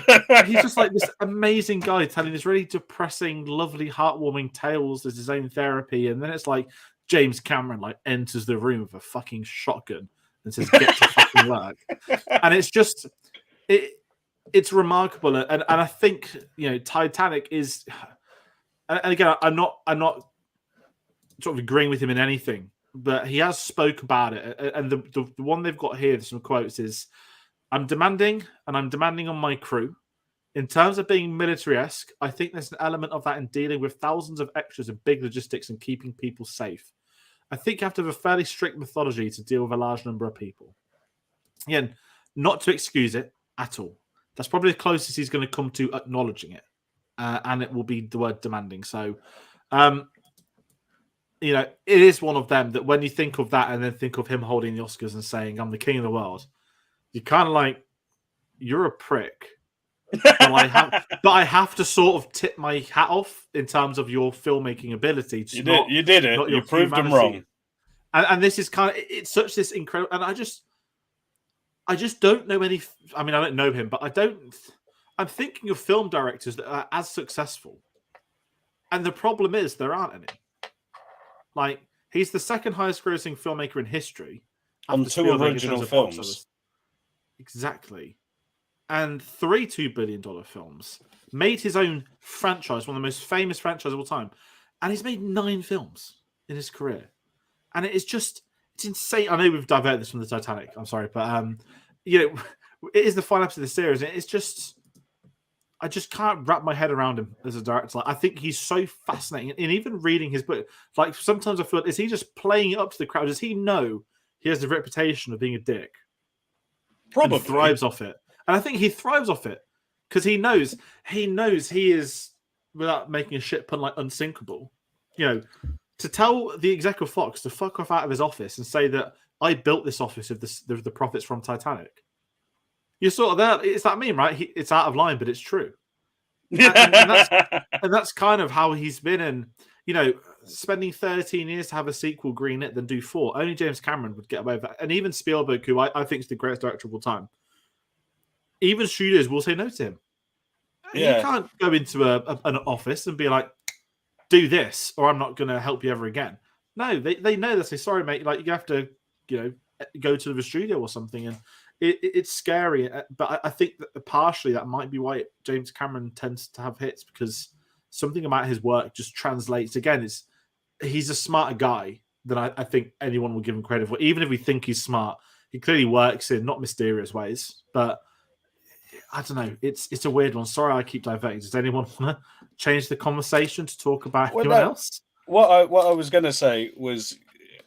He's just like this amazing guy telling this really depressing, lovely, heartwarming tales as his own therapy. And then it's like James Cameron like enters the room with a fucking shotgun and says, "Get to fucking work." And it's just it's remarkable. And I think Titanic is. And again, I'm not sort of agreeing with him in anything, but he has spoke about it. And the one they've got here, some quotes is, I'm demanding on my crew. In terms of being military-esque, I think there's an element of that in dealing with thousands of extras and big logistics and keeping people safe. I think you have to have a fairly strict methodology to deal with a large number of people. Again, not to excuse it at all. That's probably the closest he's going to come to acknowledging it. And it will be the word demanding. So, it is one of them that when you think of that and then think of him holding the Oscars and saying, I'm the king of the world, you're kind of like, you're a prick. But I have to sort of tip my hat off in terms of your filmmaking ability. You did it. You proved them wrong. And this is kind of, it's such this incredible, and I just don't know any, I mean, I don't know him, but I'm thinking of film directors that are as successful. And the problem is there aren't any. Like, he's the second highest grossing filmmaker in history. On 2 original films. Exactly. And 3 $2 billion films. Made his own franchise, one of the most famous franchises of all time. And he's made 9 films in his career. And it's insane. I know we've diverted this from the Titanic. I'm sorry. But, it is the final episode of the series. And it's just... I just can't wrap my head around him as a director. Like, I think he's so fascinating. And even reading his book, like sometimes I feel, is he just playing it up to the crowd? Does he know he has the reputation of being a dick? Probably. And thrives off it. And I think he thrives off it because he knows he is, without making a shit pun, like unsinkable. To tell the exec of Fox to fuck off out of his office and say that I built this office of the profits from Titanic. You're sort of there. It's that meme, right? It's out of line, but it's true. And that's kind of how he's been. And, spending 13 years to have a sequel greenlit than do 4. Only James Cameron would get away with that. And even Spielberg, who I think is the greatest director of all time, even studios will say no to him. Yeah. You can't go into an office and be like, do this, or I'm not going to help you ever again. No, they know this. They say, sorry, mate. Like, you have to, go to the studio or something. And it's scary, but I think that partially that might be why James Cameron tends to have hits, because something about his work just translates. Again, he's a smarter guy than I think anyone will give him credit for. Even if we think he's smart, he clearly works in not mysterious ways. But I don't know. It's a weird one. Sorry, I keep diverting. Does anyone want to change the conversation to talk about anyone else? What I was going to say was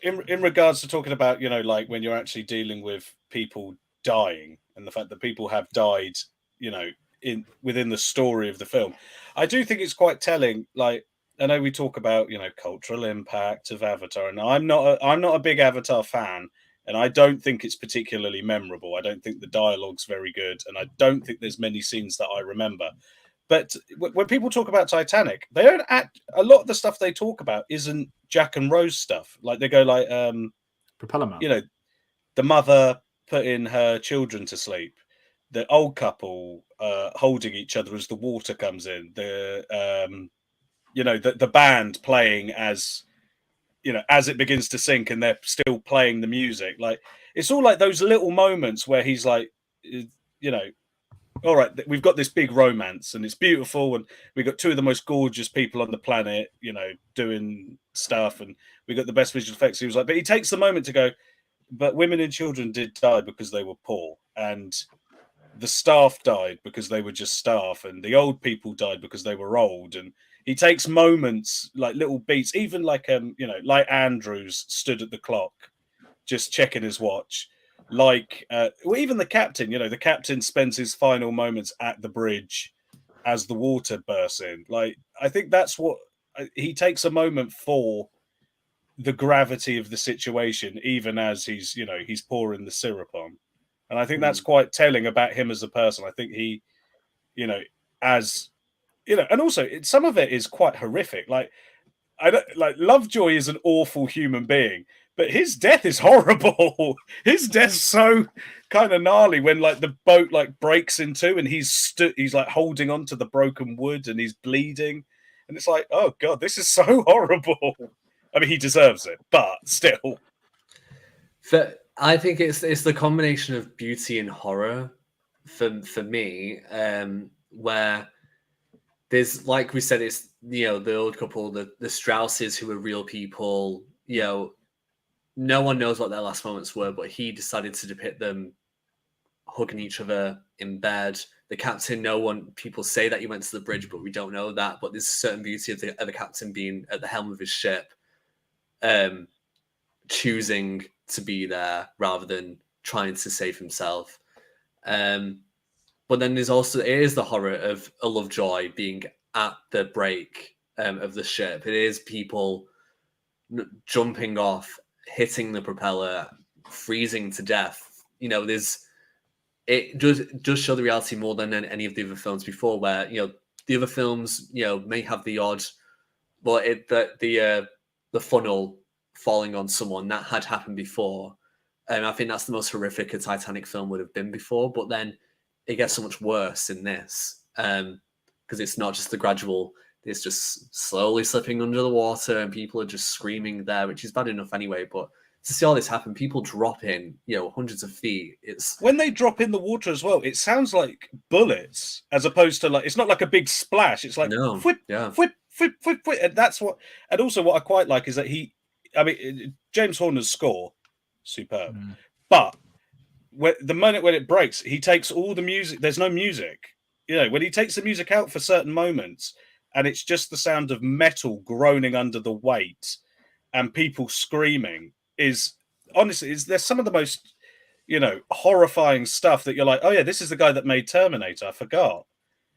in regards to talking about like when you're actually dealing with people dying and the fact that people have died, within the story of the film. I do think it's quite telling. Like, I know we talk about, cultural impact of Avatar, and I'm not a big Avatar fan, and I don't think it's particularly memorable. I don't think the dialogue's very good, and I don't think there's many scenes that I remember. But when people talk about Titanic, they don't act. A lot of the stuff they talk about isn't Jack and Rose stuff. Like they go like, Propeller Man. you know, the mother putting her children to sleep, the old couple holding each other as the water comes in, the band playing as as it begins to sink, and they're still playing the music. Like it's all like those little moments where he's like, all right, we've got this big romance and it's beautiful, and we've got two of the most gorgeous people on the planet, doing stuff, and we got the best visual effects. He was like, but he takes the moment to go, but women and children did die because they were poor, and the staff died because they were just staff, and the old people died because they were old. And he takes moments, like little beats, even like like Andrews stood at the clock just checking his watch, like even the captain. The captain spends his final moments at the bridge as the water bursts in. Like I think that's what he takes a moment for the gravity of the situation, even as he's pouring the syrup on. And I think that's quite telling about him as a person. I think he, and also some of it is quite horrific. Like Lovejoy is an awful human being, but his death is horrible. His death's so kind of gnarly when like the boat like breaks in two, and he's like holding on to the broken wood and he's bleeding, and it's like, oh god, this is so horrible. I mean, he deserves it, but still. I think it's the combination of beauty and horror for me, where there's, like we said, it's the old couple, the Strausses, who are real people. No one knows what their last moments were, but he decided to depict them hugging each other in bed. The captain, people say that he went to the bridge, but we don't know that. But there's a certain beauty of the captain being at the helm of his ship, choosing to be there rather than trying to save himself. But then there's also, it is the horror of a Lovejoy being at the break of the ship. It is people jumping off, hitting the propeller, freezing to death. It does show the reality more than any of the other films before, where the other films may have the odd, the funnel falling on someone that had happened before. I think that's the most horrific a Titanic film would have been before. But then it gets so much worse in this, because it's not just the gradual, it's just slowly slipping under the water and people are just screaming there, which is bad enough anyway. But to see all this happen, people drop in, hundreds of feet. It's when they drop in the water as well, it sounds like bullets, as opposed to it's not like a big splash. It's like whip, whip, whip, whip, whip. And that's what, and also what I quite like is that James Horner's score, superb. But the moment when it breaks, he takes all the music. There's no music. When he takes the music out for certain moments, and it's just the sound of metal groaning under the weight and people screaming, is honestly, there's some of the most, horrifying stuff that you're like, oh yeah, this is the guy that made Terminator. I forgot.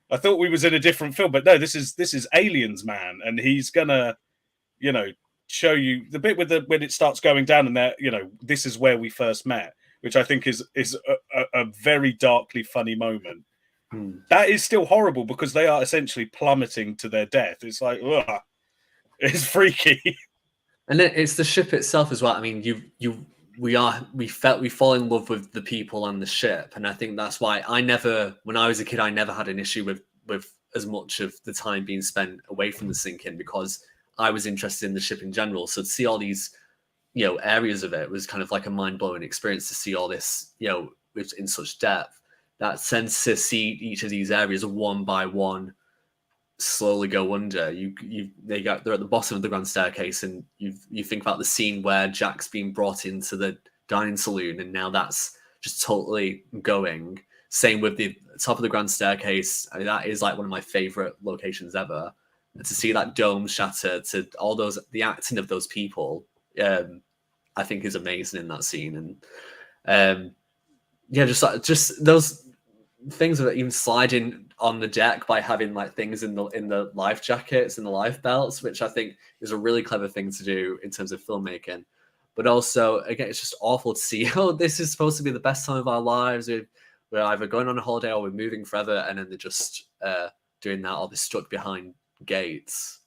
I thought we was in a different film, but no, this is Aliens, man. And he's gonna, show you the bit when it starts going down and there, this is where we first met, which I think is a very darkly funny moment. That is still horrible because they are essentially plummeting to their death. It's like, ugh, it's freaky. And then it's the ship itself as well. I mean, we fall in love with the people and the ship, and I think that's why when I was a kid, I never had an issue with as much of the time being spent away from the sinking, because I was interested in the ship in general. So to see all these, areas of it was kind of like a mind-blowing experience to see all this, in such depth. That sense to see each of these areas one by one slowly go under. They're at the bottom of the grand staircase, and you think about the scene where Jack's being brought into the dining saloon, and now that's just totally going. Same with the top of the grand staircase. I mean, that is like one of my favorite locations ever. And to see that dome shatter, to all the acting of those people, I think is amazing in that scene. And just those things of even sliding on the deck by having like things in the life jackets and the life belts, which I think is a really clever thing to do in terms of filmmaking. But also, again, it's just awful to see, oh, this is supposed to be the best time of our lives. We're either going on a holiday or we're moving forever, and then they're just doing that, or they're stuck behind gates.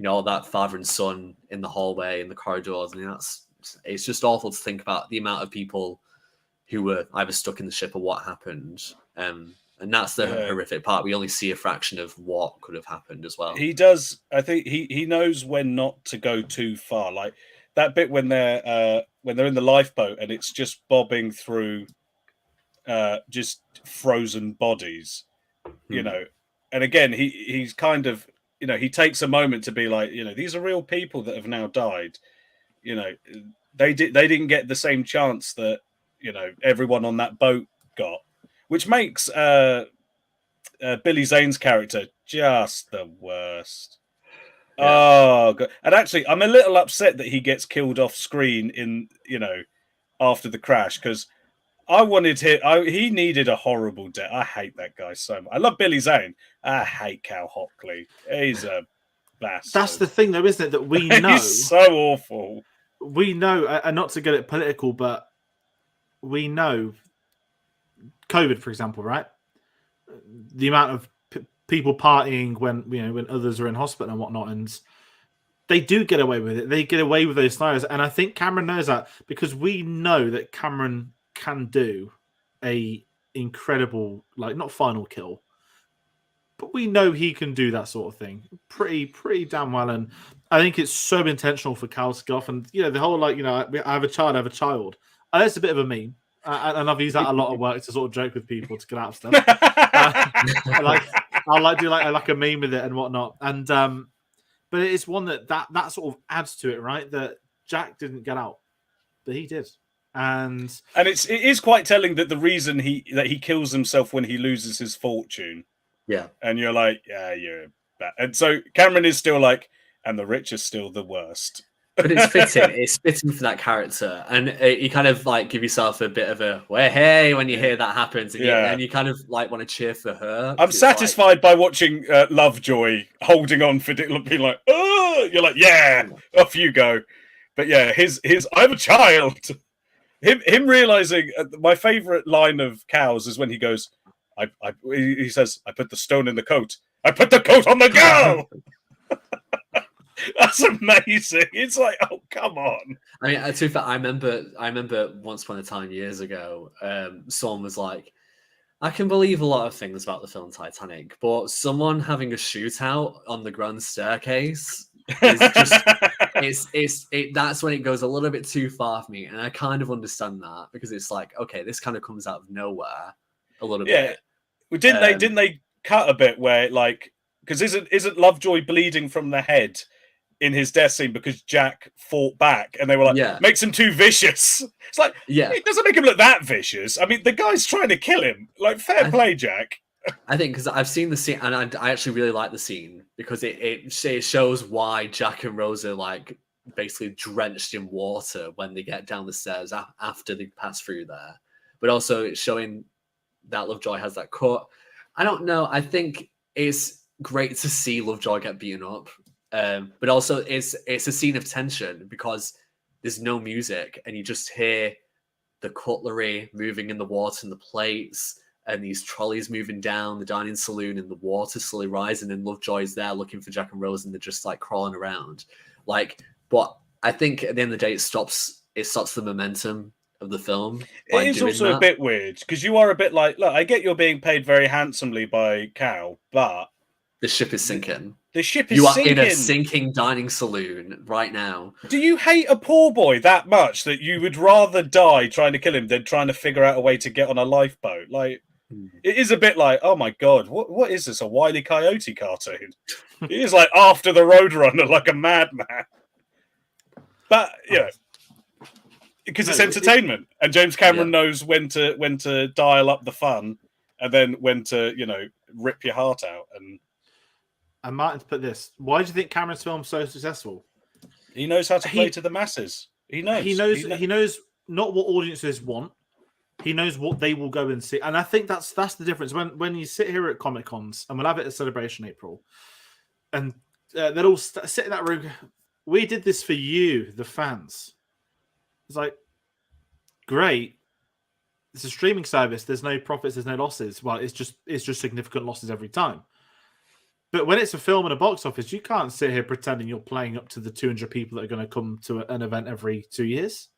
All that father and son in the hallway, in the corridors. I mean, it's just awful to think about the amount of people who were either stuck in the ship or what happened. And that's the horrific part. We only see a fraction of what could have happened as well. He does. I think he knows when not to go too far. Like that bit when they're in the lifeboat and it's just bobbing through just frozen bodies, And again, he's kind of, he takes a moment to be like, these are real people that have now died. They didn't get the same chance that everyone on that boat got, which makes Billy Zane's character just the worst. Yeah. Oh God. And actually, I'm a little upset that he gets killed off screen in after the crash, because I wanted him. He needed a horrible death. I hate that guy so much. I love Billy Zane. I hate Cal Hockley. He's a bastard. That's the thing, though, isn't it? That we know he's so awful. We know, and not to get it political, but we know COVID, for example, right? The amount of people partying when others are in hospital and whatnot, and they do get away with it. They get away with those scenarios, and I think Cameron knows that, because we know that Cameron can do a incredible, not final kill, but we know he can do that sort of thing pretty damn well. And I think it's so intentional for Cal to go off, and the whole I have a child, I have a child. That's a bit of a meme. And I've used that a lot at work to sort of joke with people to get out of stuff. I'll do like a meme with it and whatnot. And but it's one that sort of adds to it, right? That Jack didn't get out, but he did. And it is quite telling that the reason he kills himself when he loses his fortune. Yeah. And you're like, yeah, you're bad. And so Cameron is still like, and the rich are still the worst. But it's fitting. It's fitting for that character, and you kind of give yourself a bit of a hey when you hear that happens, and you kind of want to cheer for her. I'm satisfied by watching Lovejoy holding on for being like, oh, you're like, yeah, off you go. But yeah, his I have a child. Him realizing my favorite line of Cal's is when he goes, he says, I put the stone in the coat. I put the coat on the girl. That's amazing. It's like, oh, come on. I mean, to be fair, I remember once upon a time years ago, someone was like, I can believe a lot of things about the film Titanic, but someone having a shootout on the grand staircase is just that's when it goes a little bit too far for me. And I kind of understand that, because it's like, okay, this kind of comes out of nowhere a little bit. Well, didn't they cut a bit where because isn't Lovejoy bleeding from the head in his death scene because Jack fought back, and they were like, makes him too vicious. It's like, it doesn't make him look that vicious. I mean, the guy's trying to kill him. Fair play, Jack. I think because I've seen the scene, and I actually really like the scene, because it shows why Jack and Rose are basically drenched in water when they get down the stairs after they pass through there. But also it's showing that Lovejoy has that cut. I don't know. I think it's great to see Lovejoy get beaten up. But also it's a scene of tension, because there's no music and you just hear the cutlery moving in the water and the plates and these trolleys moving down the dining saloon and the water slowly rising, and Lovejoy's there looking for Jack and Rose, and they're just crawling around. But I think at the end of the day, it stops the momentum of the film. It is also a bit weird, because you are a bit look, I get you're being paid very handsomely by Cal, but the ship is sinking. The ship is sinking. You are in a sinking dining saloon right now. Do you hate a poor boy that much that you would rather die trying to kill him than trying to figure out a way to get on a lifeboat? It is a bit oh my God, what is this, a Wile E. Coyote cartoon? It is after the Roadrunner, like a madman. But, because it's entertainment, and James Cameron knows when to dial up the fun, and then when to, rip your heart out. And Martin's put this: why do you think Cameron's film's so successful? He knows how to play to the masses. He knows. He knows not what audiences want. He knows what they will go and see. And I think that's the difference. When you sit here at Comic Cons, and we'll have it at Celebration April, and they'll all sit in that room. We did this for you, the fans. It's like, great. It's a streaming service. There's no profits. There's no losses. Well, it's just significant losses every time. But when it's a film and a box office, you can't sit here pretending you're playing up to the 200 people that are going to come to an event every 2 years.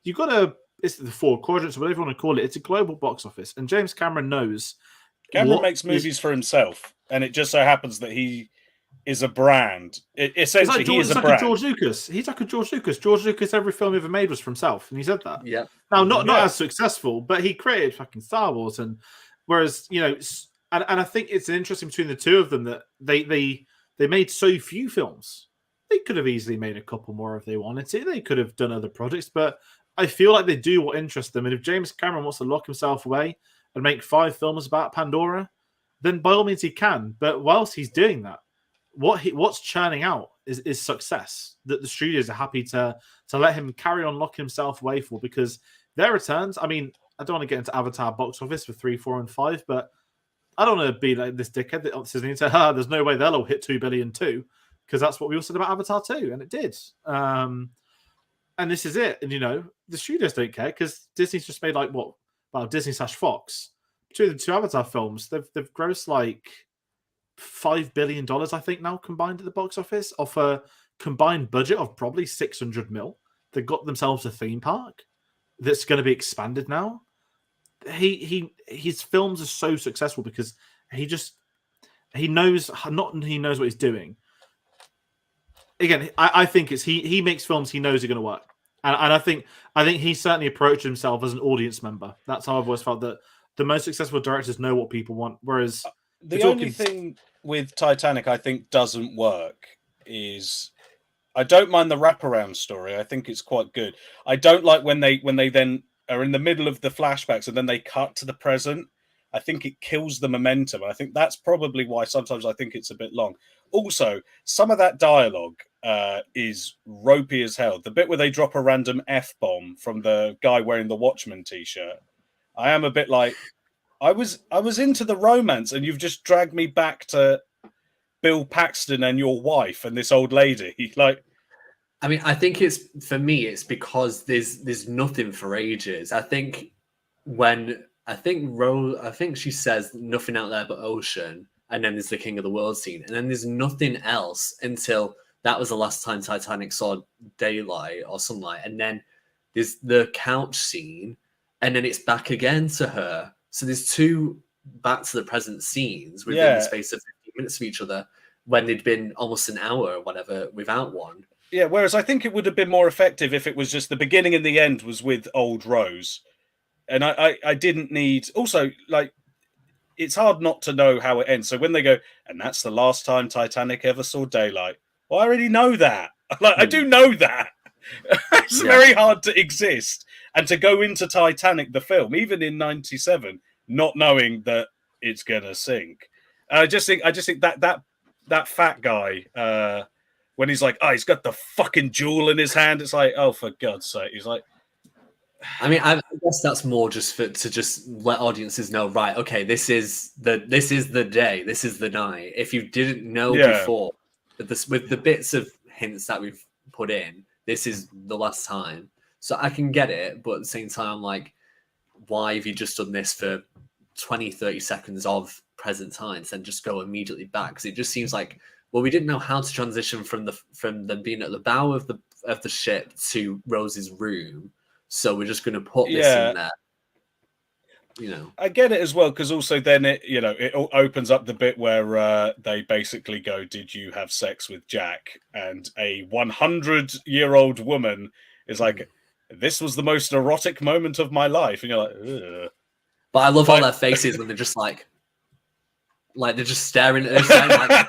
You've got to, it's the 4 quadrants, whatever you want to call it. It's a global box office. And James Cameron knows. Cameron makes movies for himself. And it just so happens that he is a brand. Essentially, he is a brand. George Lucas. He's like a George Lucas. George Lucas, every film he ever made was for himself. And he said that. Yeah. Now, not as successful, but he created fucking Star Wars. And whereas, and I think it's interesting between the two of them that they made so few films. They could have easily made a couple more if they wanted to. They could have done other projects, but I feel like they do what interests them. And if James Cameron wants to lock himself away and make 5 films about Pandora, then by all means he can. But whilst he's doing that, what's churning out is success that the studios are happy to let him carry on locking himself away for, because their returns. I mean, I don't want to get into Avatar box office for 3, 4, and 5, but I don't want to be like this dickhead that says, there's no way they'll all hit 2 billion too, because that's what we all said about Avatar 2, and it did. And this is it. And, the studios don't care because Disney's just made Disney/Fox. Between the 2 Avatar films, they've grossed like $5 billion, I think, now combined at the box office, off a combined budget of probably 600 mil. They've got themselves a theme park that's going to be expanded now. His films are so successful because he knows what he's doing. Again, I think it's he makes films he knows are going to work, and I think he certainly approached himself as an audience member. That's how I've always felt, that the most successful directors know what people want. Whereas the only thing with Titanic I think doesn't work is, I don't mind the wraparound story. I think it's quite good. I don't like when they then are in the middle of the flashbacks and then they cut to the present. I think it kills the momentum. I think that's probably why sometimes I think it's a bit long. Also, some of that dialogue is ropey as hell. The bit where they drop a random F-bomb from the guy wearing the Watchmen t-shirt, I am a bit like, I was into the romance and you've just dragged me back to Bill Paxton and your wife and this old lady. Like, I mean, I think it's because there's nothing for ages. I think she says nothing out there but ocean, and then there's the King of the World scene, and then there's nothing else until that was the last time Titanic saw daylight or sunlight, and then there's the couch scene, and then it's back again to her. So there's 2 back to the present scenes within the space of 15 minutes of each other, when they'd been almost an hour or whatever without one. Yeah, whereas I think it would have been more effective if it was just the beginning and the end was with old Rose. And I didn't need... Also, like, it's hard not to know how it ends. So when they go, and that's the last time Titanic ever saw daylight. Well, I already know that. Like, I do know that. It's very hard to exist and to go into Titanic, the film, even in 97, not knowing that it's going to sink. I just think that fat guy... when he's like, he's got the fucking jewel in his hand. It's like, oh, for God's sake. He's like... I mean, I guess that's more just to just let audiences know, right, okay, this is the day, this is the night. If you didn't know before, with the bits of hints that we've put in, this is the last time. So I can get it, but at the same time, I'm like, why have you just done this for 20, 30 seconds of present times and just go immediately back? Because it just seems like, well, we didn't know how to transition from them being at the bow of the ship to Rose's room, so we're just going to put this in there. I get it as well, because also then it opens up the bit where they basically go, "Did you have sex with Jack?" And a 100-year-old woman is like, "This was the most erotic moment of my life," and you're like, ugh. But I love all their faces when they're just like they're just staring at this guy like,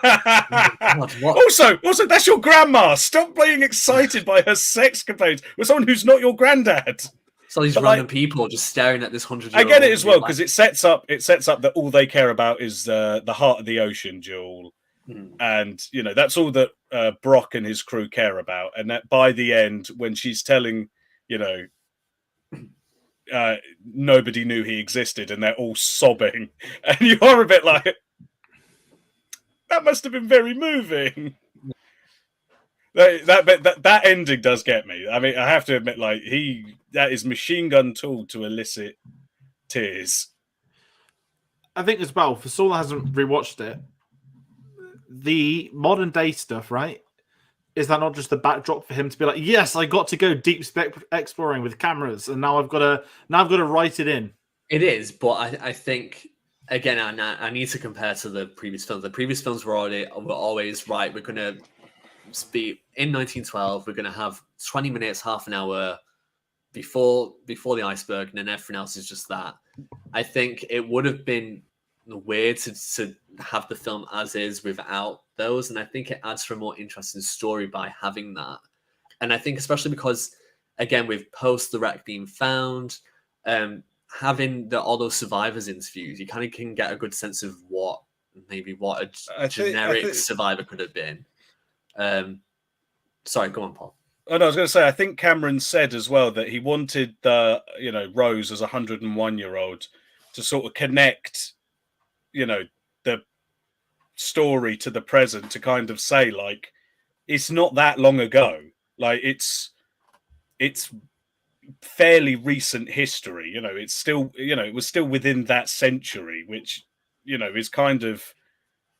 oh, what? Also, that's your grandma. Stop being excited by her sex complaints with someone who's not your granddad. So these random people just staring at this 100-year-old. I get it as well, because it sets up that all they care about is the heart of the ocean jewel, and that's all that Brock and his crew care about. And that by the end, when she's telling, nobody knew he existed, and they're all sobbing, and you are a bit like, that must have been very moving. That ending does get me. I mean, I have to admit, like that is machine gun tool to elicit tears. I think as well, for someone that hasn't rewatched it, the modern day stuff, right? Is that not just the backdrop for him to be like, yes, I got to go deep exploring with cameras, and now I've got to write it in. It is, but I think again, I need to compare to the previous films. The previous films were always right. We're going to be in 1912. We're going to have 20 minutes, half an hour before the iceberg, and then everything else is just that. I think it would have been weird to have the film as is without those, and I think it adds for a more interesting story by having that. And I think especially because, again, with post the wreck being found, having all those survivors interviews, you kind of can get a good sense of what a generic survivor could have been. Sorry, go on, Paul. Oh, no, I was going to say, I think Cameron said as well that he wanted Rose as a 101-year-old to sort of connect, the story to the present, to kind of say, like, it's not that long ago. Like, it's fairly recent history. It's still, it was still within that century, which, is kind of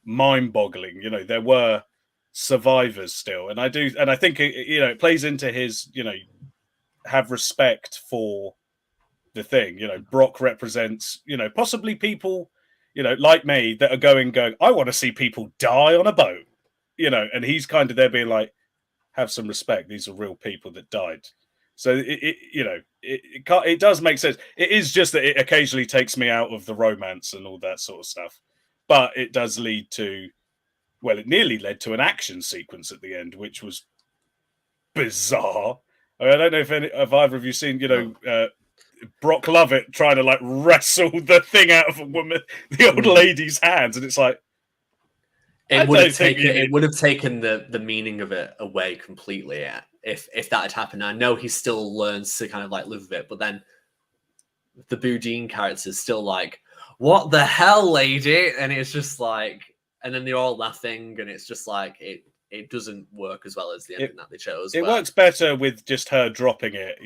mind-boggling. There were survivors still, and I think it plays into his have respect for the thing. Brock represents possibly people like me that are going I want to see people die on a boat, and he's kind of there being like, have some respect, these are real people that died. So it does make sense. It is just that it occasionally takes me out of the romance and all that sort of stuff, but it does lead to, well, it nearly led to an action sequence at the end, which was bizarre. I don't know if either of you seen, Brock Lovett trying to like wrestle the thing out of the old lady's hands, and it's like it would have taken the meaning of it away completely if that had happened. I know he still learns to kind of like live with it, but then the Boudin character is still like, "What the hell, lady?" And it's just like. And then they're all laughing, and it's just like it doesn't work as well as the ending that they chose. It works better with just her dropping it,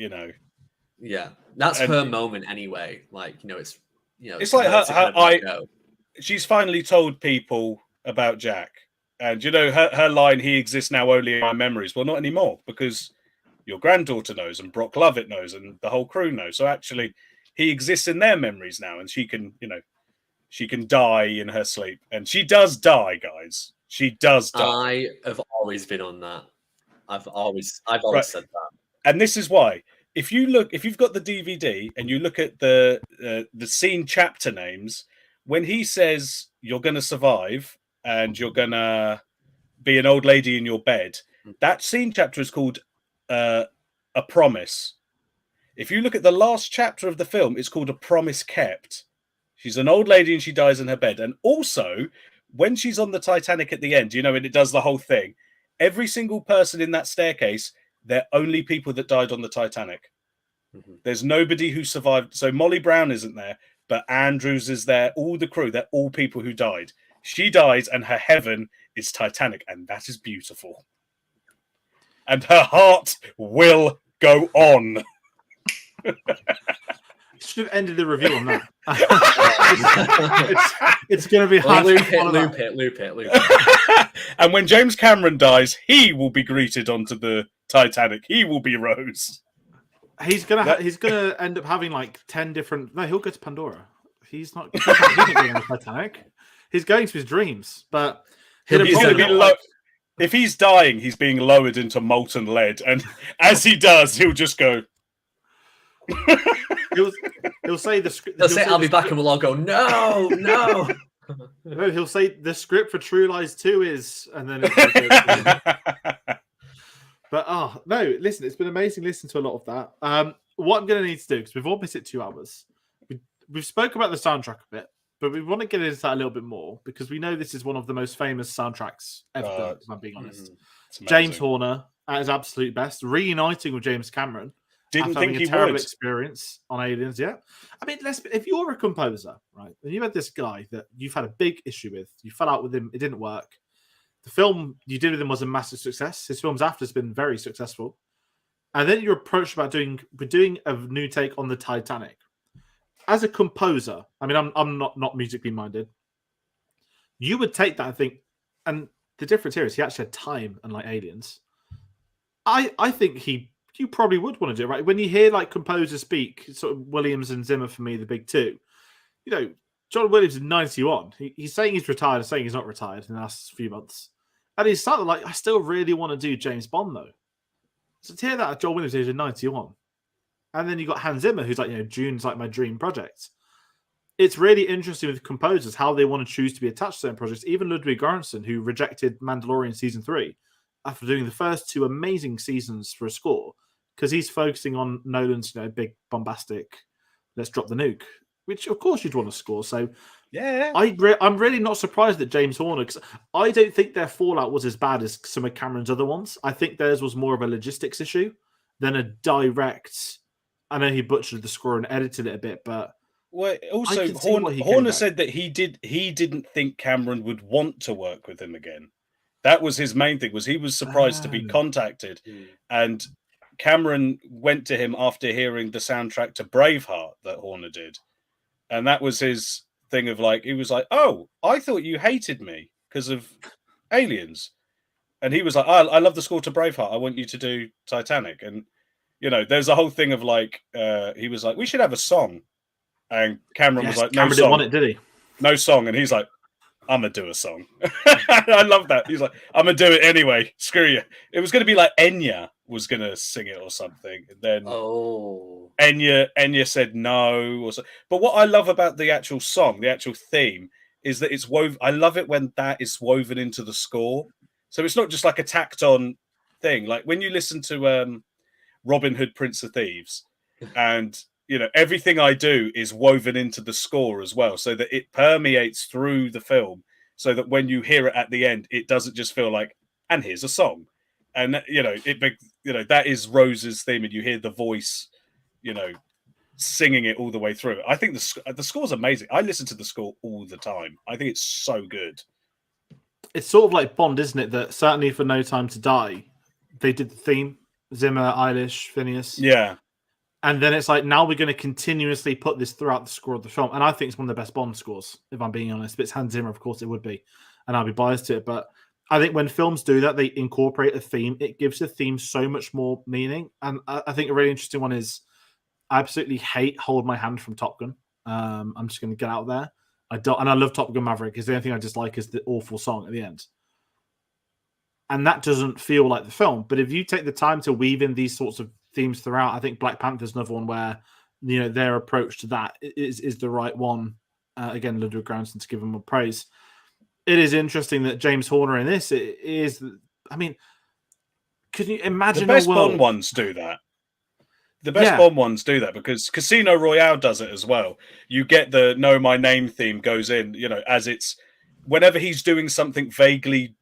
Yeah, that's her moment anyway. Like it's like she's finally told people about Jack, and her line, "He exists now only in my memories." Well, not anymore, because your granddaughter knows, and Brock Lovett knows, and the whole crew knows. So actually, he exists in their memories now, and she can, she can die in her sleep. And she does die, guys. She does die. I have always been on that. I've always said that. And this is why. If you've got the DVD and you look at the scene chapter names, when he says you're going to survive and you're going to be an old lady in your bed, that scene chapter is called A Promise. If you look at the last chapter of the film, it's called A Promise Kept. She's an old lady and she dies in her bed. And also, when she's on the Titanic at the end, and it does the whole thing, every single person in that staircase, they're only people that died on the Titanic. Mm-hmm. There's nobody who survived. So Molly Brown isn't there, but Andrews is there. All the crew, they're all people who died. She dies and her heaven is Titanic. And that is beautiful. And her heart will go on. Should have ended the review on that. it's going to be hard. Loop it. And when James Cameron dies, he will be greeted onto the Titanic. He will be Rose. He's gonna end up having like 10 different. No, he'll go to Pandora. He's not going on the Titanic. He's going to his dreams, but he's going to be if he's dying, he's being lowered into molten lead, and as he does, he'll just go. He'll say the script. He'll say, "I'll be back," and we'll all go, "No." No, he'll say the script for True Lies 2 is, and then. But no, listen, it's been amazing listening to a lot of that. What I'm going to need to do, because we've almost hit 2 hours, we've spoke about the soundtrack a bit, but we want to get into that a little bit more because we know this is one of the most famous soundtracks ever done. If I'm being honest, James Horner at his absolute best, reuniting with James Cameron. Didn't think he terrible would. Experience on Aliens, yeah. I mean, if you're a composer, right, and you had this guy that you've had a big issue with, you fell out with him, it didn't work. The film you did with him was a massive success. His films after has been very successful. And then you're approached about doing a new take on the Titanic. As a composer, I mean, I'm not musically minded. You would take that and think, and the difference here is he actually had time, unlike Aliens. I think you probably would want to do it, right? When you hear like composers speak, sort of Williams and Zimmer for me, the big two. You know, John Williams is 91. He's saying he's retired and saying he's not retired in the last few months. And he's started like, I still really want to do James Bond though. So to hear that John Williams is 91. And then you got Hans Zimmer, who's like, June's like my dream project. It's really interesting with composers how they want to choose to be attached to certain projects. Even Ludwig Göransson, who rejected Mandalorian season 3 after doing the first 2 amazing seasons for a score, because he's focusing on Nolan's big bombastic, let's drop the nuke, which of course you'd want to score. So yeah, I'm really not surprised that James Horner, because I don't think their fallout was as bad as some of Cameron's other ones. I think theirs was more of a logistics issue than a direct. I know he butchered the score and edited it a bit, but also Horner said that he didn't think Cameron would want to work with him again. That was his main thing. Was he was surprised to be contacted, and Cameron went to him after hearing the soundtrack to Braveheart that Horner did, and that was his thing of like, he was like, "Oh, I thought you hated me because of Aliens," and he was like, "I love the score to Braveheart. I want you to do Titanic." And there's a whole thing of like, he was like, "We should have a song," and Cameron was like, "No Cameron song." didn't want it, did he? No song, and he's like, "I'm gonna do a song." I love that. He's like, "I'm gonna do it anyway. Screw you." It was gonna be like Enya was gonna sing it or something, and then Enya said no. Or so. But what I love about the actual song, the actual theme, is that it's woven. I love it when that is woven into the score. So it's not just like a tacked on thing. Like when you listen to Robin Hood, Prince of Thieves, and everything I do is woven into the score as well, so that it permeates through the film, so that when you hear it at the end, it doesn't just feel like, and here's a song, and that is Rose's theme, and you hear the voice, singing it all the way through. I think the score's amazing. I listen to the score all the time. I think it's so good. It's sort of like Bond, isn't it? That certainly for No Time to Die, they did the theme. Zimmer, Eilish, Phineas. Yeah. And then it's like, now we're going to continuously put this throughout the score of the film. And I think it's one of the best Bond scores, if I'm being honest. If it's Hans Zimmer, of course it would be. And I'll be biased to it. But I think when films do that, they incorporate a theme. It gives the theme so much more meaning. And I think a really interesting one is, I absolutely hate Hold My Hand from Top Gun. I'm just going to get out there. And I love Top Gun Maverick, because the only thing I dislike is the awful song at the end. And that doesn't feel like the film. But if you take the time to weave in these sorts of themes throughout, I think Black Panther's another one where their approach to that is the right one. Again, Ludwig Göransson, to give him more praise. It is interesting that James Horner in this is. I mean, can you imagine the best a world... Bond ones do that? The best Bond ones do that, because Casino Royale does it as well. You get the Know My Name theme goes in, as it's whenever he's doing something vaguely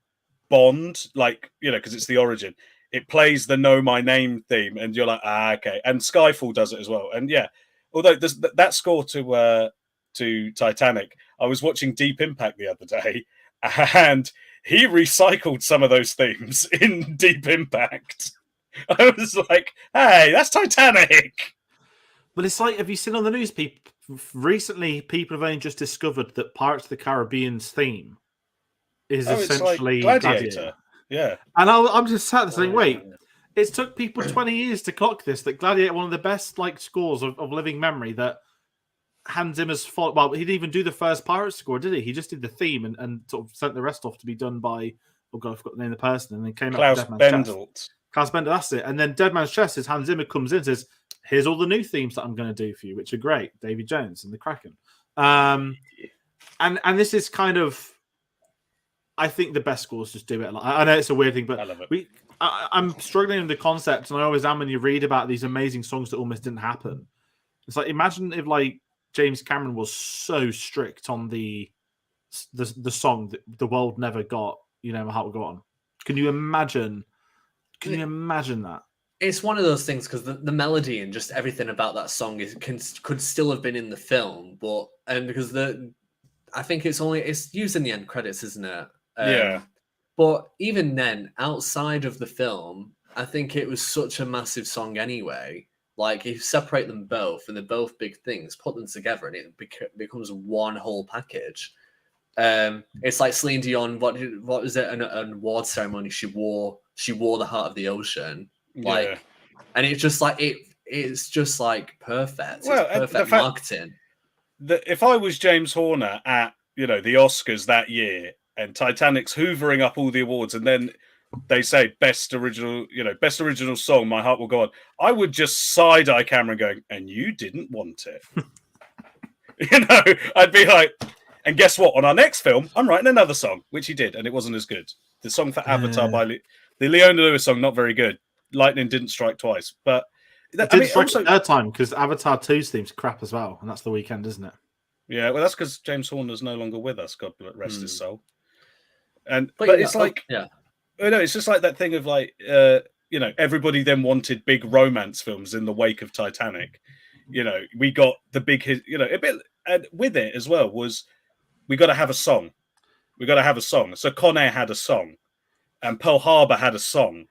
Bond, like because it's the origin. It plays the Know My Name theme, and you're like, okay. And Skyfall does it as well. And although that score to Titanic, I was watching Deep Impact the other day, and he recycled some of those themes in Deep Impact. I was like, hey, that's Titanic. But it's like, have you seen on the news? Recently, people have only just discovered that Pirates of the Caribbean's theme is essentially like Gladiator. Yeah. And I'm just sat there saying, wait, it's took people 20 years to clock this, that Gladiator, one of the best scores of living memory, that Hans Zimmer's fault. Well, he didn't even do the first Pirates score, did he? He just did the theme and sort of sent the rest off to be done by, oh God, I forgot the name of the person, and then came out with Dead Man's Chest. Klaus Bender, that's it. And then Dead Man's Chest is Hans Zimmer comes in and says, here's all the new themes that I'm going to do for you, which are great. Davy Jones and the Kraken. And this is kind of, I think the best scores just do it. I know it's a weird thing, but I love it. I'm struggling with the concept, and I always am when you read about these amazing songs that almost didn't happen. It's like, imagine if James Cameron was so strict on the song that the world never got, My Heart Will Go On. Can you imagine? Can you imagine that? It's one of those things, because the melody and just everything about that song could still have been in the film, because I think it's used in the end credits, isn't it? Yeah. But even then, outside of the film, I think it was such a massive song anyway. Like, if you separate them both, and they're both big things, put them together, and it becomes one whole package. It's like Celine Dion. What was it? An award ceremony. She wore the Heart of the Ocean. Like, and it's just like it's just like perfect. Well, it's perfect marketing. If I was James Horner at the Oscars that year, and Titanic's hoovering up all the awards, and then they say best original song, My Heart Will Go On, I would just side eye Cameron going, and you didn't want it. I'd be like, and guess what? On our next film, I'm writing another song, which he did, and it wasn't as good. The song for Avatar by the Leona Lewis song, not very good. Lightning didn't strike twice, but it did strike a third time because Avatar 2's theme's crap as well, and that's The Weeknd, isn't it? Yeah, well, that's because James Horner's no longer with us. God rest his soul. But it's like, it's just like that thing of like, everybody then wanted big romance films in the wake of Titanic. We got the big hit. A bit, and with it as well was we got to have a song. So Con Air had a song, and Pearl Harbor had a song,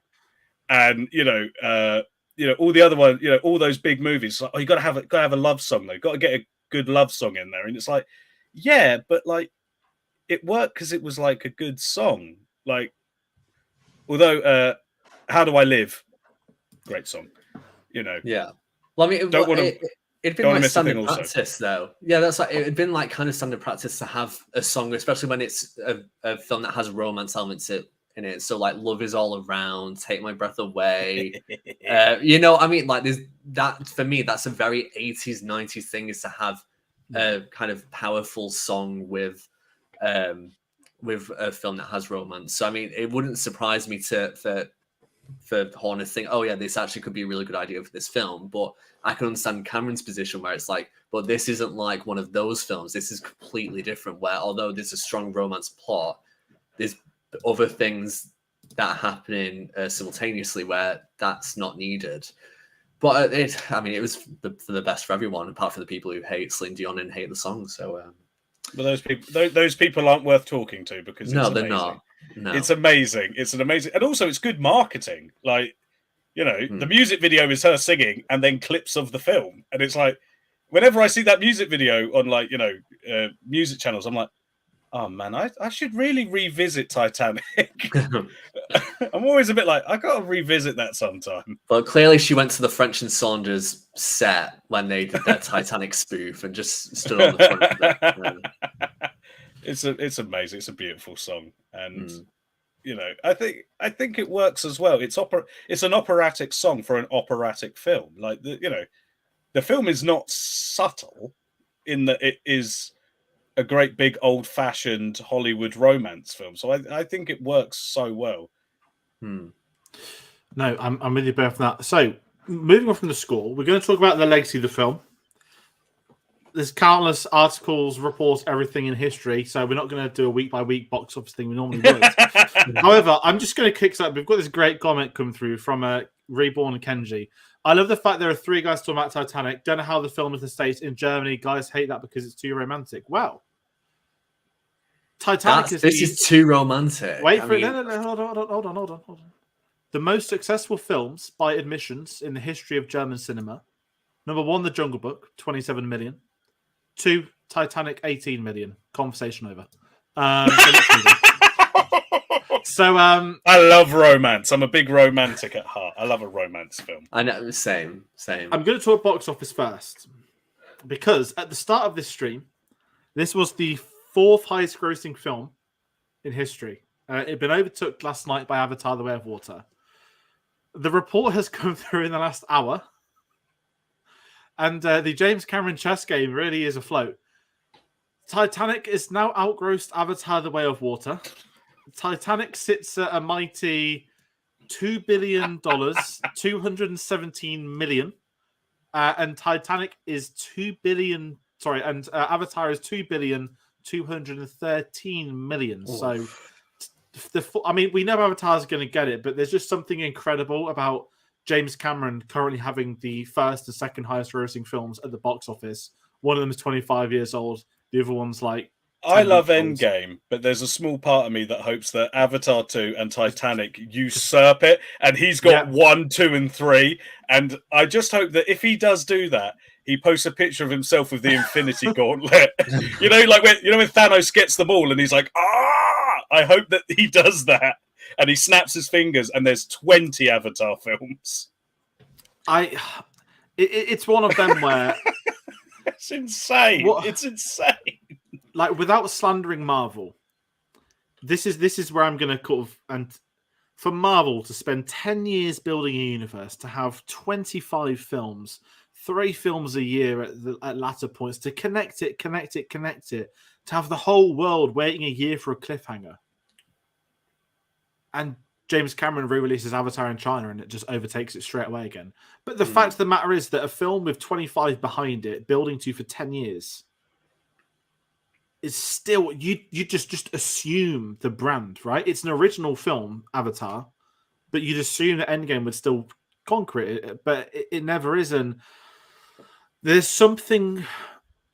and all the other ones, all those big movies. Like, you got to have a love song though. Got to get a good love song in there, and it's like, yeah, but like it worked because it was like a good song. Like, although How Do I Live, great song, Yeah. Well, I mean, it'd been like standard practice, though. Yeah, that's like it'd been like kind of standard practice to have a song, especially when it's a film that has romance elements in it. So like, Love Is All Around, Take My Breath Away. I mean, like there's that for me. That's a very 80s, 90s thing, is to have a kind of powerful song with a film that has romance. So I mean, it wouldn't surprise me for Horner to think, oh yeah, this actually could be a really good idea for this film. But I can understand Cameron's position where it's like, but this isn't like one of those films. This is completely different, where although there's a strong romance plot, there's other things that are happening simultaneously where that's not needed. But it was for the best for everyone, apart from the people who hate Celine Dion and hate the song. So, but those people aren't worth talking to because no, they're not. No. It's amazing. It's an amazing, and also it's good marketing. Like, the music video is her singing, and then clips of the film, and it's like, whenever I see that music video on like music channels, I'm like, oh man, I should really revisit Titanic. I'm always a bit like, I gotta revisit that sometime. But clearly she went to the French and Saunders set when they did their Titanic spoof and just stood on the front of it. It's amazing. It's a beautiful song, and I think it works as well. It's an operatic song for an operatic film. Like the film is not subtle in that it is a great big old-fashioned Hollywood romance film. So I think it works so well. No, I'm with you both on that. So moving on from the score, we're going to talk about the legacy of the film. There's countless articles, reports, everything in history. So we're not going to do a week-by-week box office thing we normally would. However, I'm just going to kick something. We've got this great comment come through from Reborn and Kenji. I love the fact there are 3 guys talking about Titanic. Don't know how the film is the States. In Germany, guys hate that because it's too romantic. Well, Titanic is too romantic. Wait for it. No, hold on. The most successful films by admissions in the history of German cinema. Number 1, The Jungle Book, 27 million. 2, Titanic, 18 million. Conversation over. So I love romance. I'm a big romantic at heart. I love a romance film. I know, same. I'm going to talk box office first, because at the start of this stream, this was the 4th highest grossing film in history. It had been overtook last night by Avatar: The Way of Water. The report has come through in the last hour, and the James Cameron chess game really is afloat. Titanic is now outgrossed Avatar: The Way of Water. Titanic sits at a mighty $2 billion, 217 million, and Titanic is 2 billion. Sorry, and Avatar is 2 billion, 213 million. Oof. So, we know Avatar's going to get it, but there's just something incredible about James Cameron currently having the first and second highest grossing films at the box office. One of them is 25 years old. The other one's like I love 10-month-olds. Endgame, but there's a small part of me that hopes that Avatar 2 and Titanic usurp it, and he's got 1, 2, and 3. And I just hope that if he does do that, he posts a picture of himself with the Infinity Gauntlet. Like when Thanos gets them all, and he's like, ah! I hope that he does that, and he snaps his fingers, and there's 20 Avatar films. It's one of them where it's insane. It's insane. Like, without slandering Marvel, this is where I'm going to and for Marvel to spend 10 years building a universe, to have 25 films, 3 films a year at latter points, to connect it, to have the whole world waiting a year for a cliffhanger. And James Cameron re-releases Avatar in China and it just overtakes it straight away again. But the fact of the matter is that a film with 25 behind it, building to for 10 years, is still, you just assume the brand, right? It's an original film, Avatar, but you'd assume that Endgame would still conquer it, but it never is. And there's something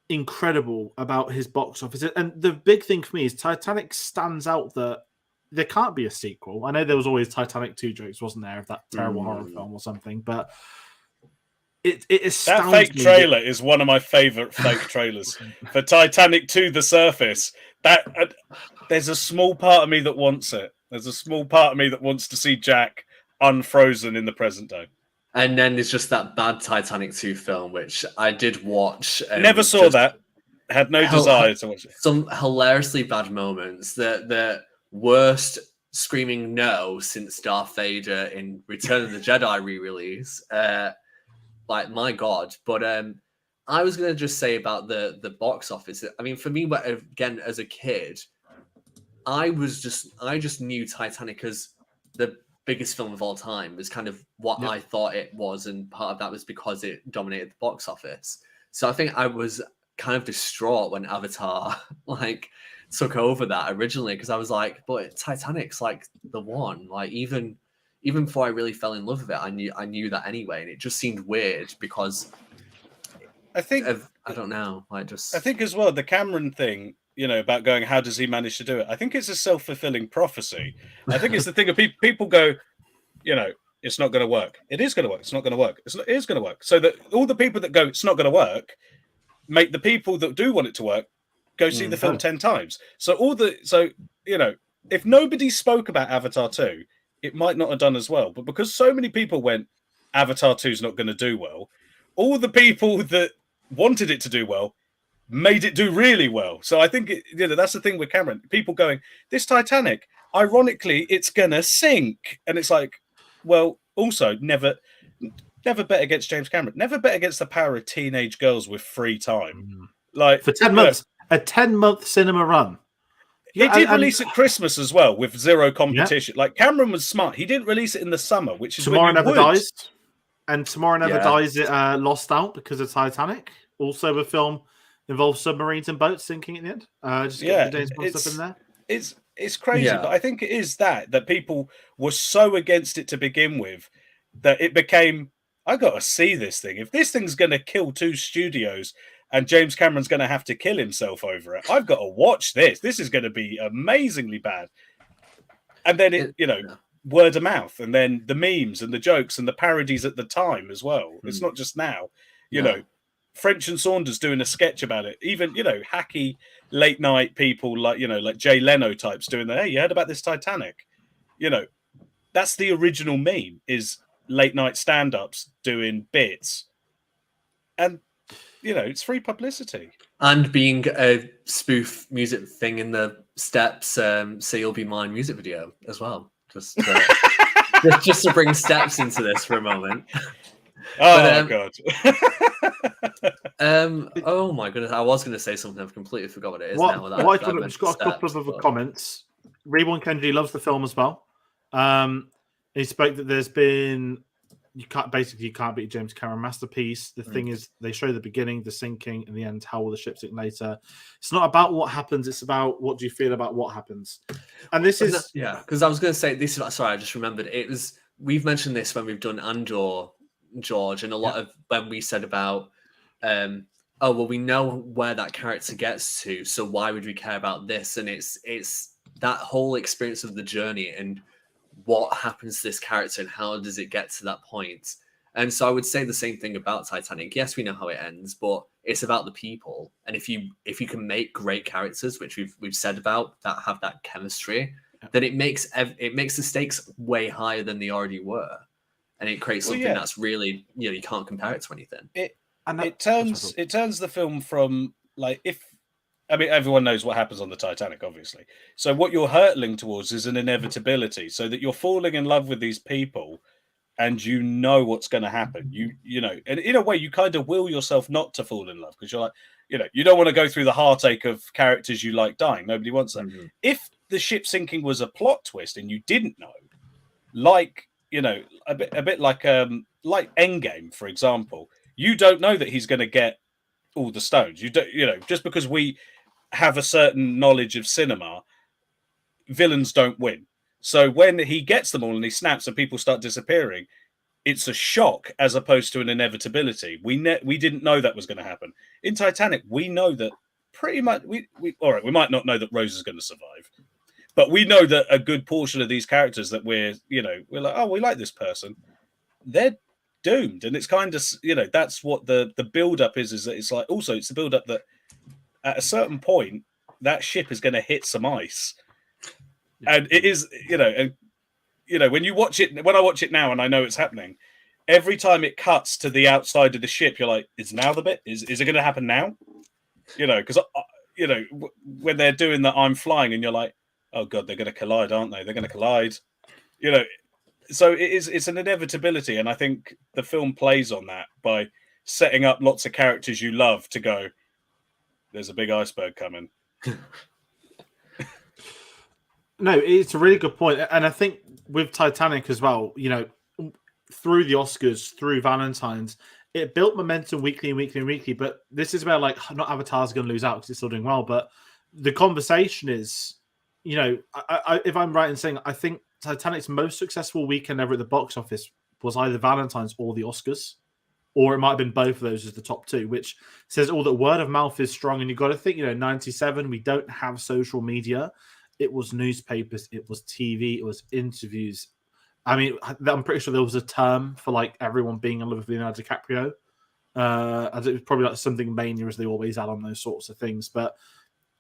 incredible about his box office. And the big thing for me is Titanic stands out that there can't be a sequel. I know there was always Titanic 2 jokes, wasn't there, of that terrible horror film or something, but it astounds that fake me trailer is one of my favorite fake trailers for Titanic 2: The Surface. There's a small part of me that wants it. There's a small part of me that wants to see Jack unfrozen in the present day. And then there's just that bad Titanic 2 film, which I did watch. Never saw that. Had no desire to watch it. Some hilariously bad moments. The worst screaming no since Darth Vader in Return of the Jedi re-release. Like, my God. But I was going to just say about the box office. I mean, for me, again, as a kid, I just knew Titanic as the biggest film of all time, was kind of what I thought it was. And part of that was because it dominated the box office. So I think I was kind of distraught when Avatar took over that originally, because I was like, but Titanic's like the one. Like, even before I really fell in love with it, I knew that anyway, and it just seemed weird because I think I don't know, I think as well the Cameron thing, about going, how does he manage to do it? I think it's a self-fulfilling prophecy. I think it's the thing of people go, it's not going to work. It is going to work. It's not going to work. It is going to work. So that all the people that go, it's not going to work, make the people that do want it to work go see the film 10 times. So if nobody spoke about Avatar 2, it might not have done as well. But because so many people went, Avatar 2 is not going to do well, all the people that wanted it to do well made it do really well. So I think that's the thing with Cameron. People going, this Titanic, ironically, it's going to sink. And it's like, well, also, never bet against James Cameron. Never bet against the power of teenage girls with free time. Like, for 10 months, a 10-month cinema run. He did release at Christmas as well with zero competition. Like, Cameron was smart. He didn't release it in the summer, which is Tomorrow Never would. Dies. And Tomorrow Never Dies, it lost out because of Titanic. Also, a film involves submarines and boats sinking at the end. Just get the James Bond stuff in there. It's crazy, but I think it is that people were so against it to begin with that it became, I got to see this thing. If this thing's going to kill 2 studios and James Cameron's going to have to kill himself over it, I've got to watch this. This is going to be amazingly bad. And then word of mouth, and then the memes and the jokes and the parodies at the time as well. It's not just now. French and Saunders doing a sketch about it. Even, hacky late night people like Jay Leno types doing that. Hey, you heard about this Titanic? That's the original meme, is late night stand-ups doing bits. And, it's free publicity. And being a spoof music thing in the Steps, Say You'll Be Mine music video as well. Just to bring Steps into this for a moment. God. Oh my goodness, I was going to say something. I've completely forgot what it is now. Just got a couple of other comments. Reborn Kenji loves the film as well. He spoke that there's been you can't beat James Cameron masterpiece. The thing is, they show the beginning, the sinking, and the end. How will the ship sink later? It's not about what happens; it's about what do you feel about what happens. And this is because I was going to say this. Sorry, I just remembered. It was we've mentioned this when we've done Andor, George, and a lot of when we said about oh well, we know where that character gets to, so why would we care about this? And it's that whole experience of the journey and what happens to this character and how does it get to that point. And so I would say the same thing about Titanic. Yes, we know how it ends, but it's about the people. And if you can make great characters, which we've said about, that have that chemistry, then it makes the stakes way higher than they already were, and it creates something that's really, you can't compare it to anything. It turns the film from, like, everyone knows what happens on the Titanic, obviously. So what you're hurtling towards is an inevitability, so that you're falling in love with these people, and you know what's going to happen. You know, and in a way, you kind of will yourself not to fall in love, because you're like, you don't want to go through the heartache of characters you like dying. Nobody wants that. Mm-hmm. If the ship sinking was a plot twist and you didn't know, like, a bit like Endgame, for example, you don't know that he's going to get all the stones. You don't, just because we have a certain knowledge of cinema, villains don't win. So when he gets them all and he snaps and people start disappearing, it's a shock as opposed to an inevitability. We didn't know that was going to happen. In Titanic, we know that pretty much. All right, we might not know that Rose is going to survive, but we know that a good portion of these characters that we're like, oh, we like this person, they're doomed. And it's kind of, that's what the build up is that it's like, also it's the build up that at a certain point that ship is going to hit some ice. And it is, when I watch it now and I know it's happening, every time it cuts to the outside of the ship, you're like, is now the bit? Is it going to happen now? Because, when they're doing that, I'm flying, and you're like, oh God, they're going to collide, aren't they? They're going to collide. So it's an inevitability. And I think the film plays on that by setting up lots of characters you love to go, there's a big iceberg coming. No, it's a really good point. And I think with Titanic as well, through the Oscars, through Valentine's, it built momentum weekly and weekly and weekly. But this is where, like, not Avatar's going to lose out because it's still doing well. But the conversation is, if I'm right in saying, I think Titanic's most successful weekend ever at the box office was either Valentine's or the Oscars, or it might have been both of those as the top two, which says all that word of mouth is strong. And you've got to think, 97, we don't have social media. It was newspapers, it was TV, it was interviews. I mean, I'm pretty sure there was a term for, like, everyone being in love with Leonardo DiCaprio. As it was probably like something mania, as they always add on those sorts of things. But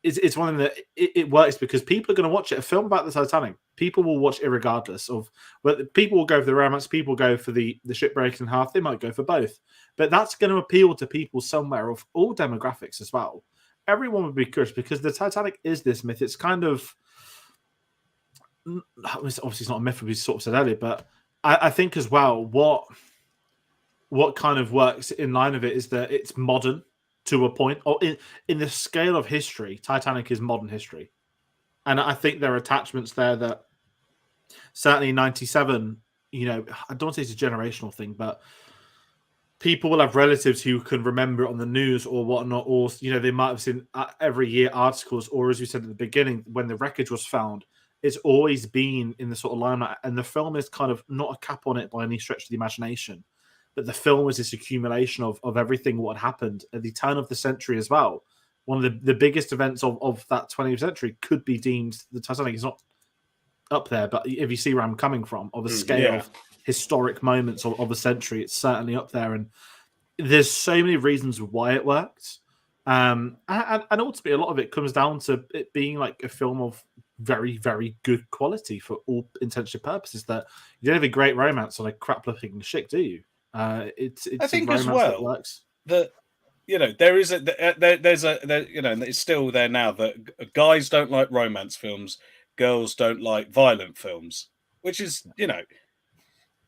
it's one that it works because people are going to watch it. A film about the Titanic, people will watch it regardless of whether people will go for the romance, people go for the shipbreaking in half. They might go for both, but that's going to appeal to people somewhere of all demographics as well. Everyone would be curious because the Titanic is this myth. It's kind of, obviously it's not a myth, we sort of said earlier, but I think as well what kind of works in line of it is that it's modern to a point, or in the scale of history, Titanic is modern history. And I think there are attachments there that certainly in 97, I don't want to say it's a generational thing, but people will have relatives who can remember it on the news or whatnot, or, they might have seen every year articles, or as we said at the beginning, when the wreckage was found, it's always been in the sort of limelight. And the film is kind of not a cap on it by any stretch of the imagination, but the film was this accumulation of everything what happened at the turn of the century as well. One of the biggest events of that 20th century could be deemed, the Titanic is not up there, but if you see where I'm coming from, of a scale of historic moments of a century, it's certainly up there. And there's so many reasons why it worked. And ultimately, a lot of it comes down to it being like a film of very, very good quality for all intents and purposes. That you don't have a great romance on a crap-looking shit, do you? It's I think a as romance well that works. that there is and it's still there now, that guys don't like romance films, girls don't like violent films, which is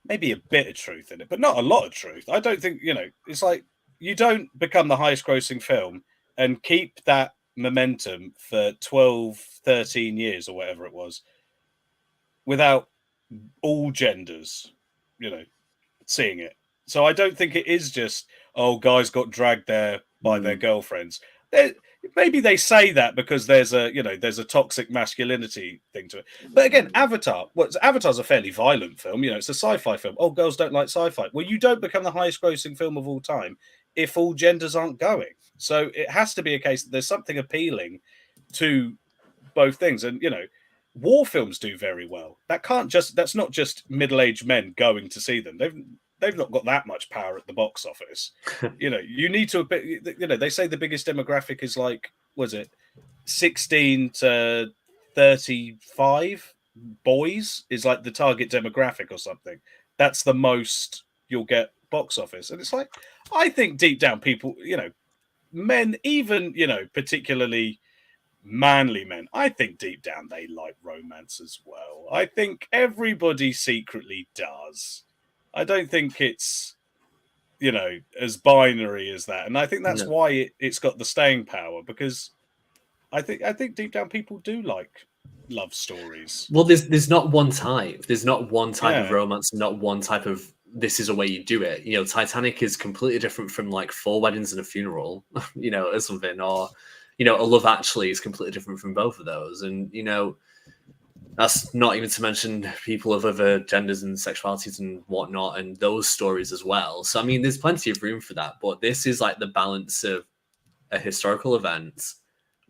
maybe a bit of truth in it, but not a lot of truth. I don't think it's like you don't become the highest grossing film and keep that momentum for 12, 13 years or whatever it was without all genders, seeing it. So I don't think it is just, oh, guys got dragged there by their girlfriends. maybe they say that because there's a toxic masculinity thing to it. But again, Avatar's a fairly violent film. It's a sci-fi film. Oh, girls don't like sci-fi. Well, you don't become the highest grossing film of all time if all genders aren't going. So it has to be a case that there's something appealing to both things. And war films do very well. That's not just middle-aged men going to see them. They've not got that much power at the box office. You need to, they say the biggest demographic is like, was it 16 to 35 boys is like the target demographic or something. That's the most you'll get box office. And it's like, I think deep down people, men, even, particularly manly men, I think deep down they like romance as well. I think everybody secretly does. I don't think it's, as binary as that. And I think that's why it's got the staying power, because I think deep down people do like love stories. Well, there's not one type. There's not one type of romance, not one type of this is a way you do it. Titanic is completely different from like 4 Weddings and a Funeral, or something, or A Love Actually is completely different from both of those. And that's not even to mention people of other genders and sexualities and whatnot, and those stories as well. So, I mean, there's plenty of room for that. But this is like the balance of a historical event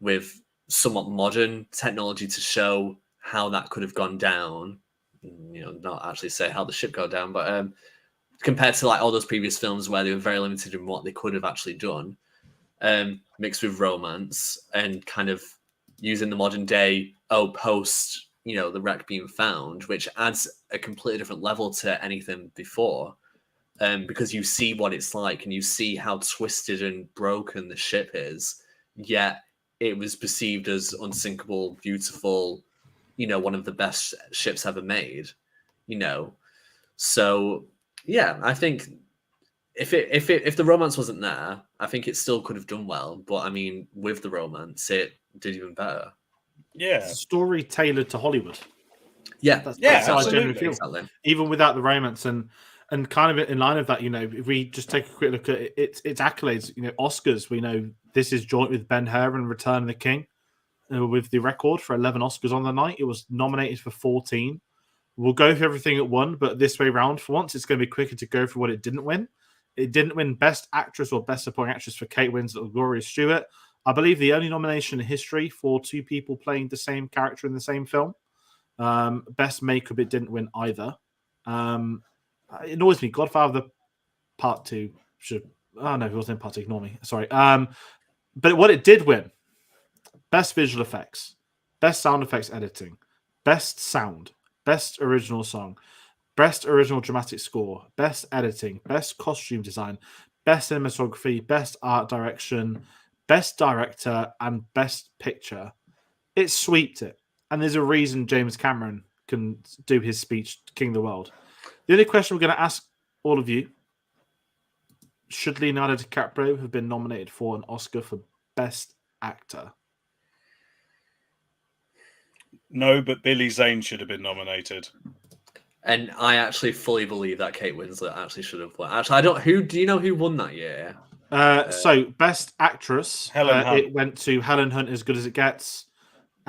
with somewhat modern technology to show how that could have gone down. Not actually say how the ship go down, but compared to like all those previous films where they were very limited in what they could have actually done, mixed with romance and kind of using the modern day post the wreck being found, which adds a completely different level to anything before, because you see what it's like and you see how twisted and broken the ship is, yet it was perceived as unsinkable, beautiful, one of the best ships ever made, So yeah, I think if the romance wasn't there, I think it still could have done well. But I mean, with the romance, it did even better. Yeah, story tailored to Hollywood. Yeah, that's how I genuinely feel. Exactly. Even without the romance, and kind of in line of that, if we just take a quick look at its accolades, Oscars, we know this is joint with Ben-Hur and Return of the King, with the record for 11 Oscars on the night. It was nominated for 14. We'll go through everything at one, but this way round, for once, it's going to be quicker to go through what it didn't win. It didn't win Best Actress or Best Supporting Actress for Kate Winslet or Gloria Stewart. I believe the only nomination in history for 2 people playing the same character in the same film. Best Makeup, it didn't win either. It annoys me. Godfather Part 2 should... Oh, no, it wasn't in Part 2. Ignore me. Sorry. But what it did win, Best Visual Effects, Best Sound Effects Editing, Best Sound, Best Original Song, Best Original Dramatic Score, Best Editing, Best Costume Design, Best Cinematography, Best Art Direction, Best Director, and Best Picture. It sweeped it. And there's a reason James Cameron can do his speech, King of the World. The only question we're going to ask all of you, should Leonardo DiCaprio have been nominated for an Oscar for Best Actor? No, but Billy Zane should have been nominated. And I actually fully believe that Kate Winslet actually should have won. Actually, do you know who won that year? So, Best Actress, Helen Hunt. It went to Helen Hunt, As Good as It Gets.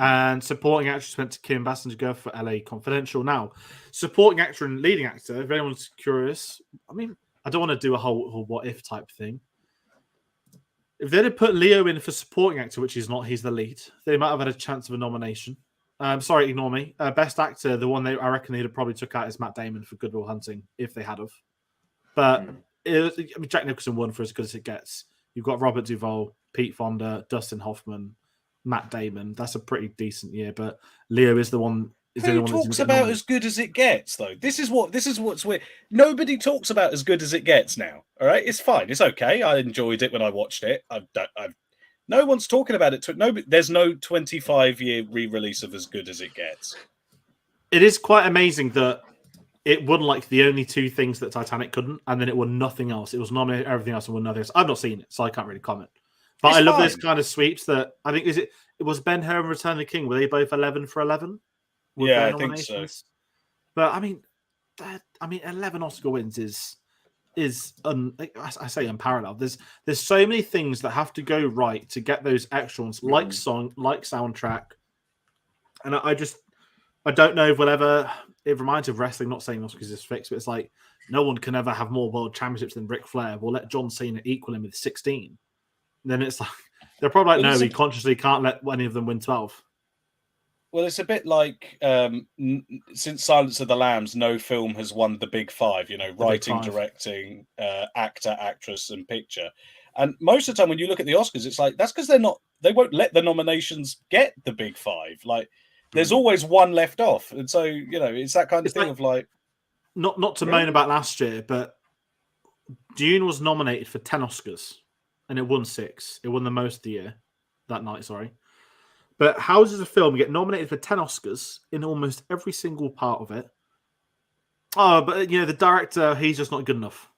And Supporting Actress went to Kim Basinger for LA Confidential. Now, Supporting Actor and Leading Actor, if anyone's curious, I mean, I don't want to do a whole what-if type thing. If they'd have put Leo in for Supporting Actor, which he's not, he's the lead, they might have had a chance of a nomination. Sorry, ignore me. Best Actor, the one I reckon they'd have probably took out is Matt Damon for Good Will Hunting, if they had have. But Jack Nicholson won for As Good as It Gets. You've got Robert Duvall, Pete Fonda, Dustin Hoffman, Matt Damon. That's a pretty decent year, but Leo is the one. Who talks about As Good as It Gets, though? This is what's weird. Nobody talks about As Good as It Gets now. All right, it's fine. It's okay. I enjoyed it when I watched it. No one's talking about it. There's no 25-year re-release of As Good as It Gets. It is quite amazing that it won like the only 2 things that Titanic couldn't, and then it won nothing else. It was nominated everything else and won nothing else. I've not seen it, so I can't really comment. But I love this kind of sweeps that I think it was Ben-Hur and Return of the King. Were they both 11 for 11? Yeah, I think so. But I mean, 11 Oscar wins is is I say unparalleled. There's so many things that have to go right to get those extra ones, like song, like soundtrack, and I don't know if we'll ever. It reminds me of wrestling. Not saying this because it's fixed, but it's like no one can ever have more world championships than Ric Flair. We'll let John Cena equal him with 16. Then it's like they're probably like, no, we consciously can't let any of them win 12. Well, it's a bit like since Silence of the Lambs, no film has won the big five. Writing, directing, actor, actress, and picture. And most of the time, when you look at the Oscars, it's like that's because they won't let the nominations get the big five. Like, there's always one left off, and so it's that kind of thing of like. Not to moan about last year, but Dune was nominated for 10 Oscars, and it won 6. It won the most of the year that night. Sorry. But how does a film get nominated for 10 Oscars in almost every single part of it? Oh, but the director, he's just not good enough.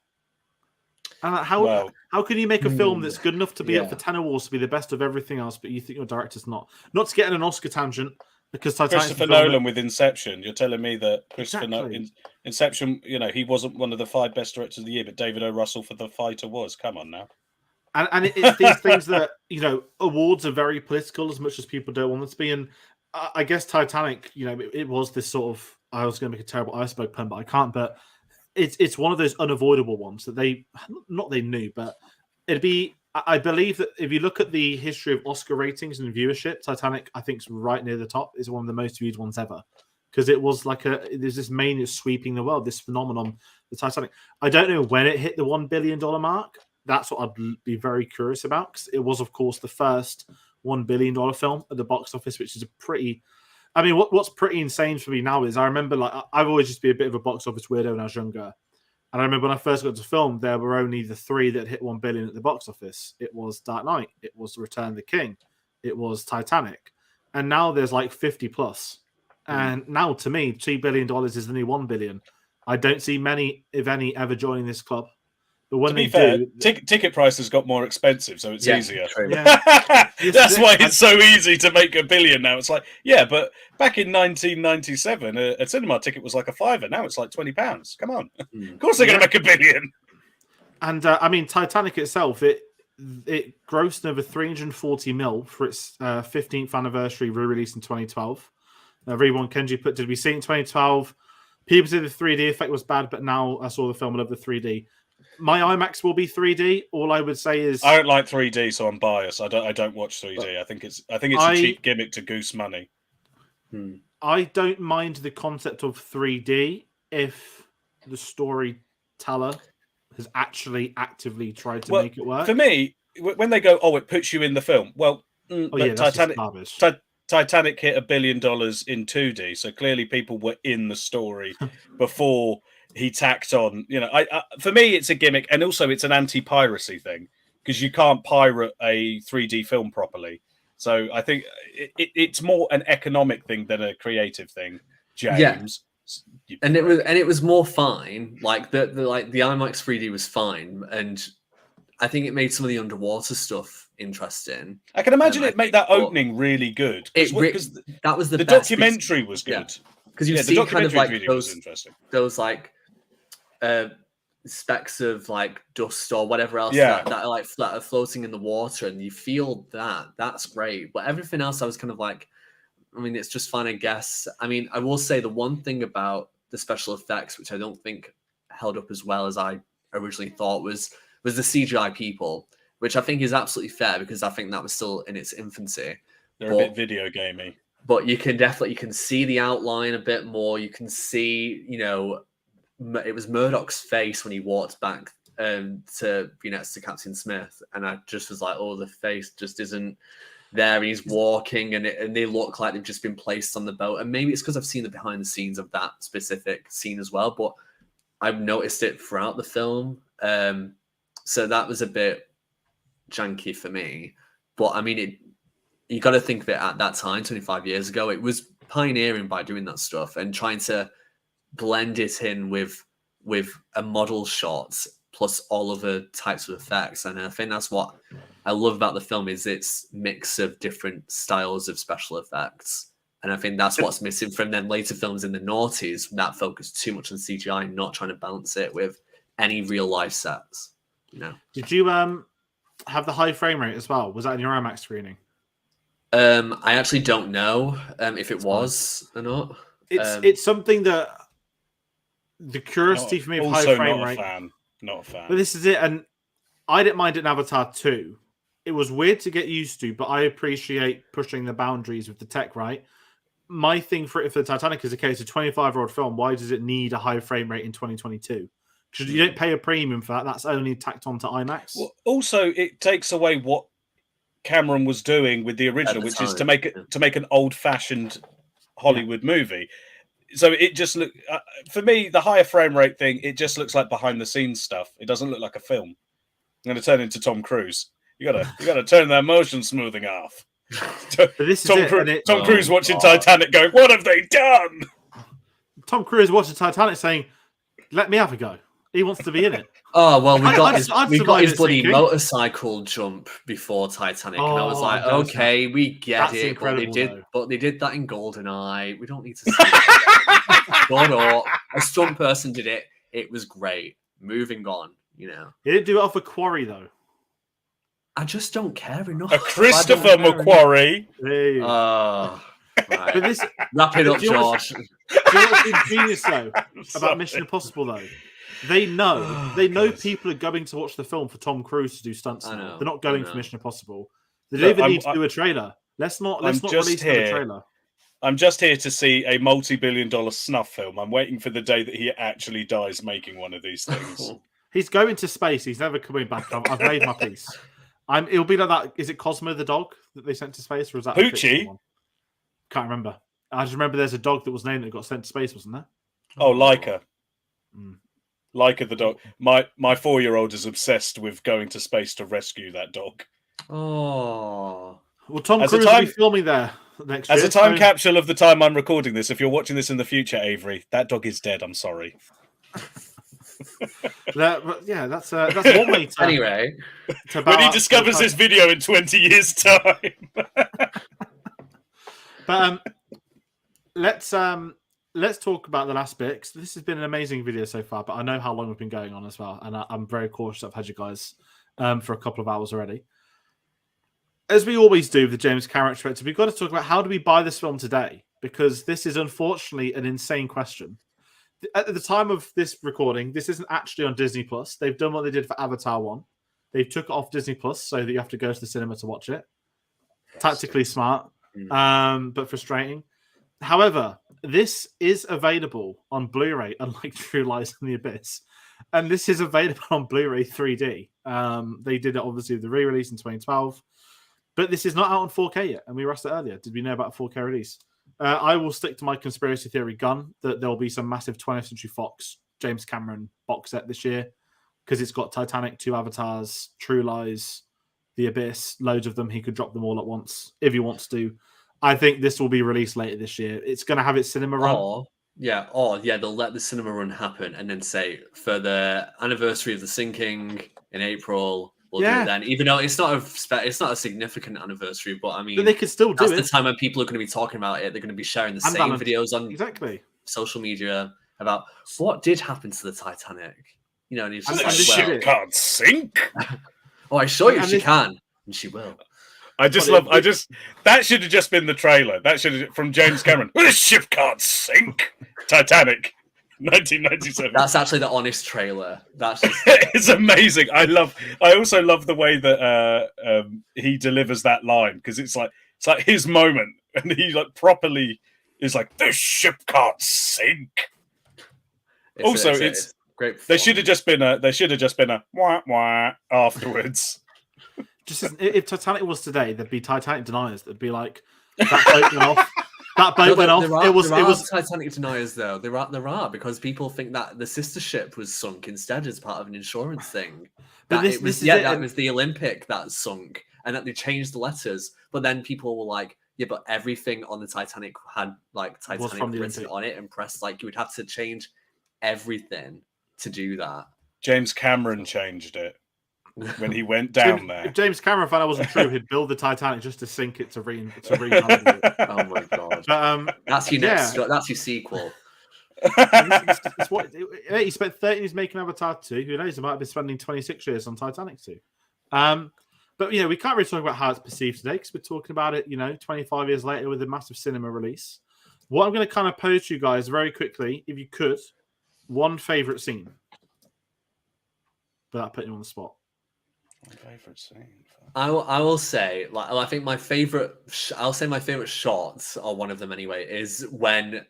And how can you make a film that's good enough to be up for 10 awards, to be the best of everything else, but you think your director's not? Not to get in an Oscar tangent, because Christopher Nolan with Inception. You're telling me that Christopher Nolan, Inception, he wasn't one of the 5 best directors of the year, but David O. Russell for The Fighter was. Come on now. And it's these things that, awards are very political as much as people don't want them to be. And I guess Titanic, it was this sort of, I was going to make a terrible iceberg pun, but I can't. But it's one of those unavoidable ones that they knew, but it'd be, I believe that if you look at the history of Oscar ratings and viewership, Titanic, I think, is right near the top. It's one of the most viewed ones ever. Because it was like there's this mania sweeping the world, this phenomenon, the Titanic. I don't know when it hit the $1 billion mark. That's what I'd be very curious about, because it was, of course, the first $1 billion film at the box office, which is a pretty... I mean, what's pretty insane for me now is I remember, I've always just been a bit of a box office weirdo when I was younger. And I remember when I first got to film, there were only the 3 that hit 1 billion at the box office. It was Dark Knight, it was Return of the King, it was Titanic. And now there's 50 plus. And now, to me, $2 billion is the new 1 billion. I don't see many, if any, ever joining this club. But when to be fair, ticket prices got more expensive, so it's easier. Yeah. That's why it's so easy to make $1 billion now. It's like, but back in 1997, a cinema ticket was like a £5. Now it's like £20. Come on, of course they're going to make $1 billion. And I mean, Titanic itself, it grossed over 340 mil for its 15th anniversary re-release in 2012. Everyone, Kenji did we see it in 2012? People said the 3D effect was bad, but now I saw the film, I love the 3D. My IMAX will be 3D. All I would say is I don't like 3D, so I'm biased. I don't watch 3D. I think it's a cheap gimmick to goose money. I don't mind the concept of 3D if the storyteller has actually actively tried to make it work. For me, when they go, it puts you in the film. Well, Titanic hit $1 billion in 2D, so clearly people were in the story before he tacked on. For me, it's a gimmick, and also it's an anti-piracy thing, because you can't pirate a 3D film properly. So I think it's more an economic thing than a creative thing, James. Yeah. And it was more fine. Like the IMAX 3D was fine, and I think it made some of the underwater stuff interesting. I can imagine it made that opening really good. That was the documentary was good. Because you see kind of those specks of dust or whatever else that are flat are floating in the water, and you feel that's great. But everything else, I was kind of it's just fine, I guess. I mean, I will say the one thing about the special effects, which I don't think held up as well as I originally thought, was the CGI people, which I think is absolutely fair, because I think that was still in its infancy. They're a bit video gamey. But you can see the outline a bit more. You can see, it was Murdoch's face when he walked back to be next to Captain Smith, and I just was like, the face just isn't there. And he's walking, and they look like they've just been placed on the boat. And maybe it's because I've seen the behind the scenes of that specific scene as well, but I've noticed it throughout the film. So that was a bit janky for me. But I mean, you got to think that at that time, 25 years ago, it was pioneering by doing that stuff and trying to blend it in with a model shot plus all other types of effects. And I think that's what I love about the film, is its mix of different styles of special effects. And I think that's what's missing from then later films in the noughties that focused too much on CGI and not trying to balance it with any real life sets. Did you have the high frame rate as well? Was that in your IMAX screening? I actually don't know if it was or not. It's something that the curiosity for me of high frame rate. Not a fan. But this is it, and I didn't mind it in Avatar 2. It was weird to get used to, but I appreciate pushing the boundaries with the tech, right? My thing for the Titanic is, okay, it's a 25-year-old film. Why does it need a high frame rate in 2022? Because you don't pay a premium for that. That's only tacked onto IMAX. Well, also, it takes away what Cameron was doing with the original, which is to make an old-fashioned Hollywood movie. So it just look for me, the higher frame rate thing, it just looks like behind-the-scenes stuff. It doesn't look like a film. I'm going to turn into Tom Cruise. You gotta turn that motion smoothing off. Tom Cruise watching Titanic going, what have they done? Tom Cruise watching Titanic saying, let me have a go. He wants to be in it. Oh, well, we got his bloody motorcycle jump before Titanic. And I was like, okay, we get it. But they did that in GoldenEye. We don't need to see it. A stunt person did it. It was great. Moving on, He didn't do it off a quarry, though. I just don't care enough. A Christopher McQuarrie. Right. But this, wrap it up, George. Do you know what's genius, though, about Mission Impossible, though? They know people are going to watch the film for Tom Cruise to do stunts. They're not going for Mission Impossible. They don't even need to do a trailer. Let's not release a trailer. I'm just here to see a multi-billion-dollar snuff film. I'm waiting for the day that he actually dies making one of these things. He's going to space. He's never coming back. I've made my peace. It'll be like that. Is it Cosmo the dog that they sent to space, or is that Poochie? Can't remember. I just remember there's a dog that was named that got sent to space, wasn't there? Oh, Laika. Laika the dog. My 4-year-old is obsessed with going to space to rescue that dog. Oh. Well, Tom Cruise will be filming there next year. As a time capsule of the time I'm recording this, if you're watching this in the future, Avery, that dog is dead. I'm sorry. That's one way to... Anyway. When he discovers this video in 20 years' time. But let's talk about the last bit. This has been an amazing video so far, but I know how long we've been going on as well, and I'm very cautious. I've had you guys for a couple of hours already. As we always do with the James Cameron Retrospective, we've got to talk about how do we buy this film today, because this is unfortunately an insane question. At the time of this recording, this isn't actually on Disney Plus. They've done what they did for Avatar 1. They took it off Disney Plus so that you have to go to the cinema to watch it. Tactically smart, but frustrating. However, this is available on Blu-ray, unlike True Lies and the Abyss. And this is available on Blu-ray 3D. They did it, obviously, with the re-release in 2012. But this is not out on 4K yet, and we asked it earlier. Did we know about a 4K release? I will stick to my conspiracy theory gun that there will be some massive 20th Century Fox James Cameron box set this year, because it's got Titanic, 2 Avatars, True Lies, The Abyss, loads of them. He could drop them all at once if he wants to. I think this will be released later this year. It's going to have its cinema run. They'll let the cinema run happen and then say, for the anniversary of the sinking in April, we'll do it then. Even though it's not a significant anniversary, but I mean, but they could still do it. That's the time when people are going to be talking about it. They're going to be sharing the same videos on social media about what did happen to the Titanic. And it's just the ship can't sink. I assure you she can, and she will. That should have just been the trailer. That should have from James Cameron. Well, the ship can't sink. Titanic, 1997. That's actually the honest trailer. That's just... It's amazing. I also love the way that he delivers that line, because it's like his moment, and he properly is like, the ship can't sink. It's great. There should have just been a wah wah afterwards. Just if Titanic was today, there'd be Titanic deniers. That'd be like, that boat went off. That boat went off. There was Titanic deniers though. There are because people think that the sister ship was sunk instead as part of an insurance thing. That was the Olympic that sunk, and that they changed the letters. But then people were like, yeah, but everything on the Titanic had Titanic written on it and pressed. You would have to change everything to do that. James Cameron changed it. When he went down there. If James Cameron found that wasn't true, he'd build the Titanic just to sink it to re-validate it. Oh my god! But, that's your next. That's your sequel. He spent 13 years making Avatar 2. Who knows? He might have been spending 26 years on Titanic 2. But we can't really talk about how it's perceived today because we're talking about it, 25 years later with a massive cinema release. What I'm going to kind of pose to you guys very quickly, if you could, one favorite scene. Without putting you on the spot. My favorite scene. I will say, I think my favorite. I'll say my favorite shots, or one of them anyway, is when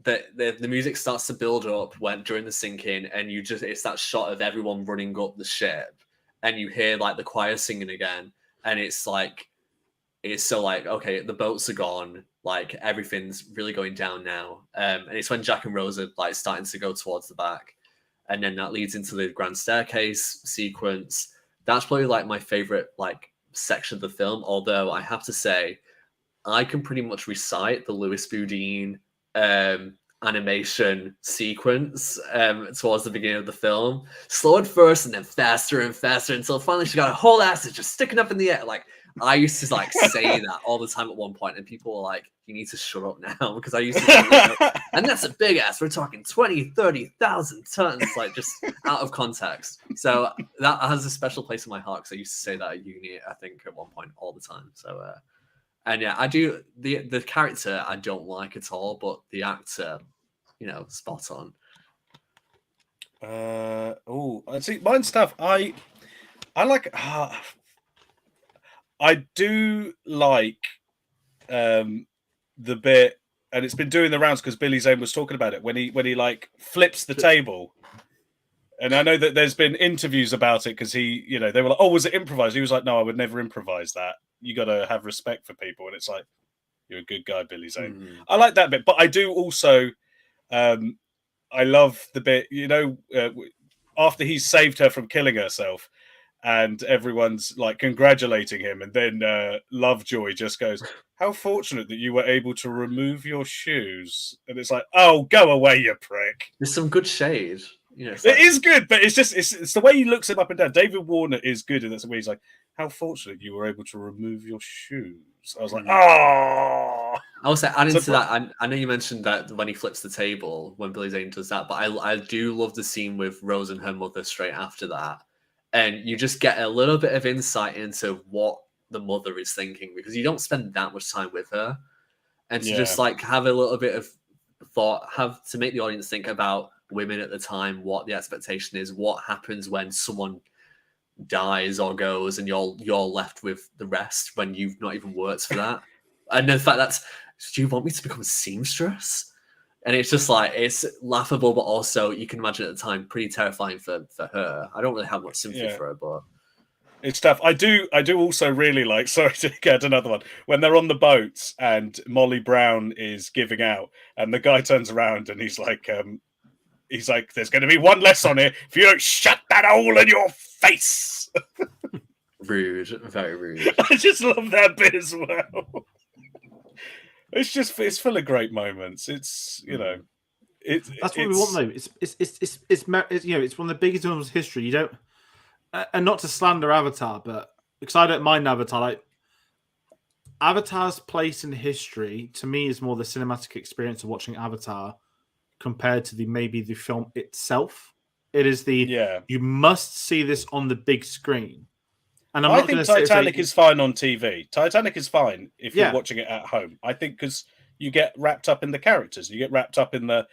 the music starts to build up during the sinking, and it's that shot of everyone running up the ship, and you hear like the choir singing again, and it's so okay, the boats are gone, like everything's really going down now, and it's when Jack and Rose are like starting to go towards the back, and then that leads into the grand staircase sequence. That's probably like my favorite like section of the film. Although I have to say, I can pretty much recite the Louis Boudin animation sequence towards the beginning of the film. Slow at first and then faster and faster until finally she got her whole ass just sticking up in the air. Like I used to like say that all the time at one point, and people were like, you need to shut up now, because I used to say, and that's a big ass. We're talking 20, 30,000 tons, like just out of context. So that has a special place in my heart because I used to say that at uni, I think, at one point all the time. So and yeah, I do the character I don't like at all, but the actor, spot on. I see. Mine's tough. I like. I do like the bit, and it's been doing the rounds because Billy Zane was talking about it when he like flips the table. And I know that there's been interviews about it because he, they were like, "Oh, was it improvised?" He was like, "No, I would never improvise that. You got to have respect for people." And it's like, you're a good guy, Billy Zane. I like that bit, but I do also, I love the bit, after he's saved her from killing herself, and everyone's like congratulating him, and then Lovejoy just goes, "How fortunate that you were able to remove your shoes." And it's like, "Oh, go away, you prick." There's some good shade. It is good, but it's just it's the way he looks him up and down. David Warner is good, and that's the way he's like, "How fortunate you were able to remove your shoes." I was like, "Oh." I was adding to that. I know you mentioned that when he flips the table, when Billy Zane does that, but I do love the scene with Rose and her mother straight after that. And you just get a little bit of insight into what the mother is thinking, because you don't spend that much time with her. And to just like have a little bit of thought, have to make the audience think about women at the time, what the expectation is, what happens when someone dies or goes and you're left with the rest when you've not even worked for that. And the fact do you want me to become a seamstress? And it's just like, it's laughable, but also you can imagine at the time pretty terrifying for her. I don't really have much sympathy for her, but it's tough. I do also really like, sorry to get another one, when they're on the boats and Molly Brown is giving out and the guy turns around and he's like, "There's going to be one less on here if you don't shut that hole in your face." Rude, very rude. I just love that bit as well. It's full of great moments. It's that's what we want though. It's one of the biggest films in history. You don't, and not to slander Avatar, but because I don't mind Avatar, like Avatar's place in history to me is more the cinematic experience of watching Avatar compared to maybe the film itself. It is you must see this on the big screen. And I think Titanic is fine on TV. Titanic is fine if you're watching it at home. I think because you get wrapped up in the characters, you get wrapped up in the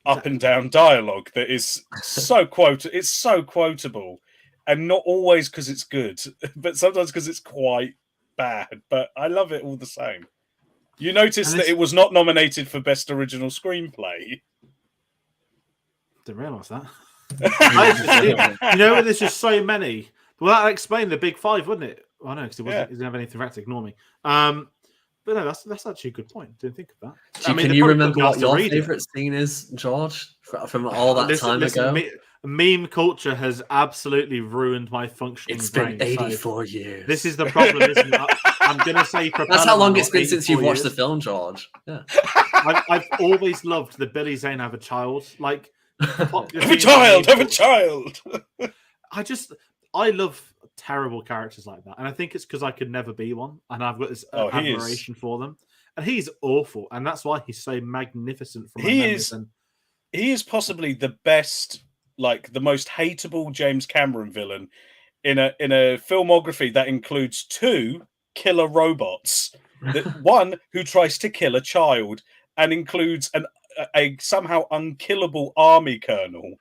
up and down dialogue that is so it's so quotable, and not always because it's good, but sometimes because it's quite bad. But I love it all the same. You notice that it was not nominated for Best Original Screenplay. Didn't realise that. There's just so many. Well, that explained the big five, wouldn't it? Oh no, because he didn't have anything to ignore me. But no, that's actually a good point. Didn't think of that. Can you remember what your favourite scene is, George, from all that time ago? Meme culture has absolutely ruined my functioning brain. It's been 84 years. This is the problem, isn't it? I'm going to say that's how long it's been since you've watched the film, George. Yeah. I've always loved the Billy Zane have a child. Like, have a child. I love terrible characters like that, and I think it's because I could never be one, and I've got this admiration for them. And he's awful, and that's why he's so magnificent. From he is he is possibly the best, like the most hateable James Cameron villain in a filmography that includes 2 killer robots. That one who tries to kill a child and includes a somehow unkillable army colonel,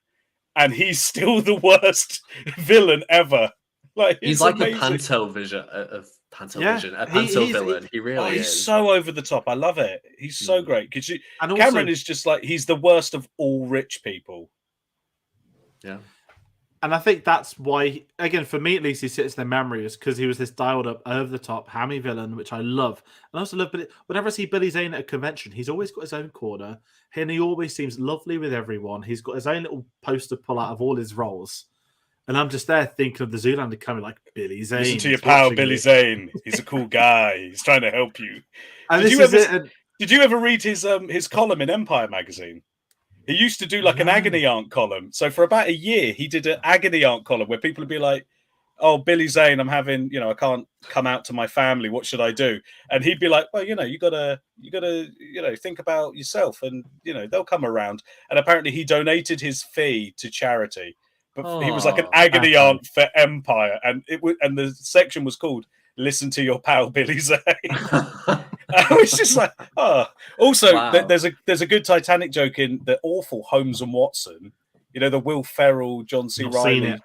and he's still the worst villain ever. Like He's like amazing. a panto vision, a panto villain. He really he's is. so over the top. I love it. He's so great. And Cameron also, is just like, he's the worst of all rich people. Yeah. And I think that's why, again, for me at least, he sits in the memory is because he was this dialed up, over the top, hammy villain, which I love. And I also love, but whenever I see Billy Zane at a convention, he's always got his own corner, and he always seems lovely with everyone. He's got his own little poster pull out of all his roles. And I'm just there thinking of the Zoolander coming like, Billy Zane. Listen to your pal, Billy Zane. He's a cool guy. He's trying to help you. And did you ever read his column in Empire magazine? He used to do like an agony aunt column. So for about a year, he did an agony aunt column where people would be like, "Oh, Billy Zane, I'm having, I can't come out to my family. What should I do?" And he'd be like, "Well, you gotta, think about yourself, and they'll come around." And apparently, he donated his fee to charity. But he was like an agony aunt for Empire, and and the section was called "Listen to Your Pal Billy Zane." I was just like, oh. Also, wow. there's a good Titanic joke in the awful Holmes and Watson. The Will Ferrell, John C. Reilly.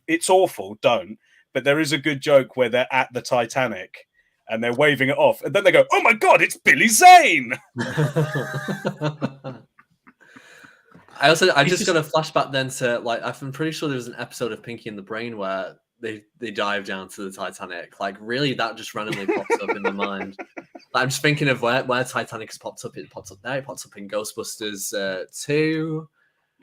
It's awful. Don't. But there is a good joke where they're at the Titanic and they're waving it off, and then they go, "Oh my God, it's Billy Zane!" I just got a flashback then to, like, I'm pretty sure there was an episode of Pinky and the Brain where they dive down to the Titanic. Like, really, that just randomly pops up in my mind. Like, I'm just thinking of where Titanic has popped up. It pops up there. It pops up in Ghostbusters 2.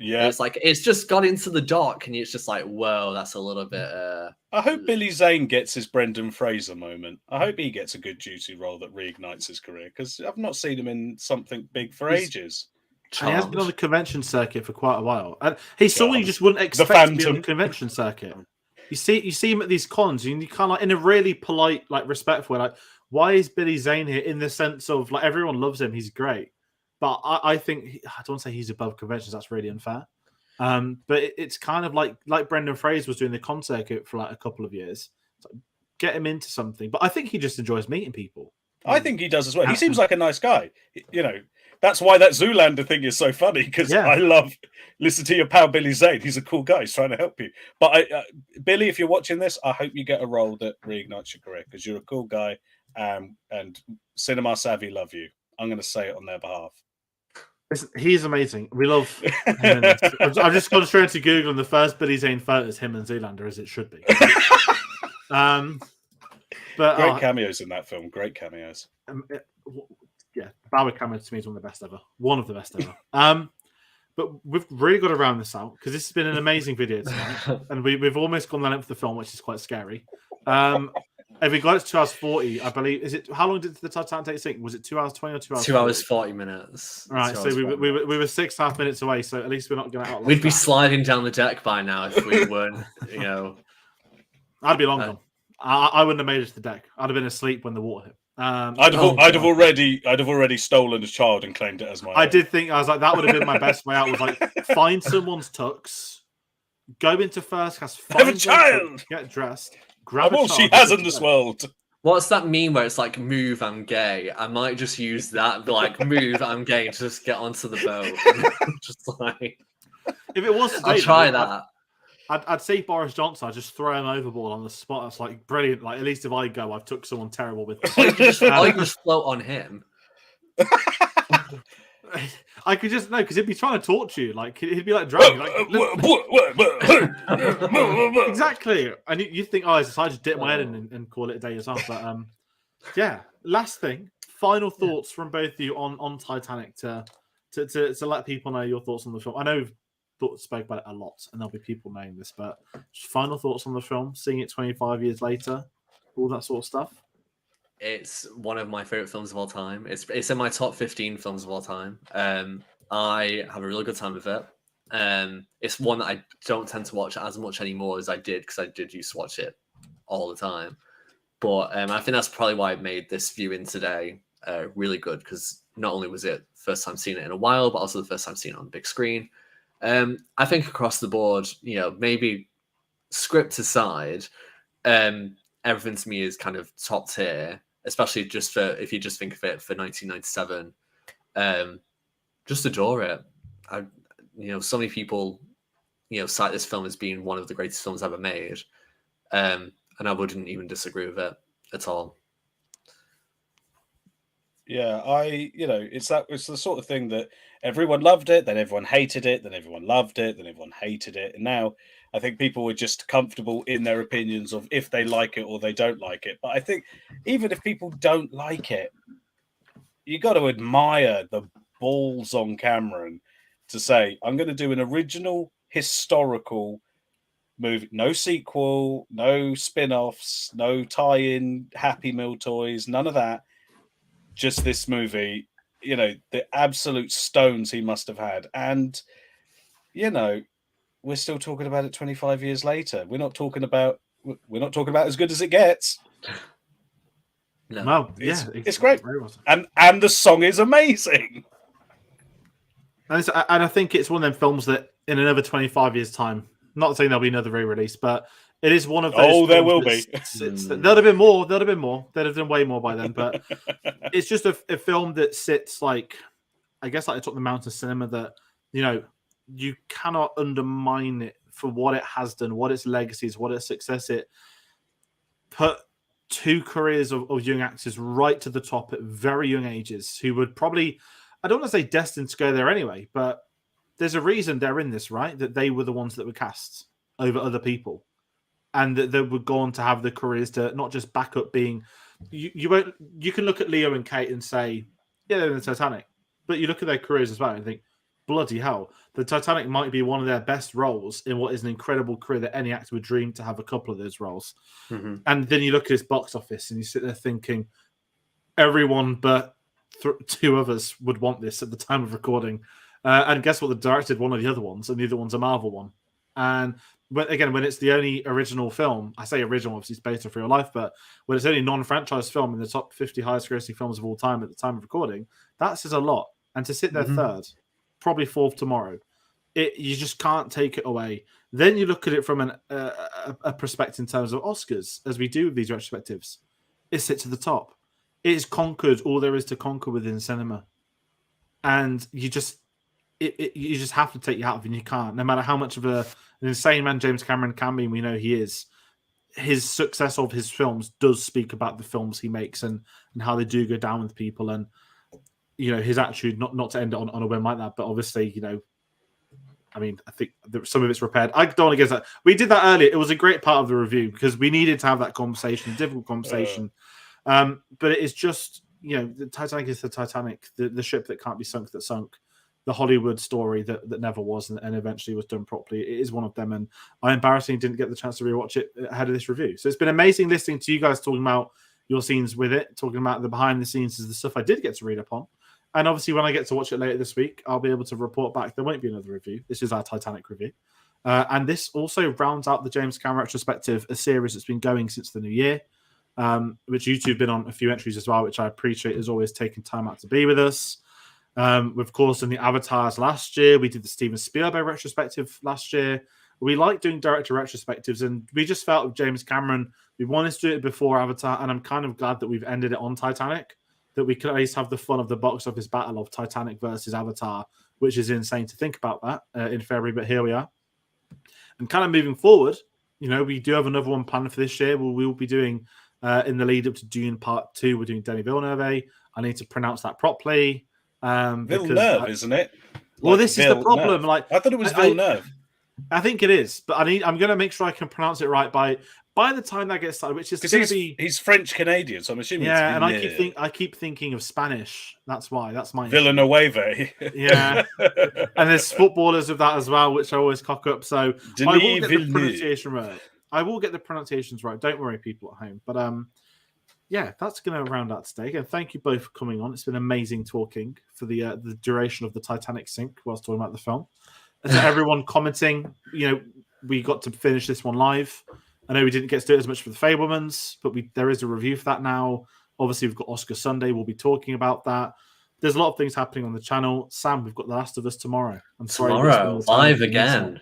Yeah, and it's like it's just got into the dock, and it's just like, whoa, that's a little bit. I hope Billy Zane gets his Brendan Fraser moment. I hope he gets a good juicy role that reignites his career, because I've not seen him in something big for ages. And he has been on the convention circuit for quite a while. And he's someone you just wouldn't expect to be on the convention circuit. You see him at these cons, and you kind of, like, in a really polite, like, respectful way, like, why is Billy Zane here? In the sense of, like, everyone loves him, he's great. But I think, I don't want to say he's above conventions, that's really unfair. But it's kind of like Brendan Fraser was doing the con circuit for like a couple of years. So get him into something. But I think he just enjoys meeting people. I think he does as well. He seems like a nice guy. That's why that Zoolander thing is so funny, because I love, listen to your pal Billy Zane. He's a cool guy. He's trying to help you. But Billy, if you're watching this, I hope you get a role that reignites your career, because you're a cool guy, and Cinema Savvy love you. I'm going to say it on their behalf. He's amazing. We love him. I've just gone straight to Google, and the first Billy Zane photo is him and Zoolander, as it should be. But great cameos in that film. Great cameos. Yeah, Bauer cameo to me is one of the best ever. One of the best ever. But we've really got to round this out, because this has been an amazing video tonight, and we've almost gone the length of the film, which is quite scary. If we got it to 2 hours 40, I believe. Is it? How long did the Titanic take sink? Was it 2 hours 20 or 2 hours? 2 hours 40 minutes. Right, so we were 6.5 minutes away. So at least we're not going to. We'd be sliding down the deck by now if we weren't. I'd be long gone. I wouldn't have made it to the deck. I'd have been asleep when the water hit. I'd have already stolen a child and claimed it as my own. I did think, I was like, that would have been my best way out. Was like, find someone's tux, go into first class, have a child, get dressed, grab all a child. She has in this world. What's that meme where it's like, move, I'm gay? I might just use that, like, move, I'm gay, to just get onto the boat. Just like, if it was today, I'll try that. I'd say Boris Johnson. I'd just throw him overboard on the spot. That's like brilliant. Like, at least if I go, I've took someone terrible with me. Or you can just float on him. I could just because he'd be trying to torture you. Like, he'd be like drowning. Exactly. And you think, oh, I decided to dip my head in and call it a day as well. But yeah. Last thing, final thoughts from both of you on Titanic to let people know your thoughts on the film. I know we've spoke about it a lot, and there'll be people knowing this, but just final thoughts on the film, seeing it 25 years later, all that sort of stuff. It's one of my favorite films of all time. It's in my top 15 films of all time. I have a really good time with it. It's one that I don't tend to watch as much anymore as I did, because I did used to watch it all the time. But I think that's probably why I made this viewing today really good, because not only was it first time seeing it in a while, but also the first time seeing it on the big screen. I think across the board, maybe script aside, everything to me is kind of top tier, especially just for, if you just think of it for 1997. Just adore it. So many people, cite this film as being one of the greatest films ever made. And I wouldn't even disagree with it at all. Yeah, it's the sort of thing that everyone loved it, then everyone hated it, then everyone loved it, then everyone hated it. And now I think people are just comfortable in their opinions of if they like it or they don't like it. But I think even if people don't like it, you got to admire the balls on Cameron to say, I'm going to do an original historical movie, no sequel, no spin-offs, no tie-in Happy Meal toys, none of that. Just this movie, the absolute stones he must have had. And, we're still talking about it 25 years later. We're not talking about as good as it gets. No. Well, it's great. And the song is amazing. And I think it's one of them films that in another 25 years' time, not saying there'll be another re-release, but it is one of those. Oh, there will be. There'll have been more. There'll have been more. They'd have done way more by then. But it's just a film that sits like, I guess, like I talk the mountain cinema that, you cannot undermine it for what it has done, what its legacy is, what its success. It put two careers of young actors right to the top at very young ages who would probably, I don't want to say destined to go there anyway, but there's a reason they're in this, right? That they were the ones that were cast over other people. And that they would go on to have the careers to not just back up being. You can look at Leo and Kate and say, yeah, they're in the Titanic, but you look at their careers as well and think, bloody hell, the Titanic might be one of their best roles in what is an incredible career that any actor would dream to have a couple of those roles. Mm-hmm. And then you look at his box office and you sit there thinking, everyone but two others would want this at the time of recording. And guess what? The director did one of the other ones, and the other one's a Marvel one. And when it's the only original film, I say original, obviously it's based off real life, but when it's only non-franchise film in the top 50 highest grossing films of all time at the time of recording, that says a lot. And to sit there third, probably fourth tomorrow, you just can't take it away. Then you look at it from a perspective in terms of Oscars, as we do with these retrospectives. It sits at the top. It has conquered all there is to conquer within cinema. And you just have to take your hat off, and you can't. No matter how much of an insane man James Cameron can be, and we know he is, his success of his films does speak about the films he makes and how they do go down with people. And, his attitude, not to end it on a whim like that, but obviously, I think some of it's repaired. I don't want to get that. We did that earlier. It was a great part of the review because we needed to have that conversation, difficult conversation. But it is just, the Titanic is the Titanic, the ship that can't be sunk that sunk. The Hollywood story that never was and eventually was done properly. It is one of them, and I embarrassingly didn't get the chance to rewatch it ahead of this review. So it's been amazing listening to you guys talking about your scenes with it, talking about the behind the scenes is the stuff I did get to read up on. And obviously when I get to watch it later this week, I'll be able to report back. There won't be another review. This is our Titanic review. And this also rounds out the James Cameron Retrospective, a series that's been going since the new year, which you two have been on a few entries as well, which I appreciate as always taking time out to be with us. We've, of course, done the Avatars last year. We did the Steven Spielberg retrospective last year. We like doing director retrospectives, and we just felt with James Cameron, we wanted to do it before Avatar, and I'm kind of glad that we've ended it on Titanic, that we can at least have the fun of the box office battle of Titanic versus Avatar, which is insane to think about that in February, but here we are. And kind of moving forward, we do have another one planned for this year. We will be doing, in the lead up to Dune Part 2, we're doing Denis Villeneuve. I need to pronounce that properly. Villeneuve, isn't it? Well, this is the problem. Like, I thought it was Villeneuve. I think it is, but I'm going to make sure I can pronounce it right by the time that gets started, which is going to be. He's French Canadian, so I'm assuming. Yeah, and I keep thinking of Spanish. That's why. That's my Villanueva. Yeah, and there's footballers of that as well, which I always cock up. So Denis I will get Villeneuve. the pronunciation right. I will get the pronunciations right. Don't worry, people at home. But yeah, that's going to round out today. Again, thank you both for coming on. It's been amazing talking for the duration of the Titanic sink whilst talking about the film. And to everyone commenting, we got to finish this one live. I know we didn't get to do it as much for the Fablemans, but there is a review for that now. Obviously, we've got Oscar Sunday. We'll be talking about that. there's a lot of things happening on the channel. Sam, we've got The Last of Us tomorrow. I'm sorry, Tomorrow, live again.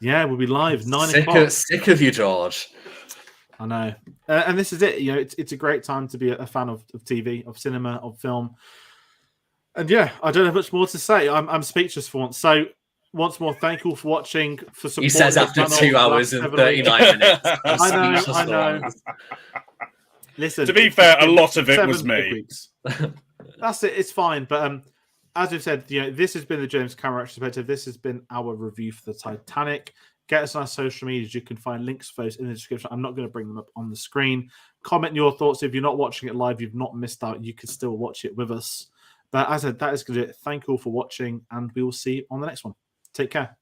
Yeah, we'll be live 9 o'clock. Sick of you, George. I know, and this is it. You know, it's a great time to be a fan of TV, of cinema, of film. And yeah, I don't have much more to say. I'm speechless for once. So once more, thank you all for watching. For supporting He says after 2 hours and 39 minutes. I know. Listen, to be fair, a lot of it was me. Weeks. That's it. It's fine. But as we've said, you know, this has been the James Cameron Retrospective. This has been our review for the Titanic. Get us on our social medias. You can find links for those in the description. I'm not going to bring them up on the screen. Comment your thoughts. If you're not watching it live, you've not missed out. You can still watch it with us. But as I said, that is going to do it. Thank you all for watching, and we will see you on the next one. Take care.